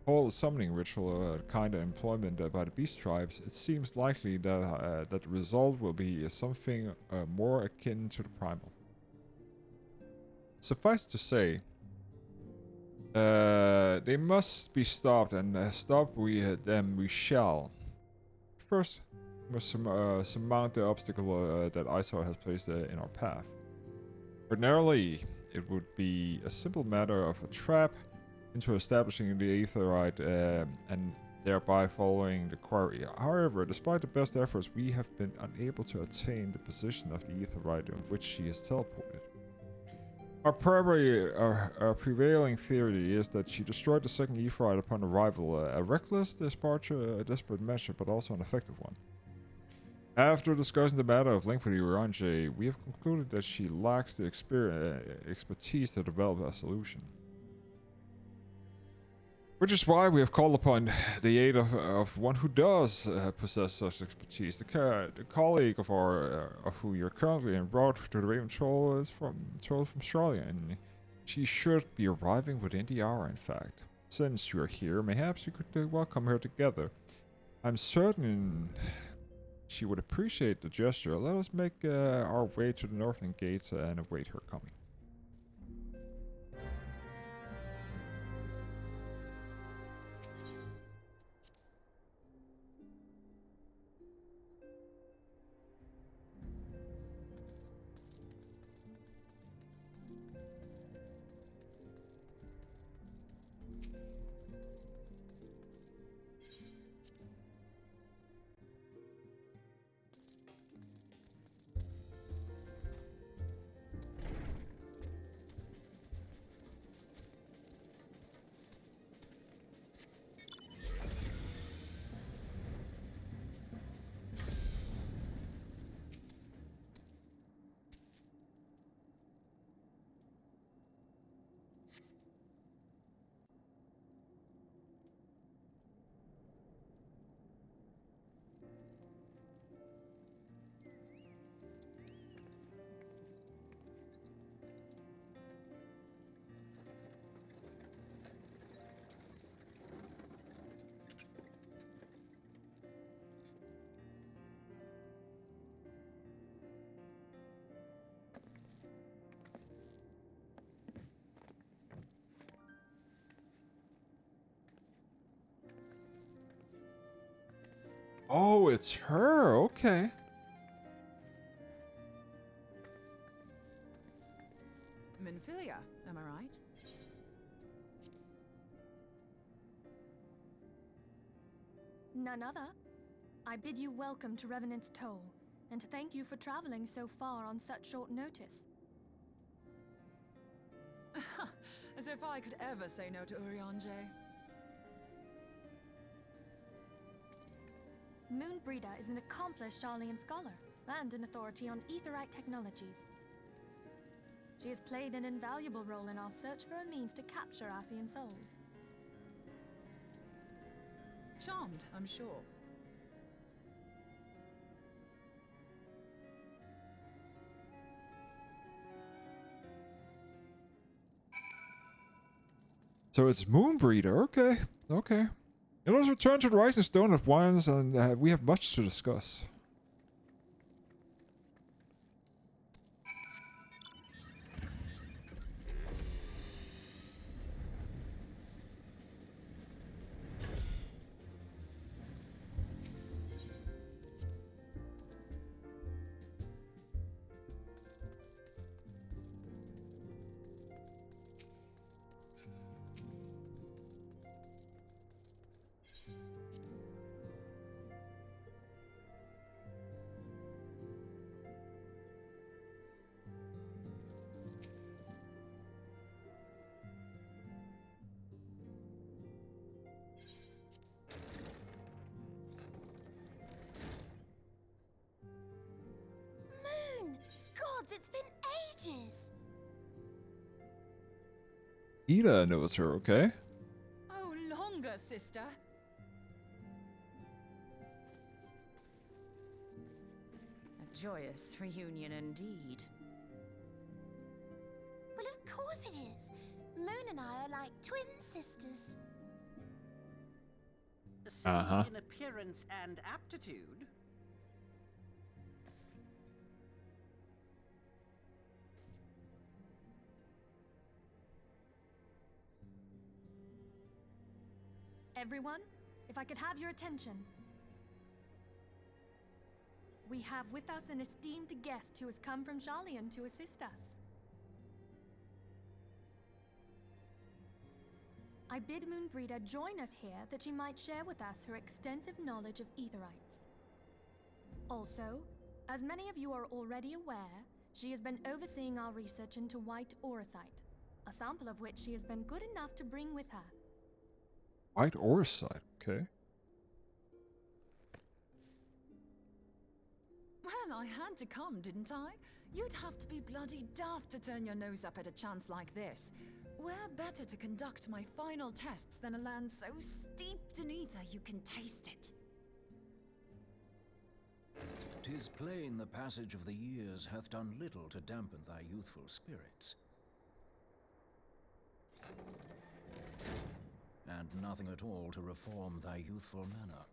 hold a summoning ritual kind of employment by the beast tribes, it seems likely that that the result will be something more akin to the primal. Suffice to say, they must be stopped, and stop them we shall. First, we must surmount the obstacle that Iceheart has placed in our path. Ordinarily, it would be a simple matter of a trap into establishing the Aetherite and thereby following the quarry. However, despite the best efforts, we have been unable to attain the position of the Aetherite in which she is teleported. Our prevailing theory is that she destroyed the second Aetherite upon arrival, a reckless departure, a desperate measure, but also an effective one. After discussing the matter of link with Urange, we have concluded that she lacks the expertise to develop a solution. Which is why we have called upon the aid of one who does possess such expertise. The colleague of who you're currently en route to the Raven Troll is from Australia, and she should be arriving within the hour, in fact. Since you are here, perhaps you could welcome her together. I'm certain she would appreciate the gesture. Let us make our way to the northern gates and await her coming. Oh, it's her. Okay. Minfilia, am I right? None other. I bid you welcome to Revenant's Toll, and to thank you for traveling so far on such short notice. As if I could ever say no to Urianger. Moonbreeder is an accomplished Sharlayan scholar, and an authority on aetherite technologies. She has played an invaluable role in our search for a means to capture Ascian souls. Charmed, I'm sure. So it's Moonbreeder. Okay. Okay. Let us return to the Rising Stone of Wines, and we have much to discuss. Moon! Gods, it's been ages! Ida knows her, okay? Oh, longer, sister. A joyous reunion indeed. Well, of course it is. Moon and I are like twin sisters. Uh-huh. In appearance and aptitude. Everyone, if I could have your attention. We have with us an esteemed guest who has come from Sharlayan to assist us. I bid Moonbreeder join us here that she might share with us her extensive knowledge of aetherites. Also, as many of you are already aware, she has been overseeing our research into white auracite, a sample of which she has been good enough to bring with her. White Orside, okay. Well, I had to come, didn't I? You'd have to be bloody daft to turn your nose up at a chance like this. Where better to conduct my final tests than a land so steeped in ether you can taste it? 'Tis plain the passage of the years hath done little to dampen thy youthful spirits. And nothing at all to reform thy youthful manner.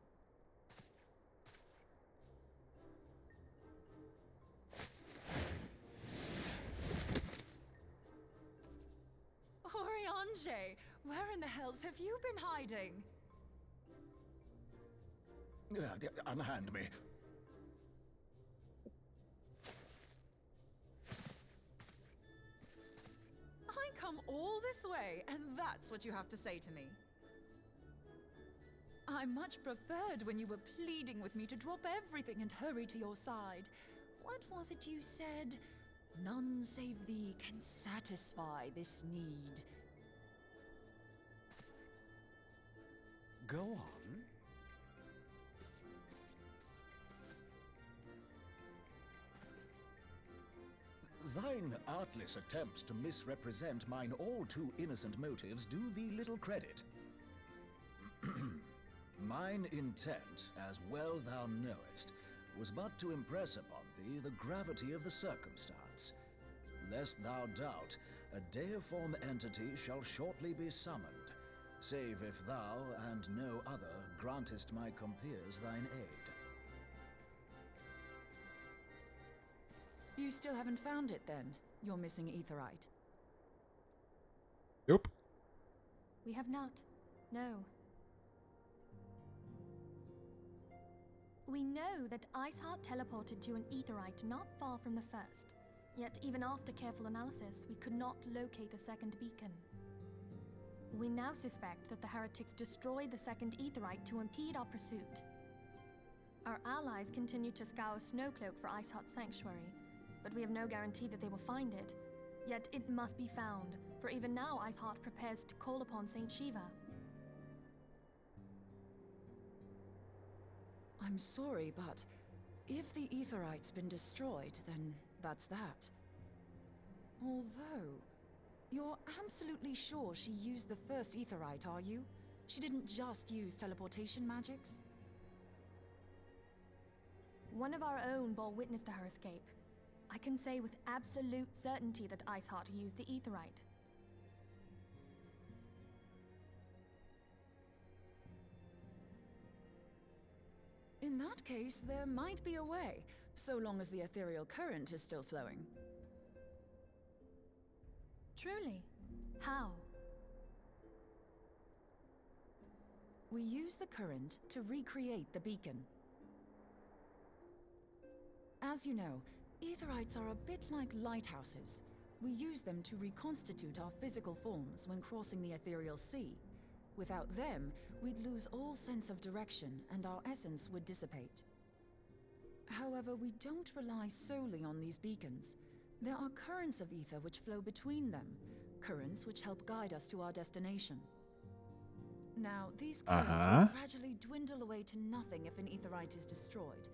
Urianger, where in the hells have you been hiding? Unhand me. I come all this way, and that's what you have to say to me. I much preferred when you were pleading with me to drop everything and hurry to your side. What was it you said? None save thee can satisfy this need. Go on. Thine artless attempts to misrepresent mine all too innocent motives do thee little credit. Mine intent, as well thou knowest, was but to impress upon thee the gravity of the circumstance. Lest thou doubt, a deiform entity shall shortly be summoned, save if thou and no other grantest my compeers thine aid. You still haven't found it then, your missing aetherite? Nope. We have not. No. We know that Iceheart teleported to an aetherite not far from the first. Yet even after careful analysis, we could not locate the second beacon. We now suspect that the heretics destroyed the second aetherite to impede our pursuit. Our allies continue to scour Snowcloak for Iceheart's sanctuary, but we have no guarantee that they will find it. Yet it must be found, for even now Iceheart prepares to call upon Saint Shiva. I'm sorry, but if the aetherite's been destroyed, then that's that. Although, you're absolutely sure she used the first aetherite, are you? She didn't just use teleportation magics? One of our own bore witness to her escape. I can say with absolute certainty that Iceheart used the aetherite. In that case, there might be a way, so long as the ethereal current is still flowing. Truly? How? We use the current to recreate the beacon. As you know, aetherites are a bit like lighthouses. We use them to reconstitute our physical forms when crossing the ethereal sea. Without them, we'd lose all sense of direction and our essence would dissipate. However, we don't rely solely on these beacons. There are currents of ether which flow between them, currents which help guide us to our destination. Now, these currents will gradually dwindle away to nothing if an aetherite is destroyed.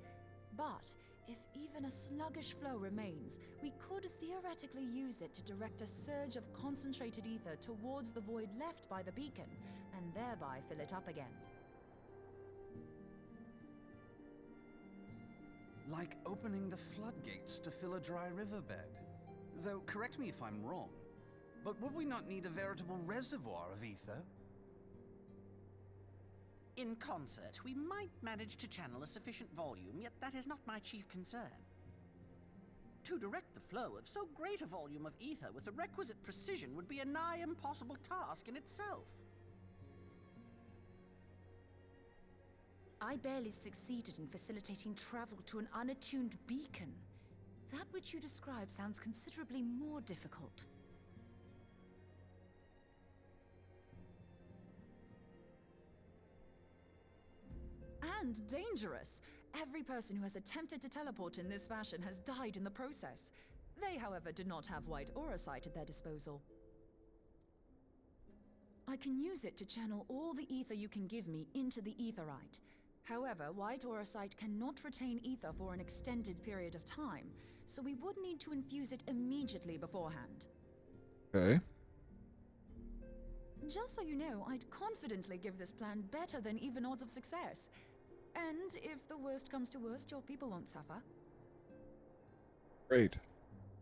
But if even a sluggish flow remains, we could theoretically use it to direct a surge of concentrated ether towards the void left by the beacon, and thereby fill it up again. Like opening the floodgates to fill a dry riverbed. Though, correct me if I'm wrong, but would we not need a veritable reservoir of ether? In concert, we might manage to channel a sufficient volume, yet that is not my chief concern. To direct the flow of so great a volume of ether with the requisite precision would be a nigh impossible task in itself. I barely succeeded in facilitating travel to an unattuned beacon. That which you describe sounds considerably more difficult. And dangerous. Every person who has attempted to teleport in this fashion has died in the process. They, however, did not have white aura sight at their disposal. I can use it to channel all the ether you can give me into the aetherite. However, white aura sight cannot retain ether for an extended period of time, so we would need to infuse it immediately beforehand. Okay. Just so you know, I'd confidently give this plan better than even odds of success. And if the worst comes to worst, your people won't suffer. Great.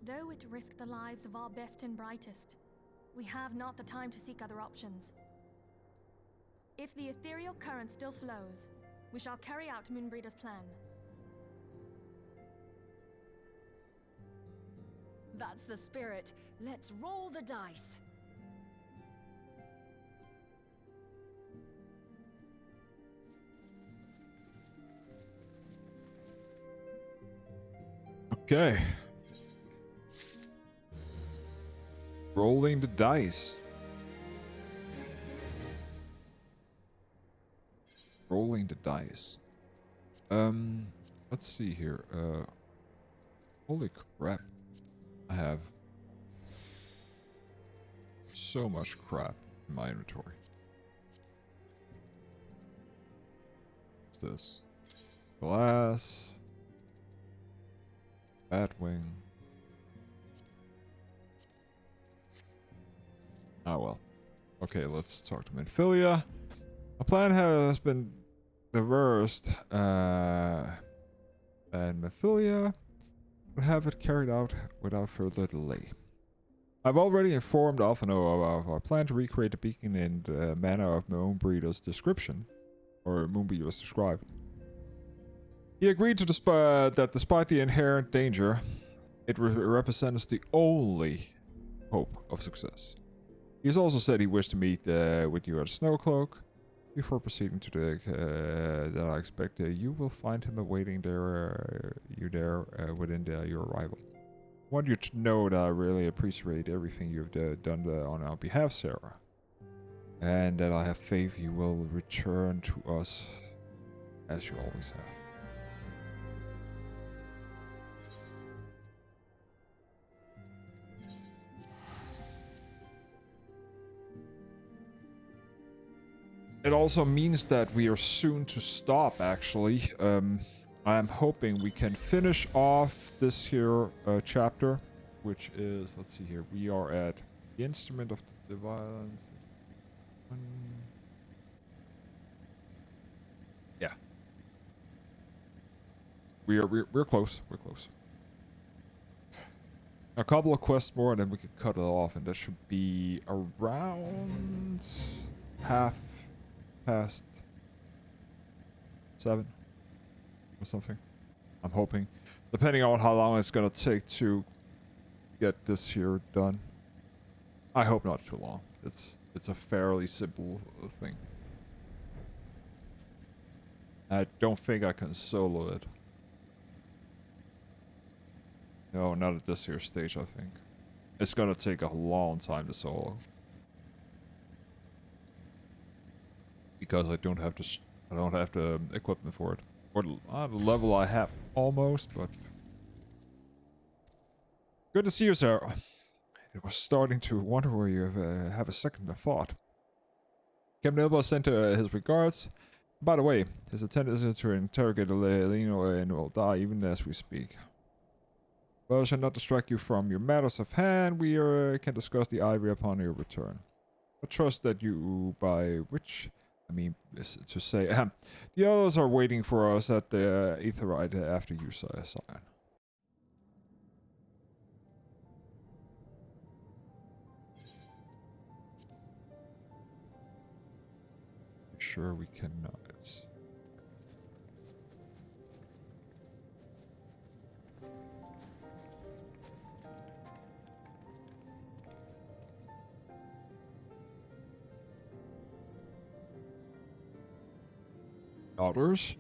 Though it risked the lives of our best and brightest, we have not the time to seek other options. If the ethereal current still flows, we shall carry out Moonbreeder's plan. That's the spirit. Let's roll the dice. Okay. Rolling the dice. Rolling the dice. Let's see here. Holy crap. I have so much crap in my inventory. What's this? Glass. Batwing. Oh well. Okay, let's talk to Minfilia. A plan has been reversed, and Minfilia will have it carried out without further delay. I've already informed Alphino of our plan to recreate the beacon in the manner of Moonbreeder's description, or Moonbreeder's described. He agreed to that despite the inherent danger, it represents the only hope of success. He has also said he wished to meet with you at Snowcloak. Before proceeding to the that I expect you will find him awaiting you there within your arrival. I want you to know that I really appreciate everything you've done on our behalf, Sarah. And that I have faith you will return to us as you always have. It also means that we are soon to stop, actually. I'm hoping we can finish off this here chapter, which is, let's see here, we are at the instrument of the violence. Yeah. We're close. We're close. A couple of quests more, and then we can cut it off, and that should be around 7:30 or something. I'm hoping, depending on how long it's gonna take to get this here done. I hope not too long. It's a fairly simple thing. I don't think I can solo it. No, not at this here stage, I think. It's gonna take a long time to solo. Because I don't have the equipment for it. Or the level I have almost, but good to see you, Sarah. I was starting to wonder where you have a second thought. Captain Elba sent his regards. By the way, his intent is to interrogate Lino and will die even as we speak. Well, I shall not distract you from your matters of hand. We can discuss the ivory upon your return. I trust that you, by which, I mean, is to say, the others are waiting for us at the Aetherite after you sign. Sure, we cannot. Daughters?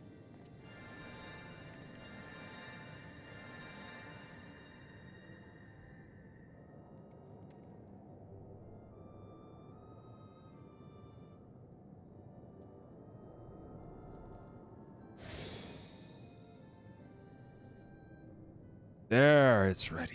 There, it's ready.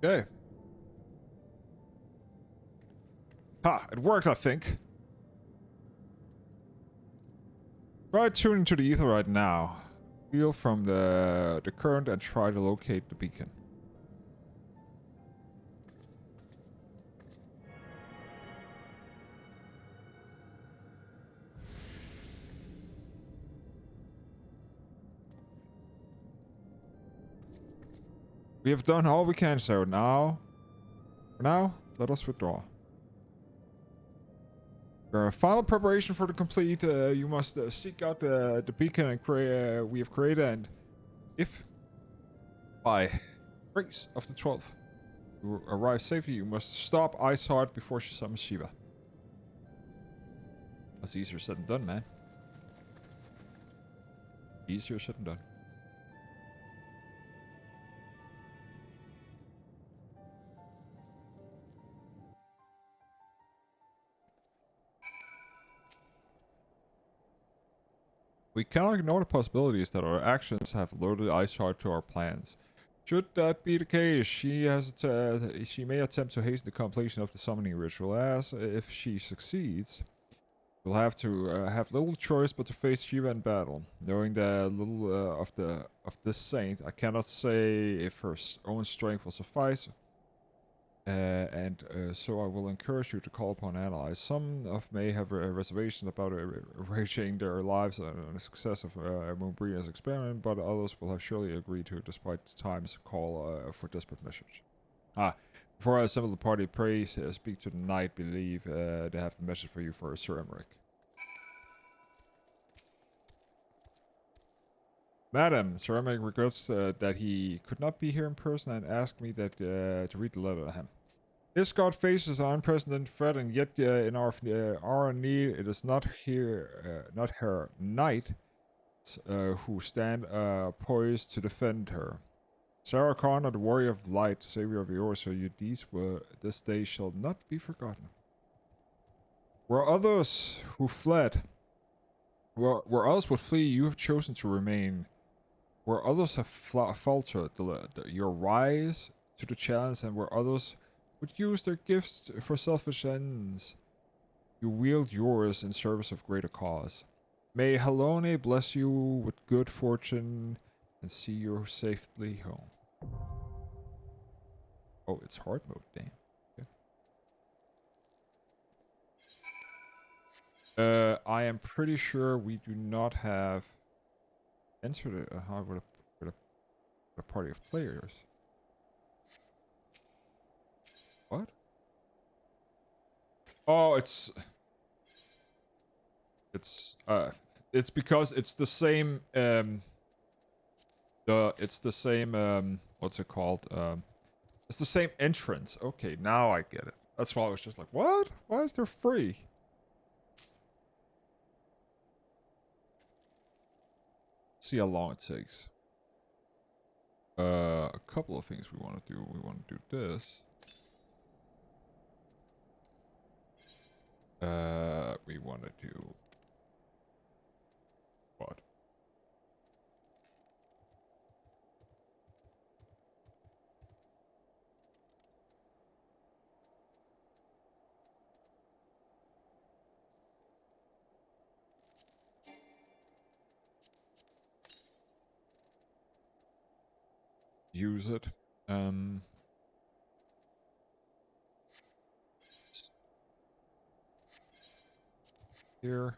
Okay. Ha, it worked, I think. Try tuning to the ether right now. Feel from the current and try to locate the beacon. We have done all we can, so now, for now, let us withdraw. For final preparation for the complete, you must seek out the beacon and we have created, and if by grace of the 12th you arrive safely, you must stop Iceheart before she summons Shiva. That's easier said than done, man. Easier said than done. We cannot ignore the possibilities that our actions have alerted Iceheart to our plans. Should that be the case, she may attempt to hasten the completion of the summoning ritual, as if she succeeds, we'll have to have little choice but to face Shiva in battle. Knowing the little of this saint, I cannot say if her own strength will suffice. So I will encourage you to call upon allies. Some of may have reservations about arranging their lives on the success of Moonbria's experiment, but others will have surely agreed to, despite time's call for desperate measures. Before I assemble the party, pray, speak to the knight. Believe they have a message for you for Sir Emmerich. Madam, Sir Emmerich regrets that he could not be here in person and asked me that to read the letter to him. This god faces an unprecedented threat, and yet in our need, it is not her knight who stand poised to defend her. Sarah Connor, the warrior of light, savior of yours, so your deeds this day shall not be forgotten. Where others who fled, where others would flee, you have chosen to remain. Where others have faltered, your rise to the challenge, and where others would use their gifts for selfish ends, you wield yours in service of greater cause. May Halone bless you with good fortune and see you safely home. Oh, it's hard mode, damn. Okay. I am pretty sure we do not have entered a with a party of players. What? Oh, it's because it's the same what's it called? It's the same entrance. Okay, now I get it. That's why I was just like, what? Why is there free? Let's see how long it takes. A couple of things we want to do. We want to do this. We want to do what? Use it. Here.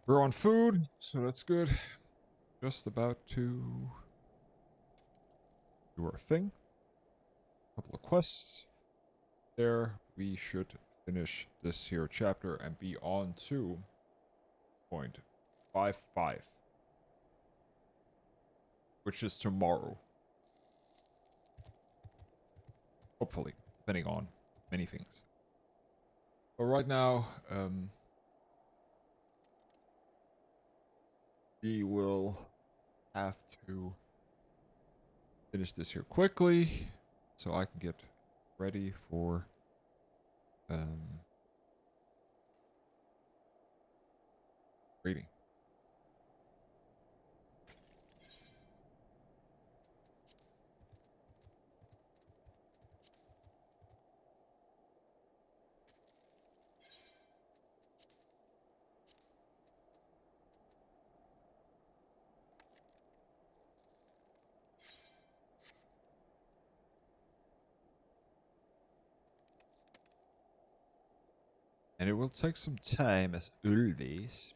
We're on food, so that's good. Just about to do our thing. Couple of quests. There, we should finish this here chapter and be on to 0.55, which is tomorrow. Hopefully, depending on many things. But right now, we will have to finish this here quickly so I can get ready for reading. And it will take some time as always.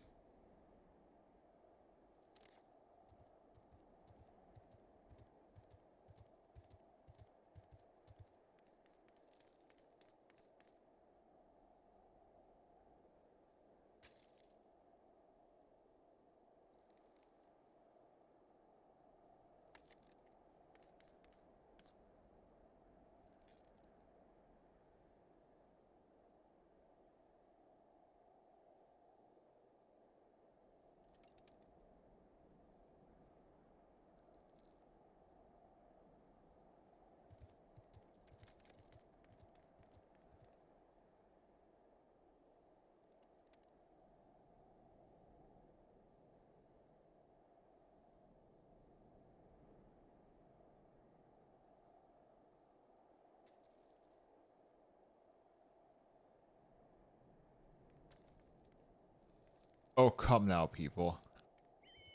Oh, come now, people.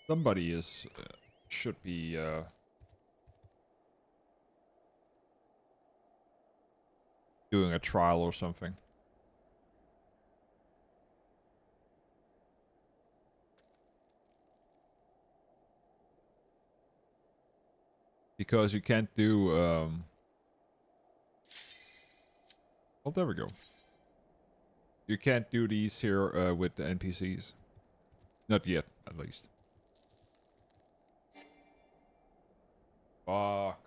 Somebody should be, doing a trial or something. Because you can't do... Oh, there we go. You can't do these here with the NPCs. Not yet, at least. Fuck.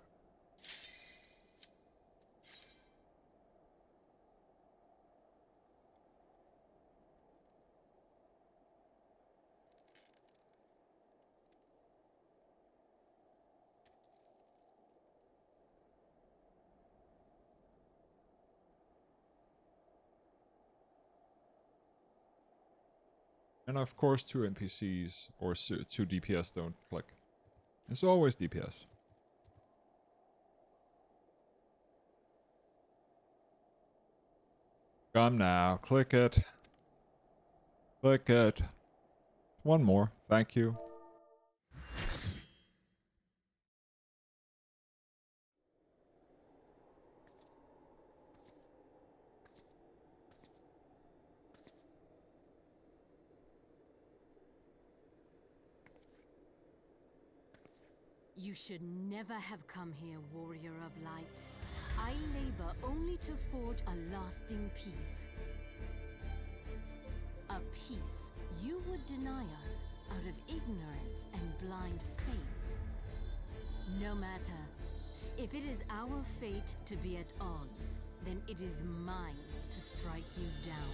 And of course 2 NPCs or 2 DPS don't click. It's always DPS. Come now, click it. Click it. One more, thank you. You should never have come here, warrior of light. I labor only to forge a lasting peace. A peace you would deny us out of ignorance and blind faith. No matter. If it is our fate to be at odds, then it is mine to strike you down.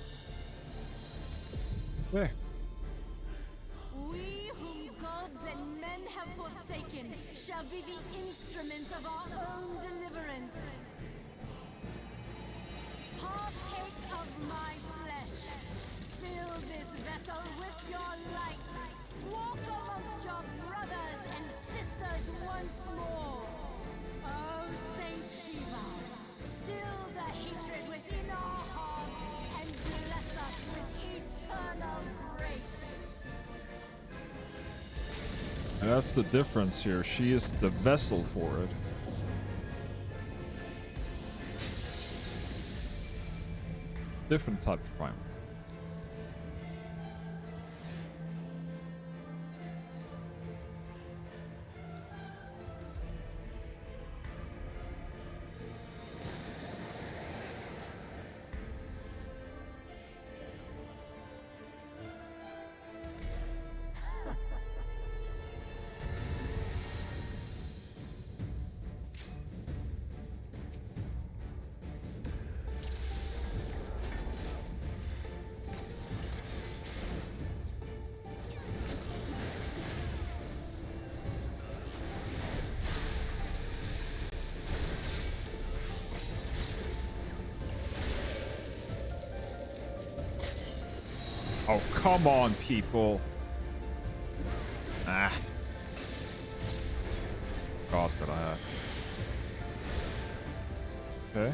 Yeah. We whom gods and men have forsaken shall be the instruments of our own deliverance. Partake of my flesh. Fill this vessel with your light. Walk amongst your brothers and sisters once more. Oh, Saint Shiva, still the hatred within our hearts and bless us with eternal grace. And that's the difference here. She is the vessel for it. Different type of primal. Oh, come on, people. Ah. God, that I have. Okay.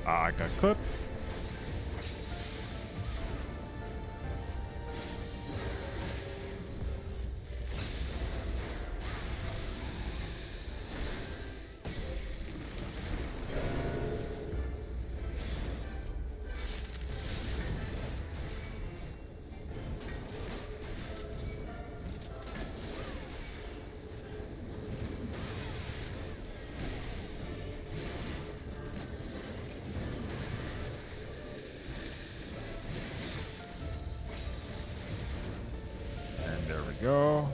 I got clipped. Go.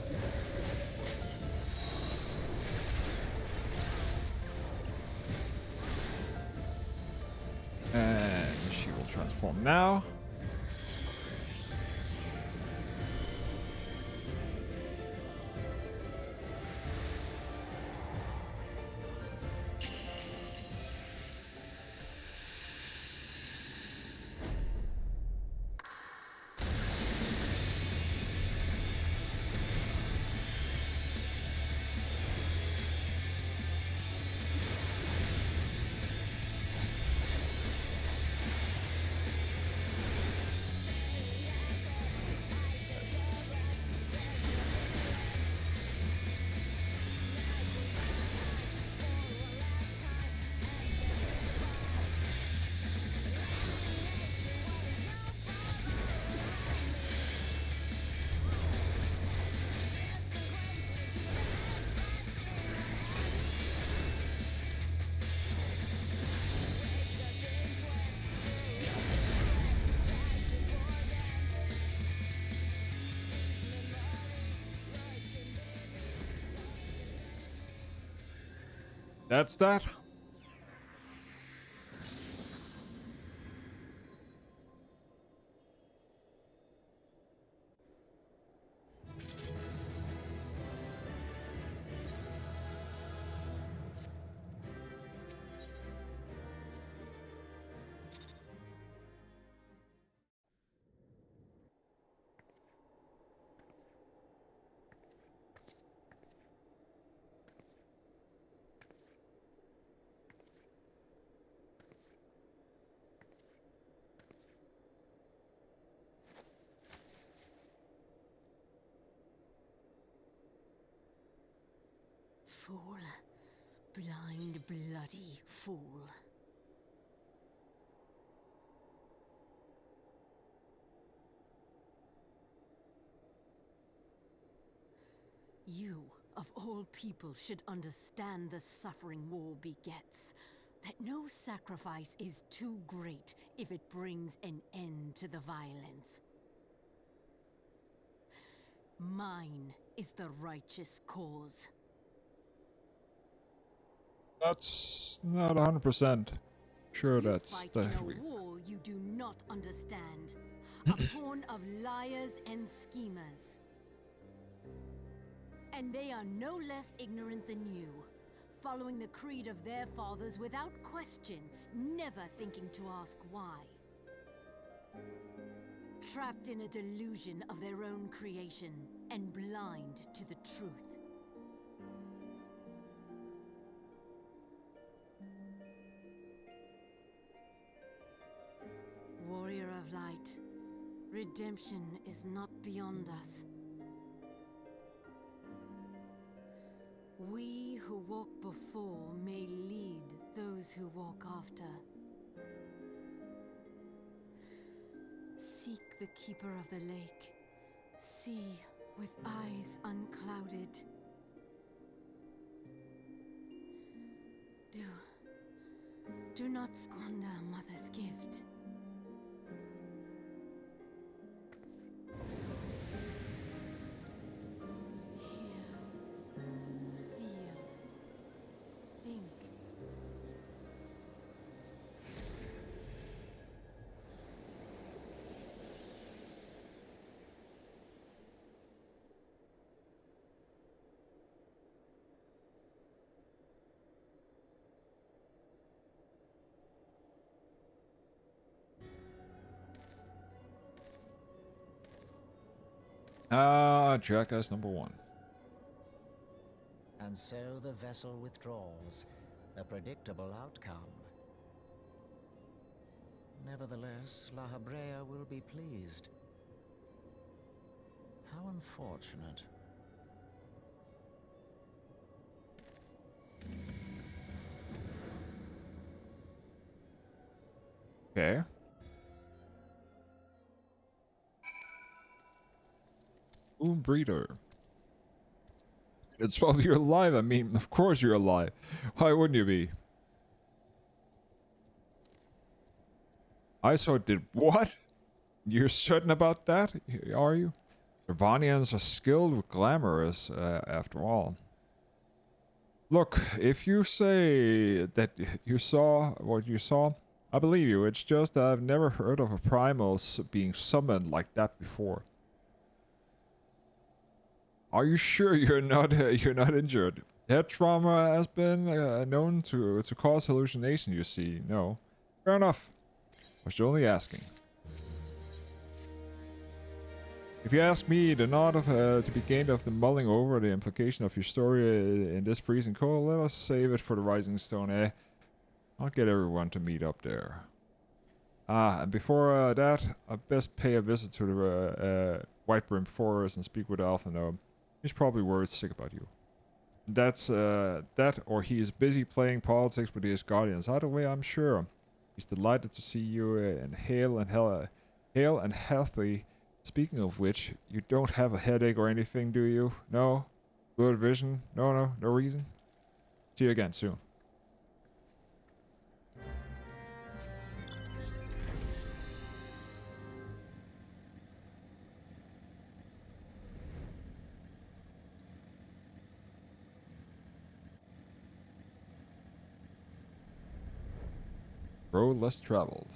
And she will transform now. That's that. Fool. Blind, bloody fool. You, of all people, should understand the suffering war begets. That no sacrifice is too great if it brings an end to the violence. Mine is the righteous cause. That's not 100% sure that's Fight that in a we. war you do not understand. A pawn of liars and schemers. And they are no less ignorant than you, following the creed of their fathers without question, never thinking to ask why. Trapped in a delusion of their own creation, and blind to the truth. Warrior of light, redemption is not beyond us. We who walk before may lead those who walk after. Seek the keeper of the lake. See with eyes unclouded. Do not squander Mother's gift. Jackass number 1. And so the vessel withdraws, a predictable outcome. Nevertheless, La Habrea will be pleased. How unfortunate. Okay. Breeder. It's probably you're alive. I mean, of course you're alive. Why wouldn't you be? I saw did what? You're certain about that? Are you? Urbanians are skilled with glamorous, after all. Look, if you say that you saw what you saw, I believe you. It's just that I've never heard of a primal being summoned like that before. Are you sure you're not injured? Head trauma has been known to cause hallucination. You see, no, fair enough. I was only asking. If you ask me, the nod of to be gained of the mulling over the implication of your story in this freezing cold, let us save it for the Rising Stone, eh? I'll get everyone to meet up there. Ah, and before that, I'd best pay a visit to the Whitebrim Forest and speak with Alpha Gnome. He's probably worried sick about you. That's that, or he is busy playing politics with his guardians. Either way, I'm sure he's delighted to see you and hale and healthy. Speaking of which, you don't have a headache or anything, do you? No? Good vision? No reason? See you again soon. road less traveled.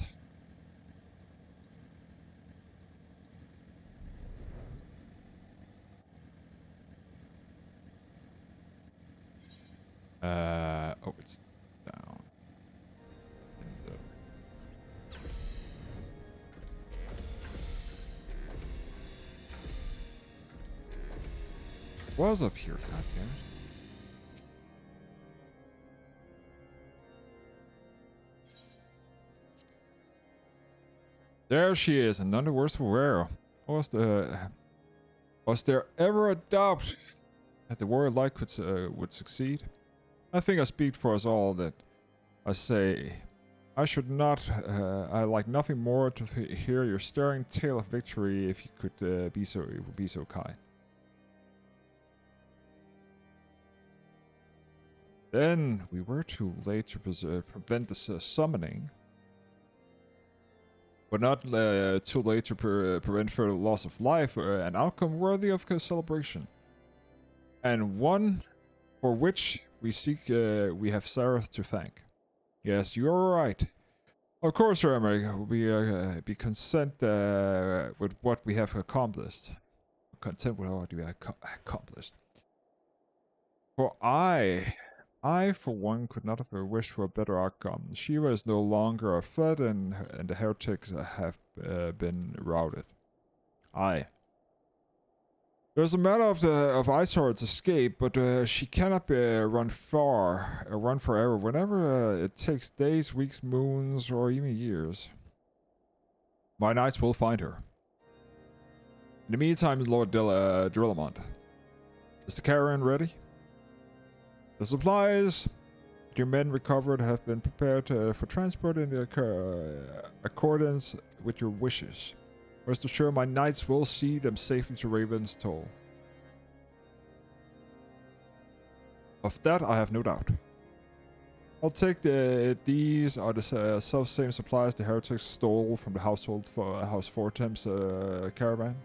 Oh, it's down. And, was up here, goddammit. There she is, and none the worse for wear. Was there ever a doubt that the warrior light would succeed? I think I speak for us all that I say I should not. I like nothing more to hear your stirring tale of victory. If you could be so kind. Then we were too late to prevent this summoning. But not too late to prevent further loss of life, an outcome worthy of celebration. And one for which we have Sarah to thank. Yes, you are right. Of course, Remmer, we be content with what we have accomplished. Content with what we have accomplished. For I, for one, could not have wished for a better outcome. Shiva is no longer a threat, and the heretics have been routed. Aye. There's a matter of Iceheart's escape, but she cannot run forever. Whenever it takes days, weeks, moons, or even years. My knights will find her. In the meantime, Lord Drillamont, is the caravan ready? The supplies your men recovered have been prepared for transport in accordance with your wishes. Rest assured, my knights will see them safely to Raven's Toll. Of that, I have no doubt. I'll take these are the self-same supplies the heretics stole from the House Fortem's caravan.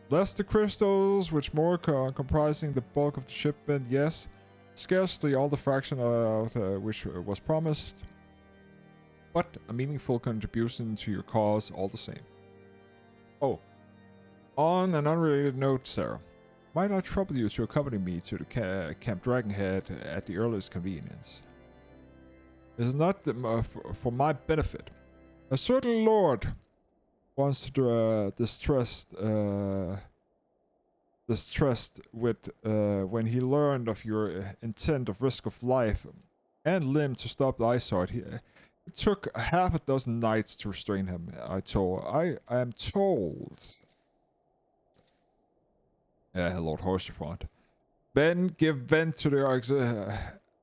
Less the crystals, which more comprising the bulk of the shipment, yes. Scarcely all the fraction of which was promised. But a meaningful contribution to your cause all the same. Oh. On an unrelated note, Sarah. Might I trouble you to accompany me to the Camp Dragonhead at the earliest convenience? It is not for my benefit. A certain lord wants to distressed with when he learned of your intent of risk of life and limb to stop the Iceheart. It took half a dozen knights to restrain him. I am told. Lord Horsefront. Men give vent to their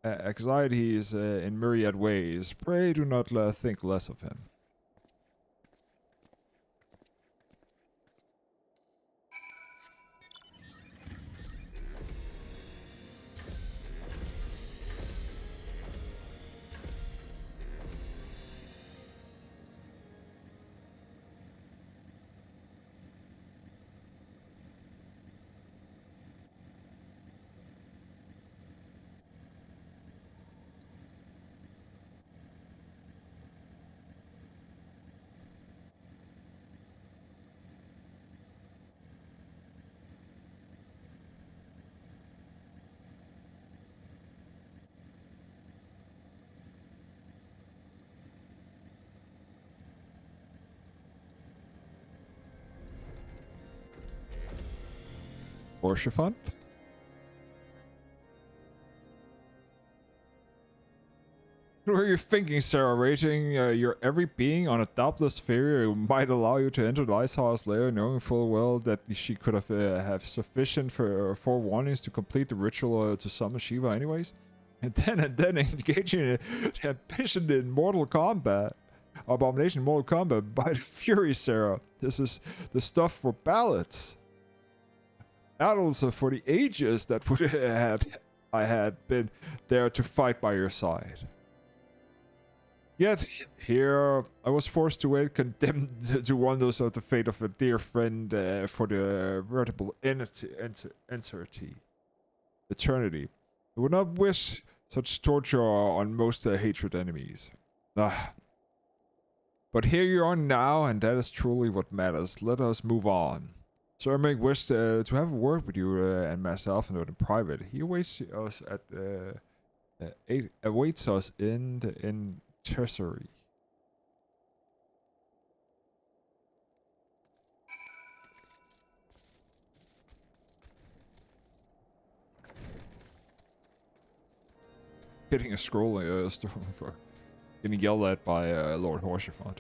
anxieties in myriad ways. Pray do not think less of him. Orshafont? What are you thinking, Sarah? Rating your every being on a doubtless theory might allow you to enter the Iceheart's lair, knowing full well that she could have sufficient forewarnings to complete the ritual to summon Shiva anyways? And then engaging in ambition in mortal combat. Abomination in mortal combat by the fury, Sarah. This is the stuff for ballads. Battles for the ages that would I had been there to fight by your side. Yet here I was forced to wait, condemned to wonders of the fate of a dear friend for the veritable eternity. I would not wish such torture on most hatred enemies. Ah. But here you are now, and that is truly what matters. Let us move on. Sir Mick wished to have a word with you and myself in private. He awaits us at awaits us in the tertiary. Hitting a scroll for getting yelled at by Lord Horsefont.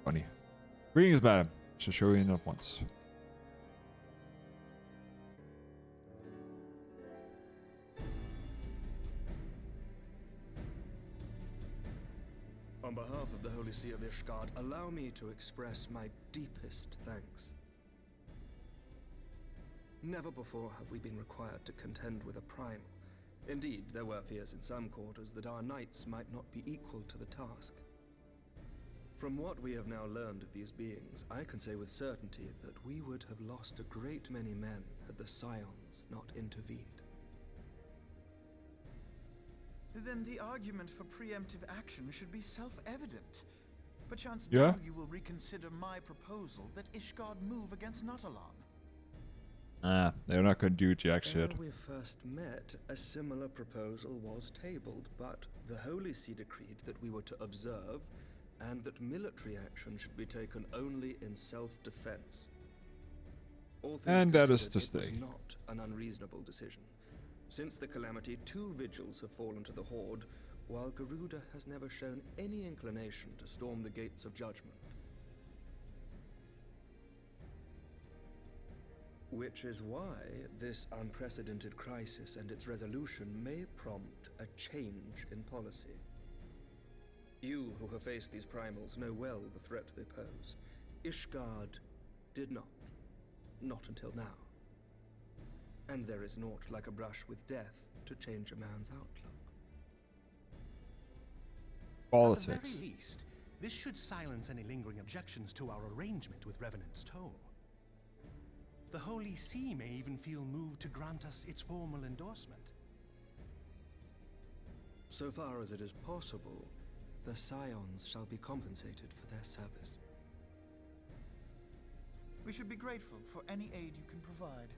Funny. Greetings, madam. Shall show you in at once. On behalf of the Holy See of Ishgard, allow me to express my deepest thanks. Never before have we been required to contend with a primal. Indeed, there were fears in some quarters that our knights might not be equal to the task. From what we have now learned of these beings, I can say with certainty that we would have lost a great many men had the Scions not intervened. Then the argument for preemptive action should be self-evident. Perchance Yeah? now you will reconsider my proposal that Ishgard move against Nautilon. They're not gonna do jack shit. When we first met, a similar proposal was tabled, but the Holy See decreed that we were to observe, and that military action should be taken only in self-defense. All things And that is considered, to it stay. was not an unreasonable decision. Since the calamity, 2 vigils have fallen to the Horde, while Garuda has never shown any inclination to storm the gates of judgment. Which is why this unprecedented crisis and its resolution may prompt a change in policy. You who have faced these primals know well the threat they pose. Ishgard did not. Not until now. And there is naught like a brush with death to change a man's outlook. Politics. At the very least, this should silence any lingering objections to our arrangement with Revenant's Toll. The Holy See may even feel moved to grant us its formal endorsement. So far as it is possible, the Scions shall be compensated for their service. We should be grateful for any aid you can provide.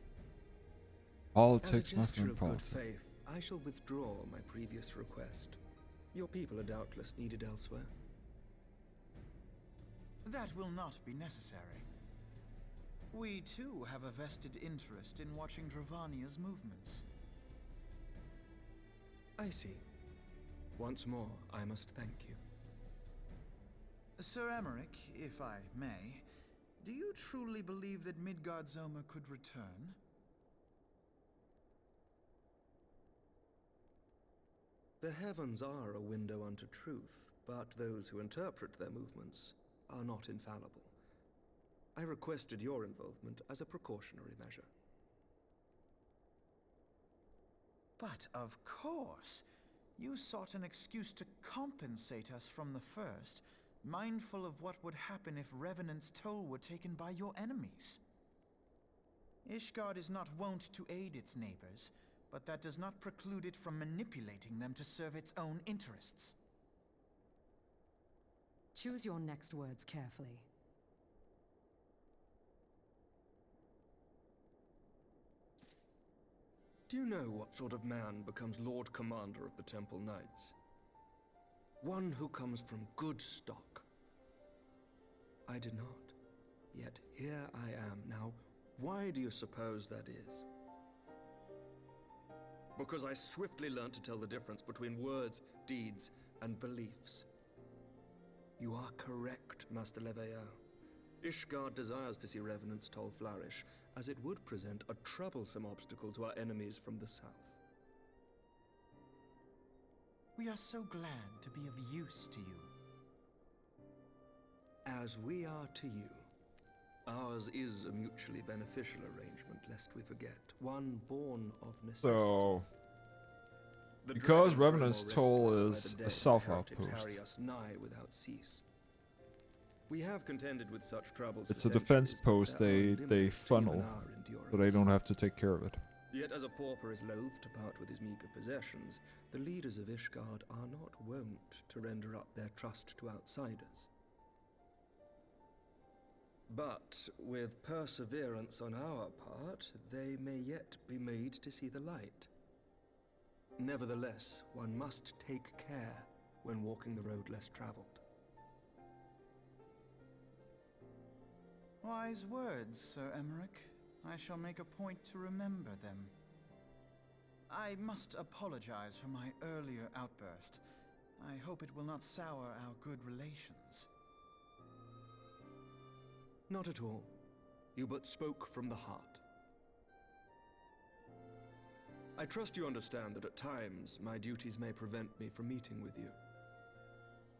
Politics As a must be gesture of good politics. faith, I shall withdraw my previous request. Your people are doubtless needed elsewhere. That will not be necessary. We too have a vested interest in watching Dravania's movements. I see. Once more, I must thank you. Sir Emmerich, if I may, do you truly believe that Midgard-Zoma could return? The heavens are a window unto truth, but those who interpret their movements are not infallible. I requested your involvement as a precautionary measure. But of course, you sought an excuse to compensate us from the first, mindful of what would happen if Revenant's Toll were taken by your enemies. Ishgard is not wont to aid its neighbors, but that does not preclude it from manipulating them to serve its own interests. Choose your next words carefully. Do you know what sort of man becomes Lord Commander of the Temple Knights? One who comes from good stock. I did not. Yet here I am now. Why do you suppose that is? Because I swiftly learned to tell the difference between words, deeds, and beliefs. You are correct, Master Leveilleur. Ishgard desires to see Revenant's Toll flourish, as it would present a troublesome obstacle to our enemies from the south. We are so glad to be of use to you. As we are to you. Ours is a mutually beneficial arrangement, lest we forget. One born of necessity. So, The because dragons Revenant's grow more Toll restless is by the a day, self-outpost, heretics harry us nigh without cease. We have contended with such troubles it's for a defense centuries, but post there are they limits to funnel, even our so they don't have to take care of it. Yet as a pauper is loath to part with his meager possessions, the leaders of Ishgard are not wont to render up their trust to outsiders. But with perseverance on our part, they may yet be made to see the light. Nevertheless, one must take care when walking the road less traveled. Wise words, Sir Emmerich. I shall make a point to remember them. I must apologize for my earlier outburst. I hope it will not sour our good relations. Not at all. You but spoke from the heart. I trust you understand that at times my duties may prevent me from meeting with you.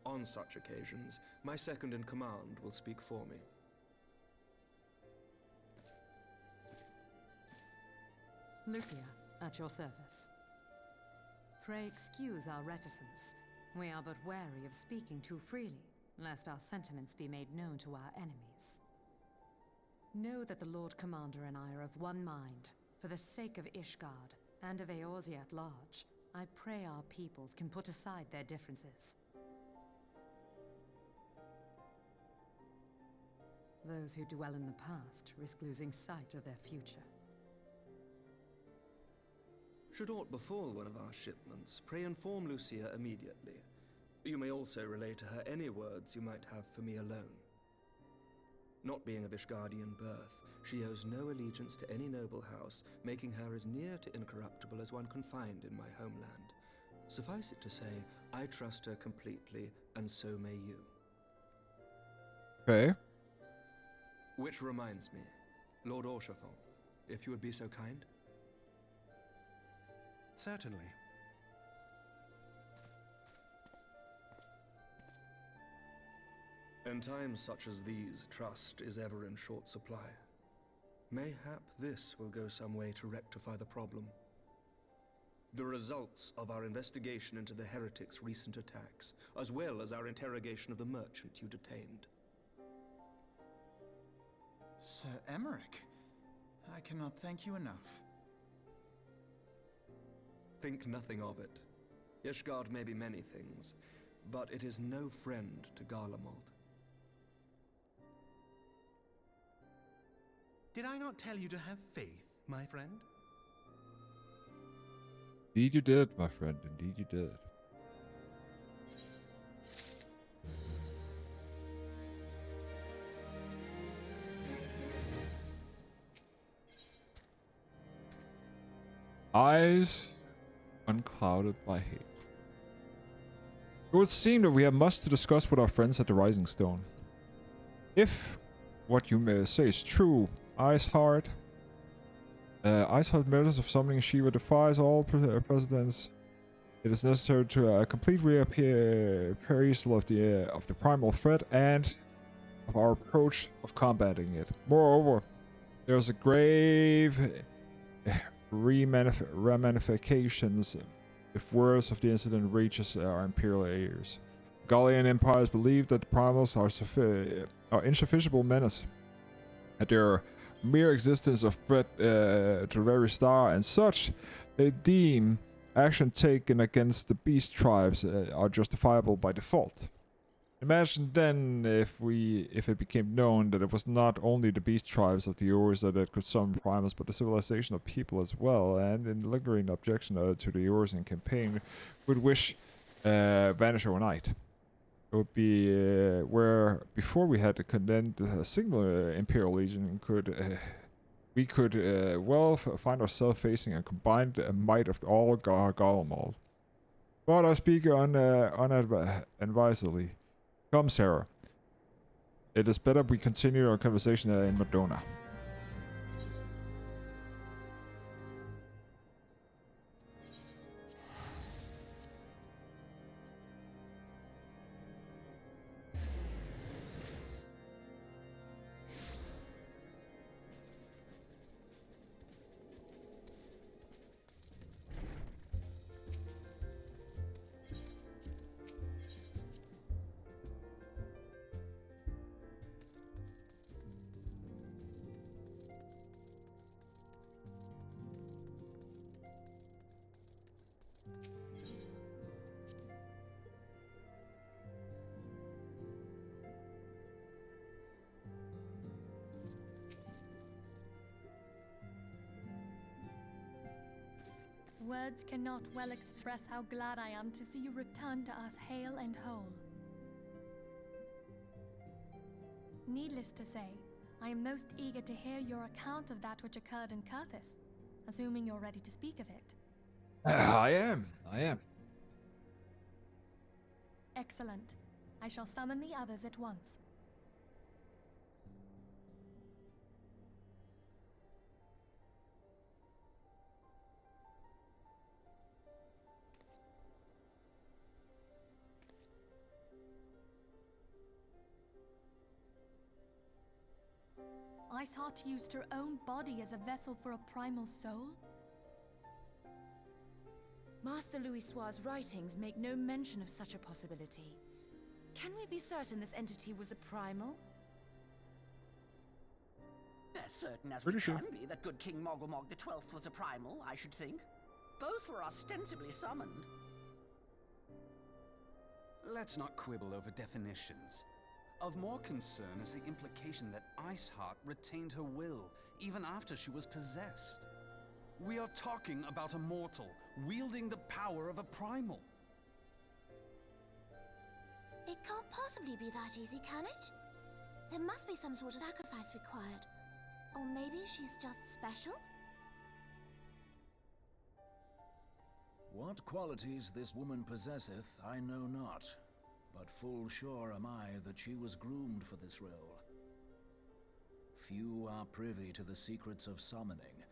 On such occasions, my second-in-command will speak for me. Lucia, at your service. Pray excuse our reticence. We are but wary of speaking too freely, lest our sentiments be made known to our enemies. Know that the Lord Commander and I are of one mind. For the sake of Ishgard, and of Eorzea at large, I pray our peoples can put aside their differences. Those who dwell in the past risk losing sight of their future. Should aught befall one of our shipments, pray inform Lucia immediately. You may also relay to her any words you might have for me alone. Not being of Ishgardian birth, she owes no allegiance to any noble house, making her as near to incorruptible as one can find in my homeland. Suffice it to say, I trust her completely, and so may you. Okay. Which reminds me, Lord Orchefort, if you would be so kind. Certainly. In times such as these, trust is ever in short supply. Mayhap this will go some way to rectify the problem. The results of our investigation into the heretics' recent attacks, as well as our interrogation of the merchant you detained. Sir Emmerich, I cannot thank you enough. Think nothing of it. Ishgard may be many things, but it is no friend to Garlemald. Did I not tell you to have faith, my friend? Indeed you did, my friend. Indeed you did. Eyes unclouded by hate. It would seem that we have much to discuss with our friends at the Rising Stone. If what you may say is true, Iceheart matters of summoning Shiva defies all precedents. It is necessary to complete reappraisal of the primal threat and of our approach of combating it. Moreover, there is a grave ramifications if words of the incident reaches our imperial ears. Gallian empires believe that the primals are insufficiable menace, at their mere existence of threat to the very star, and such they deem action taken against the beast tribes are justifiable by default. Imagine then if it became known that it was not only the beast tribes of the Eorzea that could summon primals, but the civilization of people as well, and in the lingering objection to the Eorzean campaign would wish vanish overnight. It would be where before we had to condemn the single Imperial Legion we could well find ourselves facing a combined might of all Garlemald. But I speak unadvisedly. Come, Sarah. It is better we continue our conversation in Madonna. Words cannot well express how glad I am to see you return to us hale and whole. Needless to say, I am most eager to hear your account of that which occurred in Kurthis, assuming you're ready to speak of it. I am. Excellent. I shall summon the others at once. Iceheart used her own body as a vessel for a primal soul? Master Louisoir's writings make no mention of such a possibility. Can we be certain this entity was a primal? As certain as Pretty we sure. can be that good King Mogulmog XII was a primal, I should think. Both were ostensibly summoned. Let's not quibble over definitions. Of more concern is the implication that Iceheart retained her will, even after she was possessed. We are talking about a mortal, wielding the power of a primal. It can't possibly be that easy, can it? There must be some sort of sacrifice required. Or maybe she's just special? What qualities this woman possesseth, I know not. But full sure am I that she was groomed for this role. Few are privy to the secrets of summoning,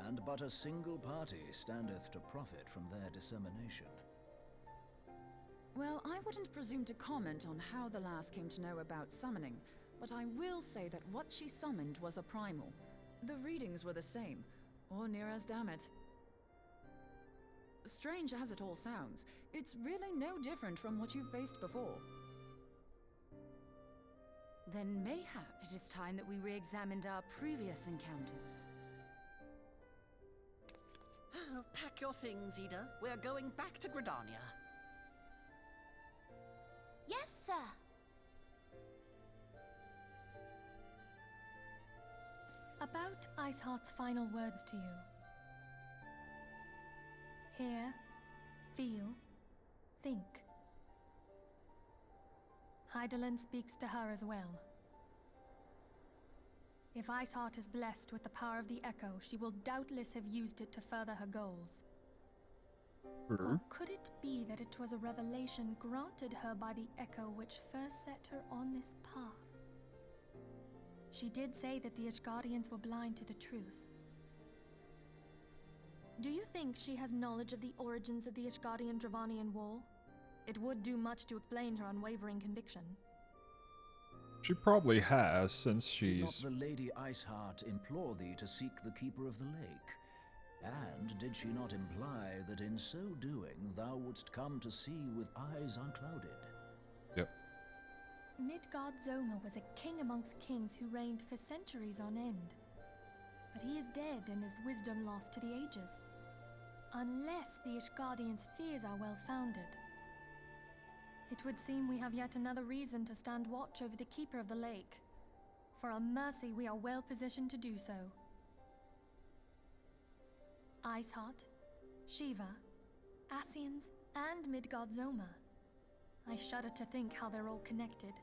and but a single party standeth to profit from their dissemination. Well, I wouldn't presume to comment on how the lass came to know about summoning, but I will say that what she summoned was a primal. The readings were the same, or near as damn it. Strange as it all sounds, it's really no different from what you've faced before. Then mayhap it is time that we re-examined our previous encounters. Pack your things, Ida. We're going back to Gridania. Yes, sir. About Iceheart's final words to you. Hear, feel, think. Hydaelyn speaks to her as well. If Iceheart is blessed with the power of the Echo, she will doubtless have used it to further her goals. Or could it be that it was a revelation granted her by the Echo which first set her on this path? She did say that the Ishgardians were blind to the truth. Do you think she has knowledge of the origins of the Ishgardian-Dravanian War? It would do much to explain her unwavering conviction. She probably has, since Did not she's... the Lady Iceheart implore thee to seek the Keeper of the Lake? And did she not imply that in so doing thou wouldst come to see with eyes unclouded? Yep. Midgard Zoma was a king amongst kings who reigned for centuries on end. But he is dead and his wisdom lost to the ages. Unless the Ishgardians' fears are well founded. It would seem we have yet another reason to stand watch over the Keeper of the Lake. For a mercy, we are well positioned to do so. Iceheart, Shiva, Ascians, and Midgard Zoma. I shudder to think how they're all connected.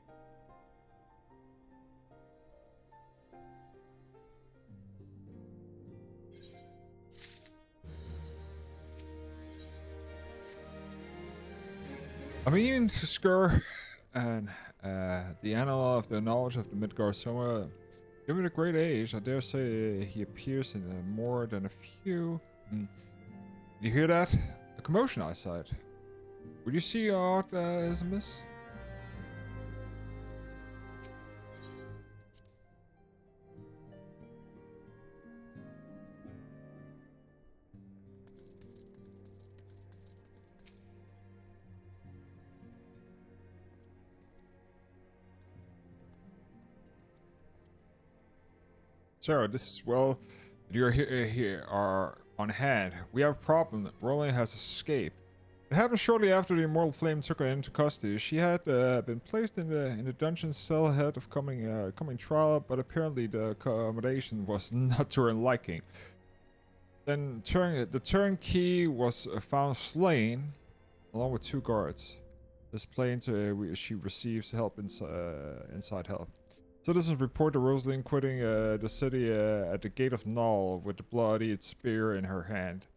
I mean, to Skur and the annal of the knowledge of the Midgard Soma, given a great age, I dare say he appears in more than a few. Did you hear that? A commotion outside. Would you see aught is amiss? Sarah, this is well. You're here are on hand. We have a problem. Roland has escaped. It happened shortly after the Immortal Flame took her into custody. She had been placed in the dungeon cell ahead of coming trial, but apparently the accommodation was not to her liking. Then the turnkey was found slain, along with 2 guards. This plane she receives help inside help. Citizens report to Rosalind quitting the city at the gate of Null with the bloodied spear in her hand.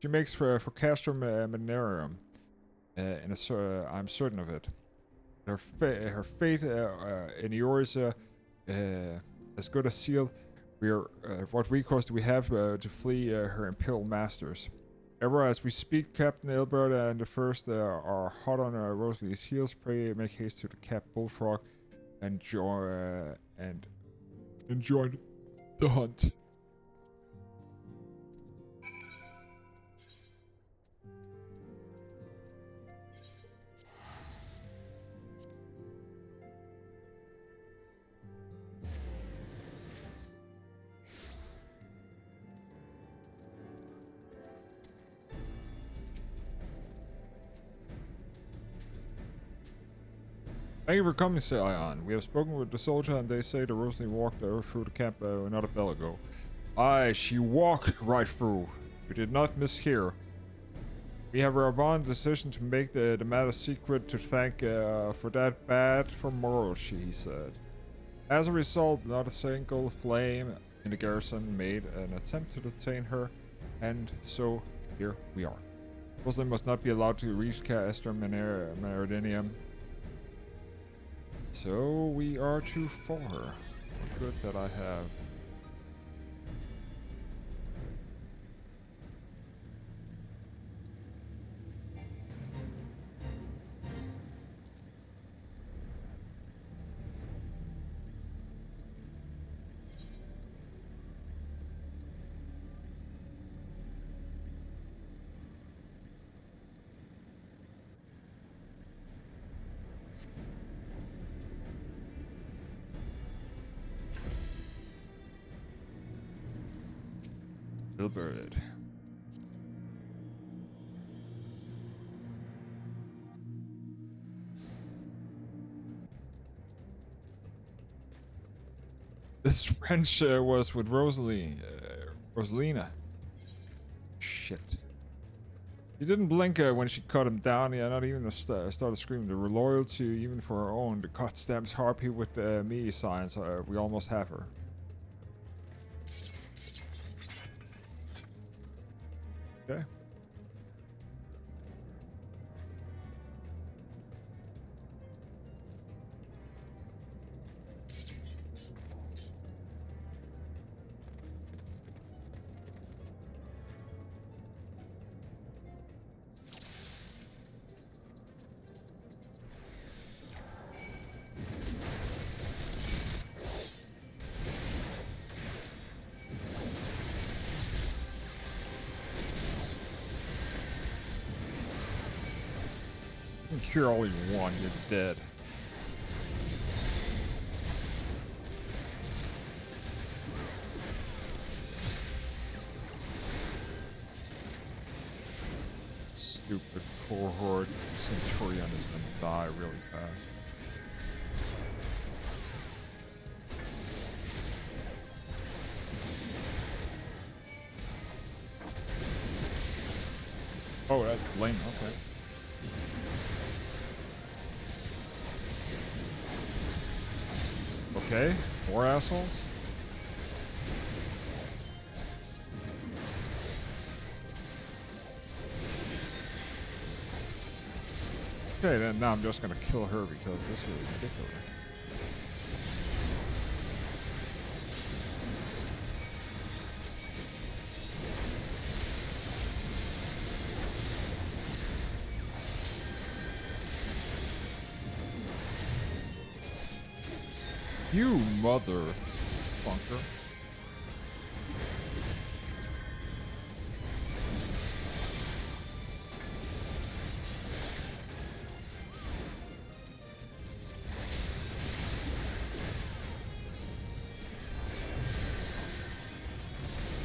She makes for Castrum Minerium. I'm certain of it. Her fate in Eorzea as good as sealed. What recourse do we have to flee her imperial masters? Ever as we speak, Captain Ilbert and the First are hot on Rosalie's heels. Pray make haste to the Cap Bullfrog and join the hunt. Thank you for coming, Sion. We have spoken with the soldier, and they say that Rosalie walked through the camp not a bell ago. Aye, she walked right through. We did not mishear. We have a bond decision to make the matter secret to thank for that bad for morals, he said. As a result, not a single flame in the garrison made an attempt to detain her, and so here we are. Rosalie must not be allowed to reach Castrum Meridinium. So we are too far. Good that I have. Bird. This wrench was with Rosalina. Shit. She didn't blink when she cut him down. Yeah, not even started screaming. The loyalty, even for her own. The cut stamps harpy with me signs. We almost have her. Okay. You can cure all you want, you're dead. Stupid cohort Centurion is gonna die really fast. Oh, that's lame, okay. Okay, more assholes. Okay, then now I'm just gonna kill her because this is ridiculous. You mother funker.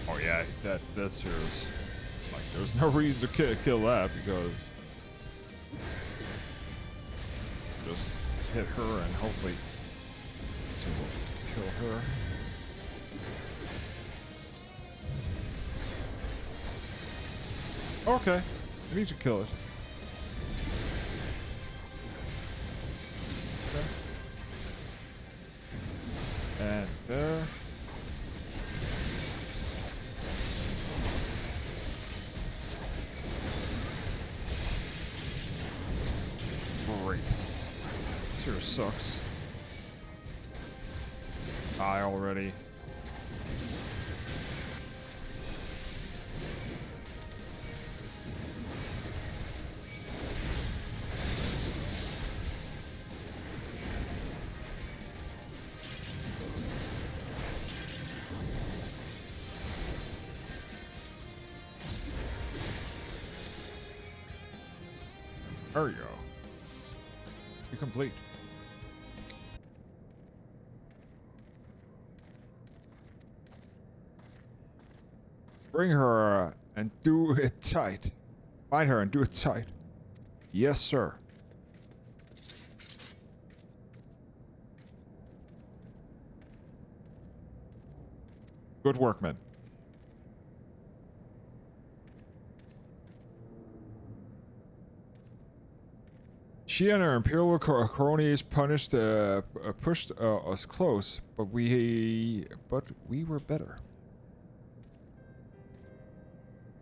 Oh yeah, that's yours. Like, there's no reason to kill that because just hit her and hopefully kill her. Okay. I need to kill it. Okay. And there. Great. This here sucks. Die already. There we go. Be complete. Bring her and do it tight. Find her and do it tight. Yes, sir. Good work, man. She and her Imperial cronies pushed us close, but we were better.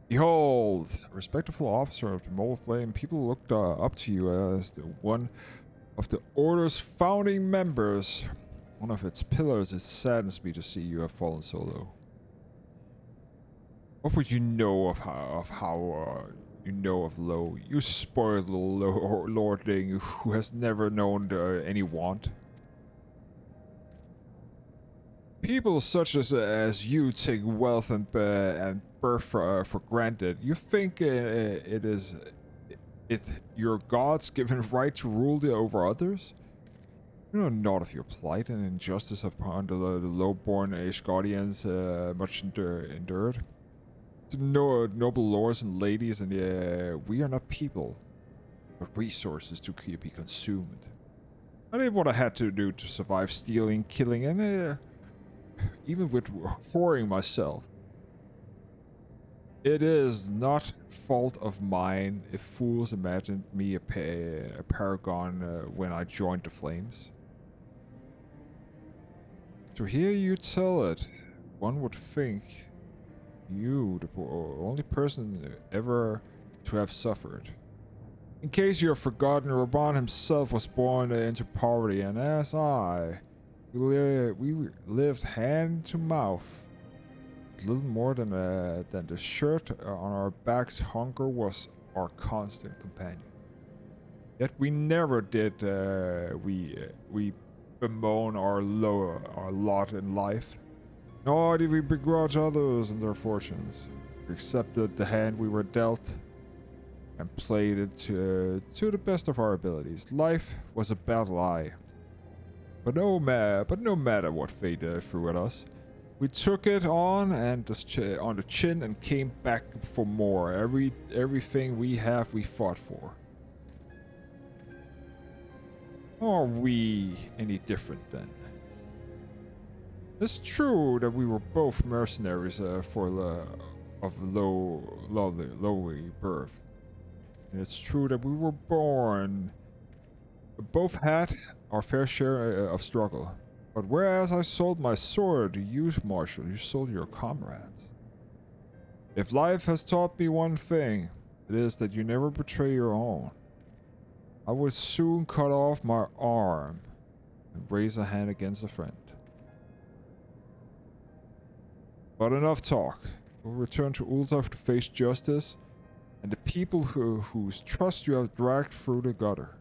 Behold, a respectful officer of the Mole Flame, people looked up to you as one of the Order's founding members. One of its pillars. It saddens me to see you have fallen so low. What would you know of how you know of low? You spoiled little lordling who has never known any want. People such as you take wealth and birth for granted. You think it is your God's given right to rule over others? You know not of your plight and injustice upon the low-born Ashgardians much endured. To noble lords and ladies, and we are not people, but resources to be consumed. I did what I had to do to survive stealing, killing, and even with whoring myself. It is not fault of mine if fools imagined me a paragon when I joined the Flames. To hear you tell it, one would think you, the only person ever to have suffered. In case you have forgotten, Raban himself was born into poverty, and as we lived hand to mouth. Little more than the shirt on our backs, hunger was our constant companion. Yet we never did we bemoan our lot in life. Nor did we begrudge others and their fortunes. We accepted the hand we were dealt and played it to the best of our abilities. Life was a battle, aye. But no matter what fate threw at us, we took it on and on the chin and came back for more. Everything we have, we fought for. Are we any different then? It's true that we were both mercenaries of lowly birth. And it's true that we were born. Both had our fair share of struggle. But whereas I sold my sword, you, Marshal, you sold your comrades. If life has taught me one thing, it is that you never betray your own. I would soon cut off my arm and raise a hand against a friend. But enough talk. We'll return to Ultaf to face justice and the people whose trust you have dragged through the gutter.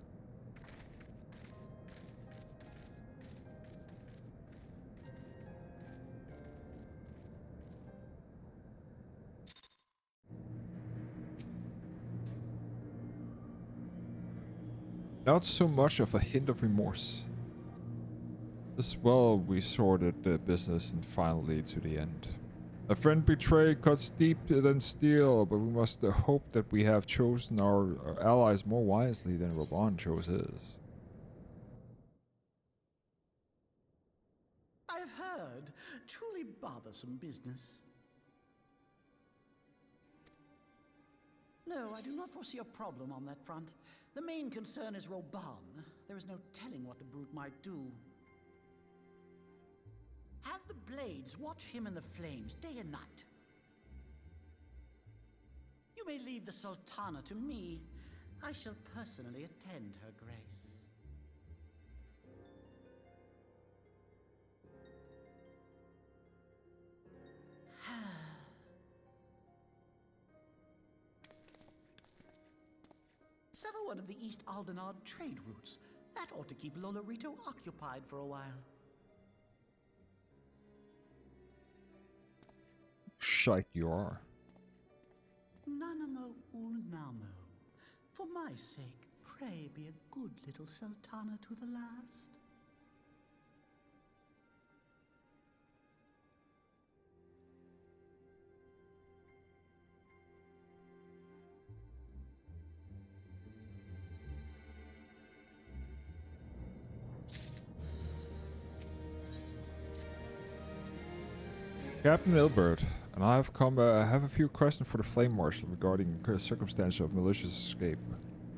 Not so much of a hint of remorse. As well, we sorted the business and finally to the end. A friend betrayed cuts deeper than steel, but we must hope that we have chosen our allies more wisely than Raban chose his. I have heard. Truly bothersome business. No, I do not foresee a problem on that front. The main concern is Roban. There is no telling what the brute might do. Have the blades watch him in the flames day and night. You may leave the Sultana to me. I shall personally attend her grace. Sever one of the East Aldenard trade routes. That ought to keep Lolorito occupied for a while. Shite you are. Nanamo Ulnamo. For my sake, pray be a good little Sultana to the last. Captain Ilbert and I have come. Have a few questions for the Flame Marshal regarding circumstances of malicious escape.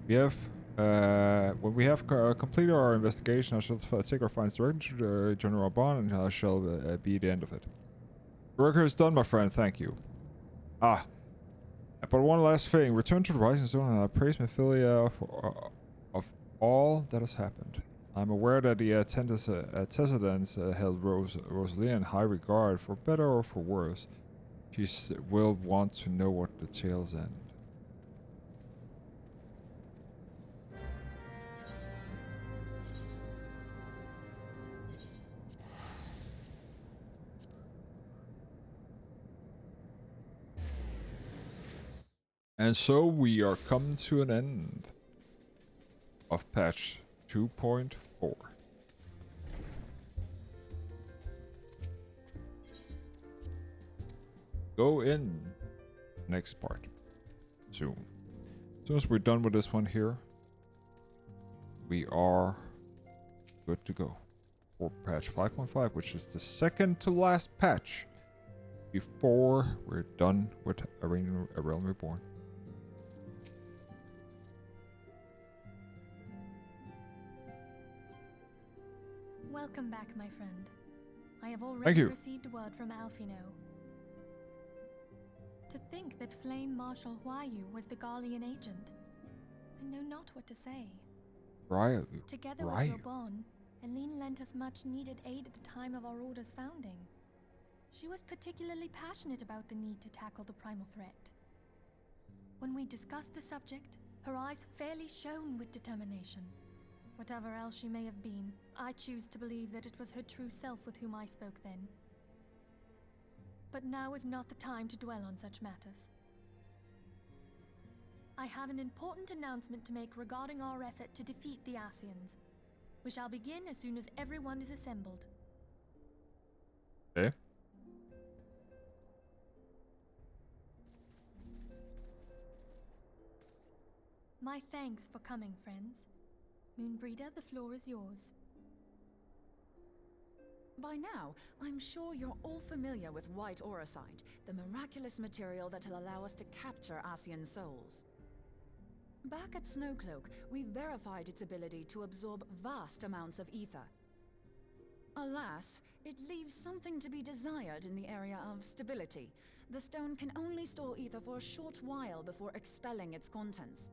We have, when we have completed our investigation, I shall take our finds directly to General Bon, and I shall be the end of it. The work is done, my friend. Thank you. Ah, but one last thing. Return to the Rising Zone, and I praise Mephilia of all that has happened. I'm aware that the antecedents held Rosalie in high regard, for better or for worse. She will want to know what the tales end. And so we are coming to an end of patch 2.4. Go in next part soon. As soon as we're done with this one here, we are good to go for patch 5.5, which is the second to last patch before we're done with A Realm Reborn. Welcome back, my friend. I have already received word from Alfino. To think that Flame Marshal Huayu was the Garlean agent. I know not what to say. Right. Together with Robon, Aline lent us much needed aid at the time of our order's founding. She was particularly passionate about the need to tackle the primal threat. When we discussed the subject, her eyes fairly shone with determination. Whatever else she may have been, I choose to believe that it was her true self with whom I spoke then. But now is not the time to dwell on such matters. I have an important announcement to make regarding our effort to defeat the Ascians. We shall begin as soon as everyone is assembled. Okay. My thanks for coming, friends. Moonbreeder, the floor is yours. By now, I'm sure you're all familiar with White Auracite, the miraculous material that'll allow us to capture Ascian souls. Back at Snowcloak, we verified its ability to absorb vast amounts of ether. Alas, it leaves something to be desired in the area of stability. The stone can only store ether for a short while before expelling its contents.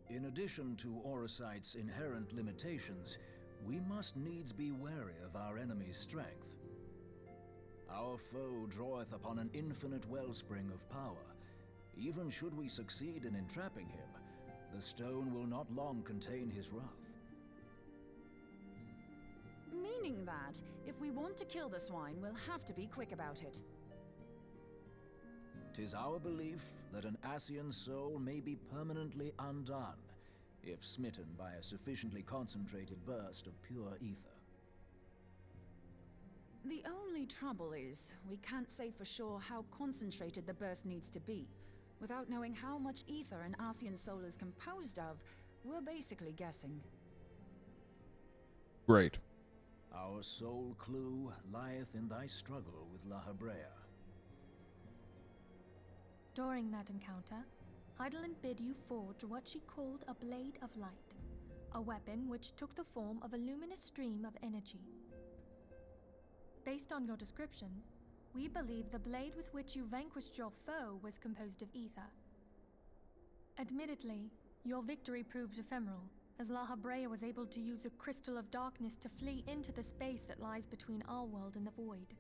In addition to Auracite's inherent limitations, we must needs be wary of our enemy's strength. Our foe draweth upon an infinite wellspring of power. Even should we succeed in entrapping him, the stone will not long contain his wrath. Meaning that, if we want to kill the swine, we'll have to be quick about it. 'Tis our belief that an Ascian soul may be permanently undone, if smitten by a sufficiently concentrated burst of pure ether. The only trouble is, we can't say for sure how concentrated the burst needs to be. Without knowing how much ether an Ascian soul is composed of, we're basically guessing. Great. Our sole clue lieth in thy struggle with La Habrea. During that encounter, Heidelin bid you forge what she called a Blade of Light, a weapon which took the form of a luminous stream of energy. Based on your description, we believe the blade with which you vanquished your foe was composed of ether. Admittedly, your victory proved ephemeral, as La Habrea was able to use a crystal of darkness to flee into the space that lies between our world and the void.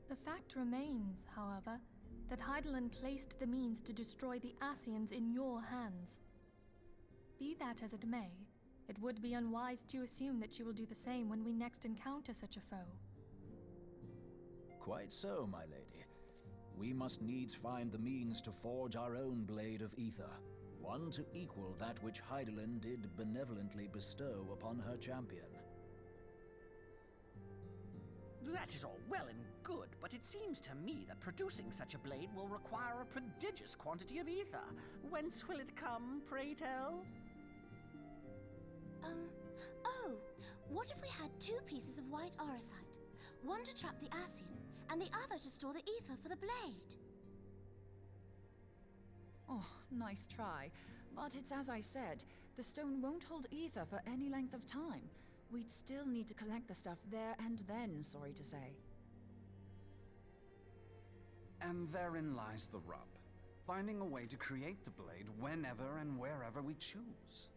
The fact remains, however, that Heidelin placed the means to destroy the Ascians in your hands. Be that as it may, it would be unwise to assume that you will do the same when we next encounter such a foe. Quite so, my lady. We must needs find the means to forge our own blade of ether, one to equal that which Heidelin did benevolently bestow upon her champion. That is all well and good, but it seems to me that producing such a blade will require a prodigious quantity of ether. Whence will it come, pray tell? Oh, what if we had 2 pieces of white auricite? One to trap the Ascian, and the other to store the ether for the blade. Oh, nice try. But it's as I said, the stone won't hold ether for any length of time. We'd still need to collect the stuff there and then, sorry to say. And therein lies the rub. Finding a way to create the blade whenever and wherever we choose.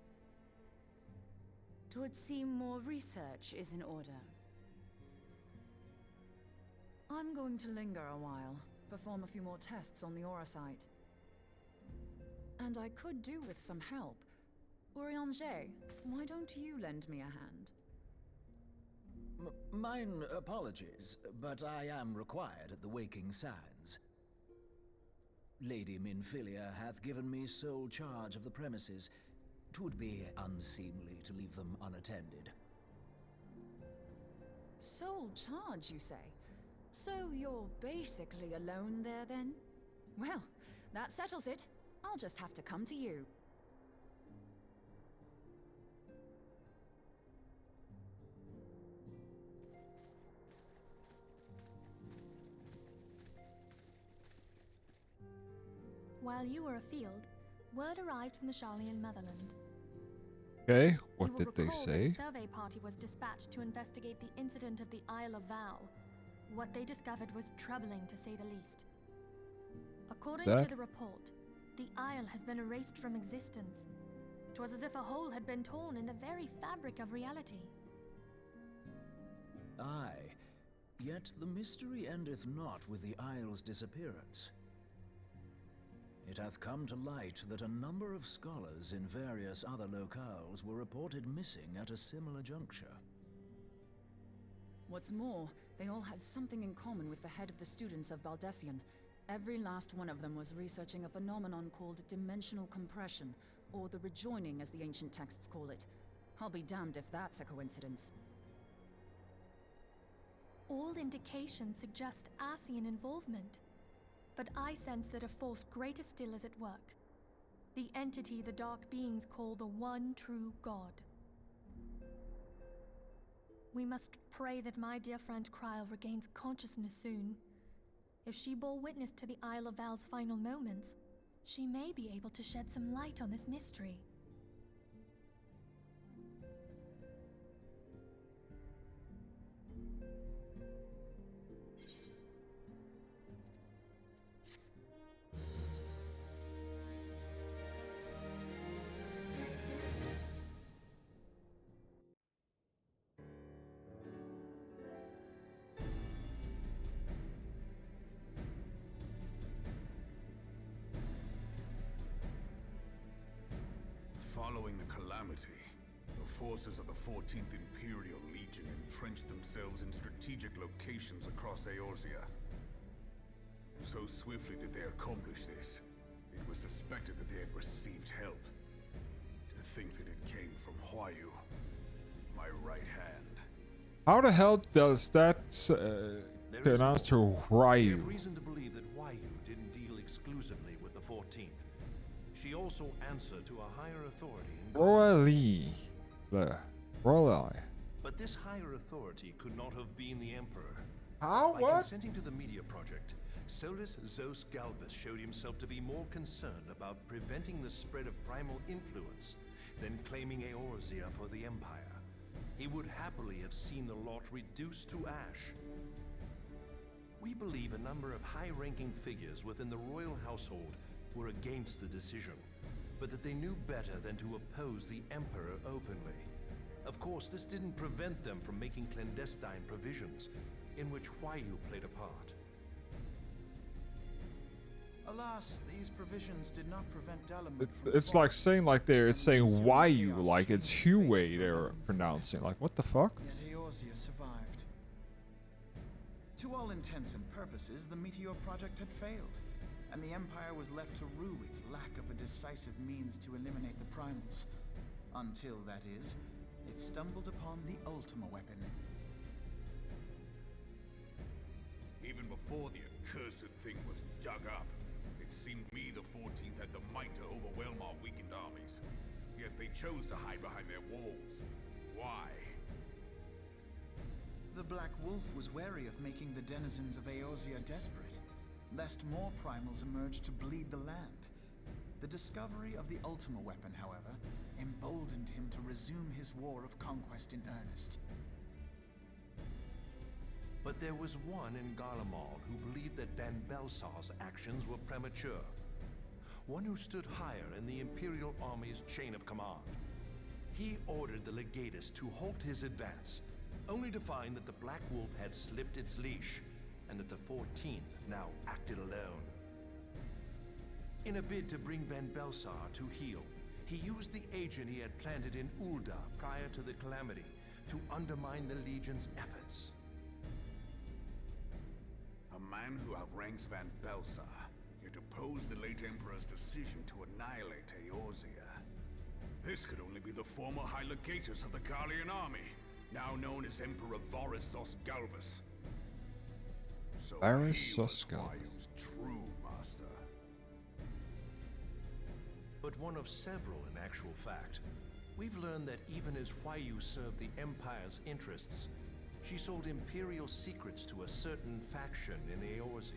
'Twould seem more research is in order. I'm going to linger a while, perform a few more tests on the auricite. And I could do with some help. Urianger, why don't you lend me a hand? Mine apologies, but I am required at the Waking Sands. Lady Minfilia hath given me sole charge of the premises. 'Twould be unseemly to leave them unattended. Sole charge, you say? So you're basically alone there, then? Well, that settles it. I'll just have to come to you. While you were afield, word arrived from the Sharlayan motherland. Okay, what You will did they recall say? that a survey party was dispatched to investigate the incident of the Isle of Val. What they discovered was troubling, to say the least. According to the report, the isle has been erased from existence. 'Twas as if a hole had been torn in the very fabric of reality. Aye, yet the mystery endeth not with the isle's disappearance. It hath come to light that a number of scholars in various other locales were reported missing at a similar juncture. What's more, they all had something in common with the head of the students of Baldessian. Every last one of them was researching a phenomenon called dimensional compression, or the rejoining as the ancient texts call it. I'll be damned if that's a coincidence. All indications suggest Ascian involvement. But I sense that a force greater still is at work. The entity the Dark Beings call the One True God. We must pray that my dear friend Kryl regains consciousness soon. If she bore witness to the Isle of Val's final moments, she may be able to shed some light on this mystery. Following the calamity, the forces of the 14th Imperial Legion entrenched themselves in strategic locations across Eorzea. So swiftly did they accomplish this, it was suspected that they had received help. To think that it came from Huayu, my right hand. How the hell does that pronounce to We Ryu? have reason to believe that Huayu didn't deal exclusively with the 14th. She also answered to a higher authority in Royally. Royally. But this higher authority could not have been the Emperor. How? By What? consenting to the media project, Solus Zos Galvus showed himself to be more concerned about preventing the spread of primal influence than claiming Eorzea for the Empire. He would happily have seen the lot reduced to ash. We believe a number of high-ranking figures within the royal household were against the decision, but that they knew better than to oppose the Emperor openly. Of course, this didn't prevent them from making clandestine provisions, in which Huayu played a part. Alas, these provisions did not prevent Dalamud from It's like saying like there, it's saying Huayu, like it's Huey they're pronouncing. Like, what the fuck? Yet Eorzea survived. To all intents and purposes, the Meteor Project had failed, and the Empire was left to rue its lack of a decisive means to eliminate the primals. Until, that is, it stumbled upon the Ultima weapon. Even before the accursed thing was dug up, it seemed me the 14th had the might to overwhelm our weakened armies. Yet they chose to hide behind their walls. Why? The Black Wolf was wary of making the denizens of Eorzea desperate, lest more primals emerge to bleed the land. The discovery of the Ultima weapon, however, emboldened him to resume his war of conquest in earnest. But there was one in Garlemald who believed that Van Belsar's actions were premature. One who stood higher in the Imperial Army's chain of command. He ordered the Legatus to halt his advance, only to find that the Black Wolf had slipped its leash, and that the 14th now acted alone. In a bid to bring Van Belsar to heel, he used the agent he had planted in Ul'dah prior to the Calamity to undermine the Legion's efforts. A man who outranks Van Belsar, yet opposed the late Emperor's decision to annihilate Eorzea. This could only be the former High Legatus of the Garlean army, now known as Emperor Vods Galvus. So Varys he was Galvus. Huayu's true master. But one of several in actual fact. We've learned that even as Huayu served the Empire's interests, she sold Imperial secrets to a certain faction in Eorzea.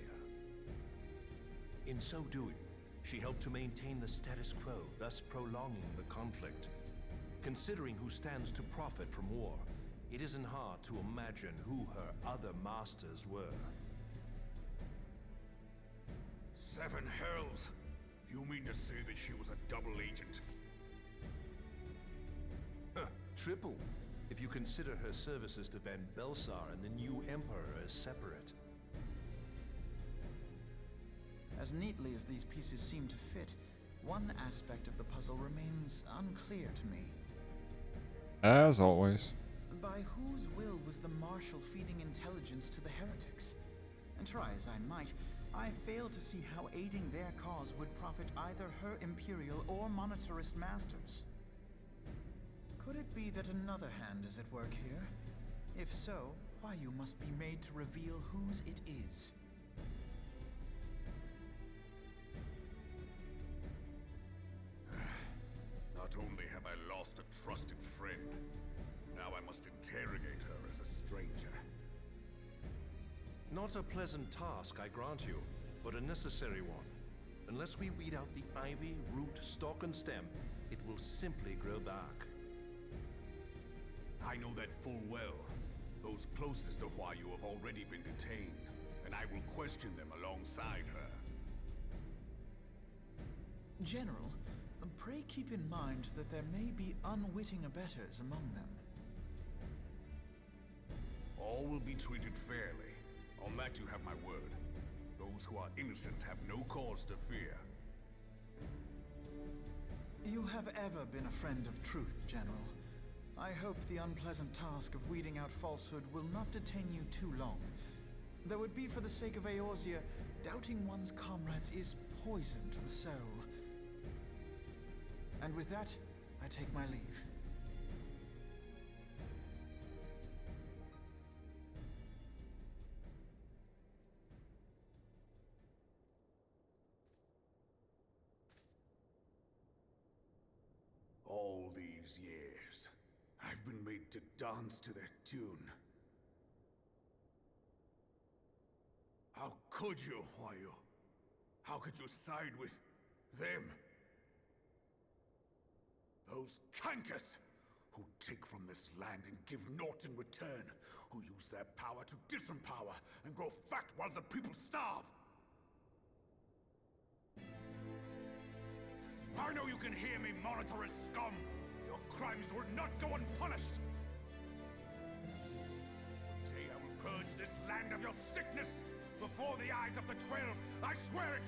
In so doing, she helped to maintain the status quo, thus prolonging the conflict. Considering who stands to profit from war, it isn't hard to imagine who her other masters were. Seven hells! You mean to say that she was a double agent? Triple, if you consider her services to Van Belsar and the new Emperor as separate. As neatly as these pieces seem to fit, one aspect of the puzzle remains unclear to me. As always. By whose will was the Marshal feeding intelligence to the heretics? And try as I might, I fail to see how aiding their cause would profit either her Imperial or Monetarist masters. Could it be that another hand is at work here? If so, Huayu must be made to reveal whose it is. Not only have I lost a trusted friend, now I must interrogate her as a stranger. Not a pleasant task, I grant you, but a necessary one. Unless we weed out the ivy, root, stalk, and stem, it will simply grow back. I know that full well. Those closest to Huayu have already been detained, and I will question them alongside her. General, pray keep in mind that there may be unwitting abettors among them. All will be treated fairly. On that you have my word. Those who are innocent have no cause to fear. You have ever been a friend of truth, General. I hope the unpleasant task of weeding out falsehood will not detain you too long. Though it be for the sake of Eorzea, doubting one's comrades is poison to the soul. And with that, I take my leave. All these years, I've been made to dance to their tune. How could you, Wayu? How could you side with them? Those cankers who take from this land and give naught in return, who use their power to disempower and grow fat while the people starve. I know you can hear me, monitorous scum. Your crimes will not go unpunished. Day I will purge this land of your sickness before the eyes of the 12. I swear it.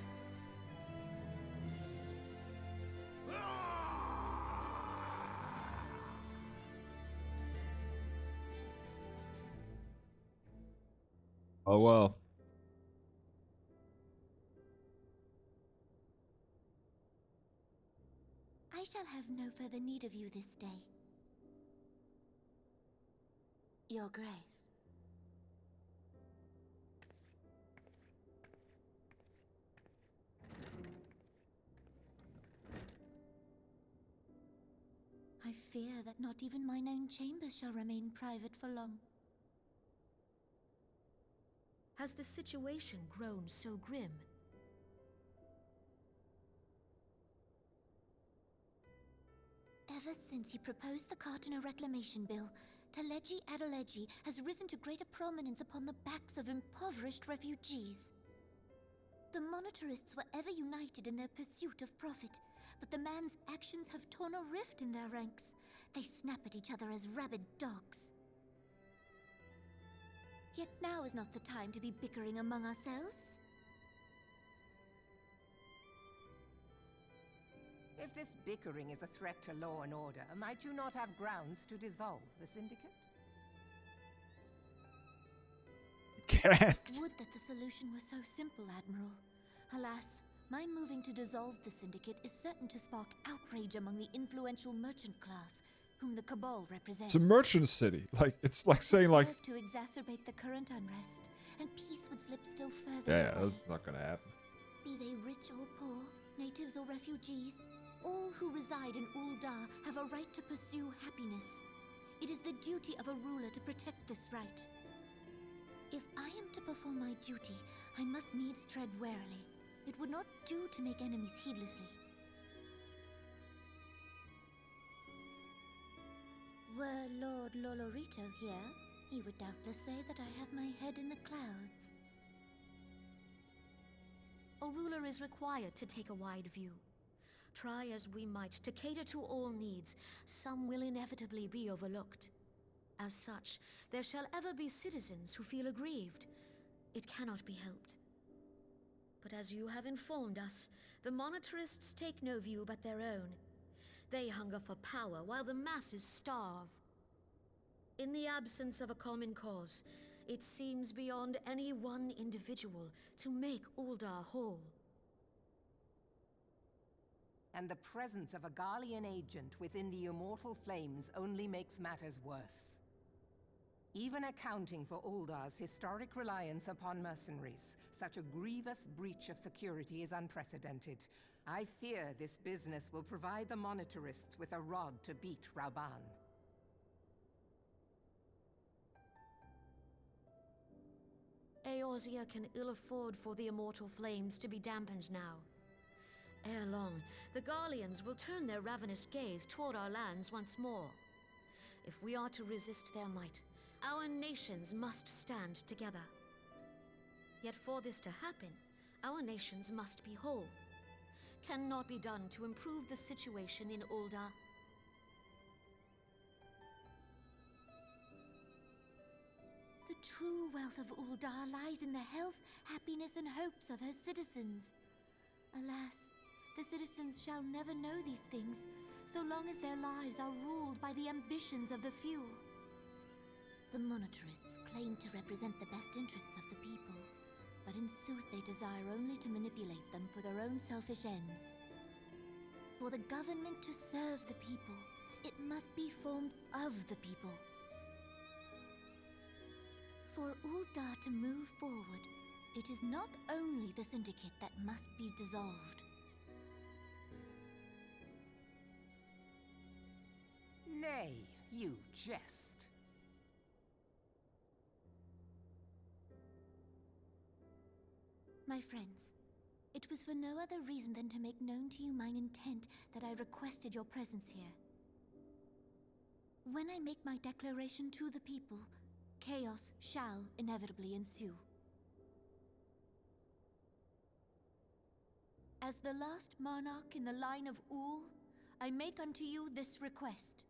Oh well. I shall have no further need of you this day. Your Grace. I fear that not even mine own chambers shall remain private for long. Has the situation grown so grim? Ever since he proposed the Cartona Reclamation Bill, Teleji Adeleji has risen to greater prominence upon the backs of impoverished refugees. The monetarists were ever united in their pursuit of profit, but the man's actions have torn a rift in their ranks. They snap at each other as rabid dogs. Yet now is not the time to be bickering among ourselves. If this bickering is a threat to law and order, might you not have grounds to dissolve the Syndicate? Can't. Would that the solution were so simple, Admiral. Alas, my moving to dissolve the Syndicate is certain to spark outrage among the influential merchant class, whom the Cabal represents. It's a merchant city. Like, it's like saying like... To exacerbate the current unrest, and peace would slip still further Yeah, away. that's not gonna happen. Be they rich or poor, natives or refugees, all who reside in Uldar have a right to pursue happiness. It is the duty of a ruler to protect this right. If I am to perform my duty, I must needs tread warily. It would not do to make enemies heedlessly. Were Lord Lolorito here, he would doubtless say that I have my head in the clouds. A ruler is required to take a wide view. Try as we might to cater to all needs, some will inevitably be overlooked. As such, there shall ever be citizens who feel aggrieved. It cannot be helped. But as you have informed us, the monetarists take no view but their own. They hunger for power while the masses starve. In the absence of a common cause, it seems beyond any one individual to make Uldar whole. And the presence of a Garlean agent within the Immortal Flames only makes matters worse. Even accounting for Uldar's historic reliance upon mercenaries, such a grievous breach of security is unprecedented. I fear this business will provide the monetarists with a rod to beat Rauban. Eorzea can ill afford for the Immortal Flames to be dampened now. Ere long, the Garleans will turn their ravenous gaze toward our lands once more. If we are to resist their might, our nations must stand together. Yet for this to happen, our nations must be whole. Cannot be done to improve the situation in Uldar. The true wealth of Uldar lies in the health, happiness, and hopes of her citizens. Alas, the citizens shall never know these things, so long as their lives are ruled by the ambitions of the few. The monetarists claim to represent the best interests of the people, but in sooth they desire only to manipulate them for their own selfish ends. For the government to serve the people, it must be formed of the people. For Uldar to move forward, it is not only the Syndicate that must be dissolved. Nay, you jest. My friends, it was for no other reason than to make known to you mine intent that I requested your presence here. When I make my declaration to the people, chaos shall inevitably ensue. As the last monarch in the line of Ul, I make unto you this request.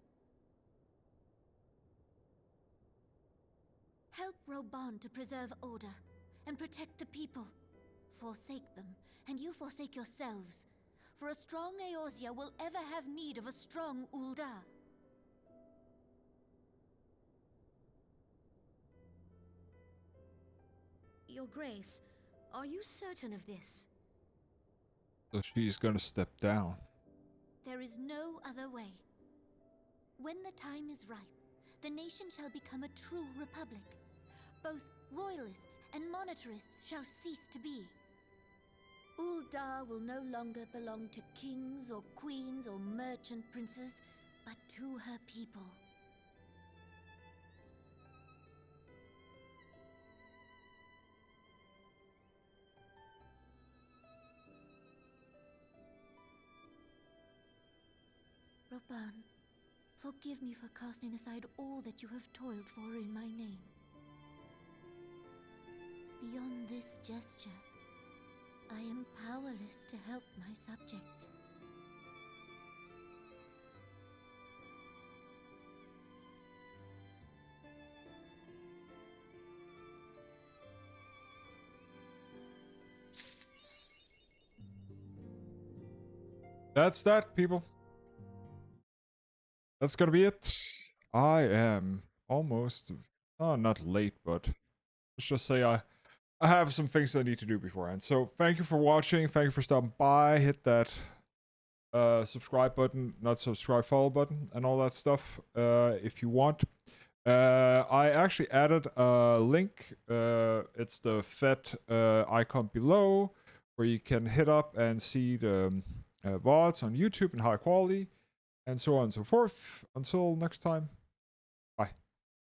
Help Roban to preserve order and protect the people. Forsake them, and you forsake yourselves. For a strong Eorzea will ever have need of a strong Ul'dah. Your Grace, are you certain of this? So she's gonna step down. There is no other way. When the time is ripe, the nation shall become a true republic. Both royalists and monetarists shall cease to be. Ul'dah will no longer belong to kings or queens or merchant princes, but to her people. Roban, forgive me for casting aside all that you have toiled for in my name. Beyond this gesture, I am powerless to help my subjects. That's that, people. That's gonna be it. I am almost, not late, but let's just say I have some things I need to do beforehand. So thank you for watching. Thank you for stopping by. Hit that subscribe button, not subscribe, follow button, and all that stuff if you want. I actually added a link. It's the Fett icon below, where you can hit up and see the Vods on YouTube in high quality, and so on and so forth. Until next time.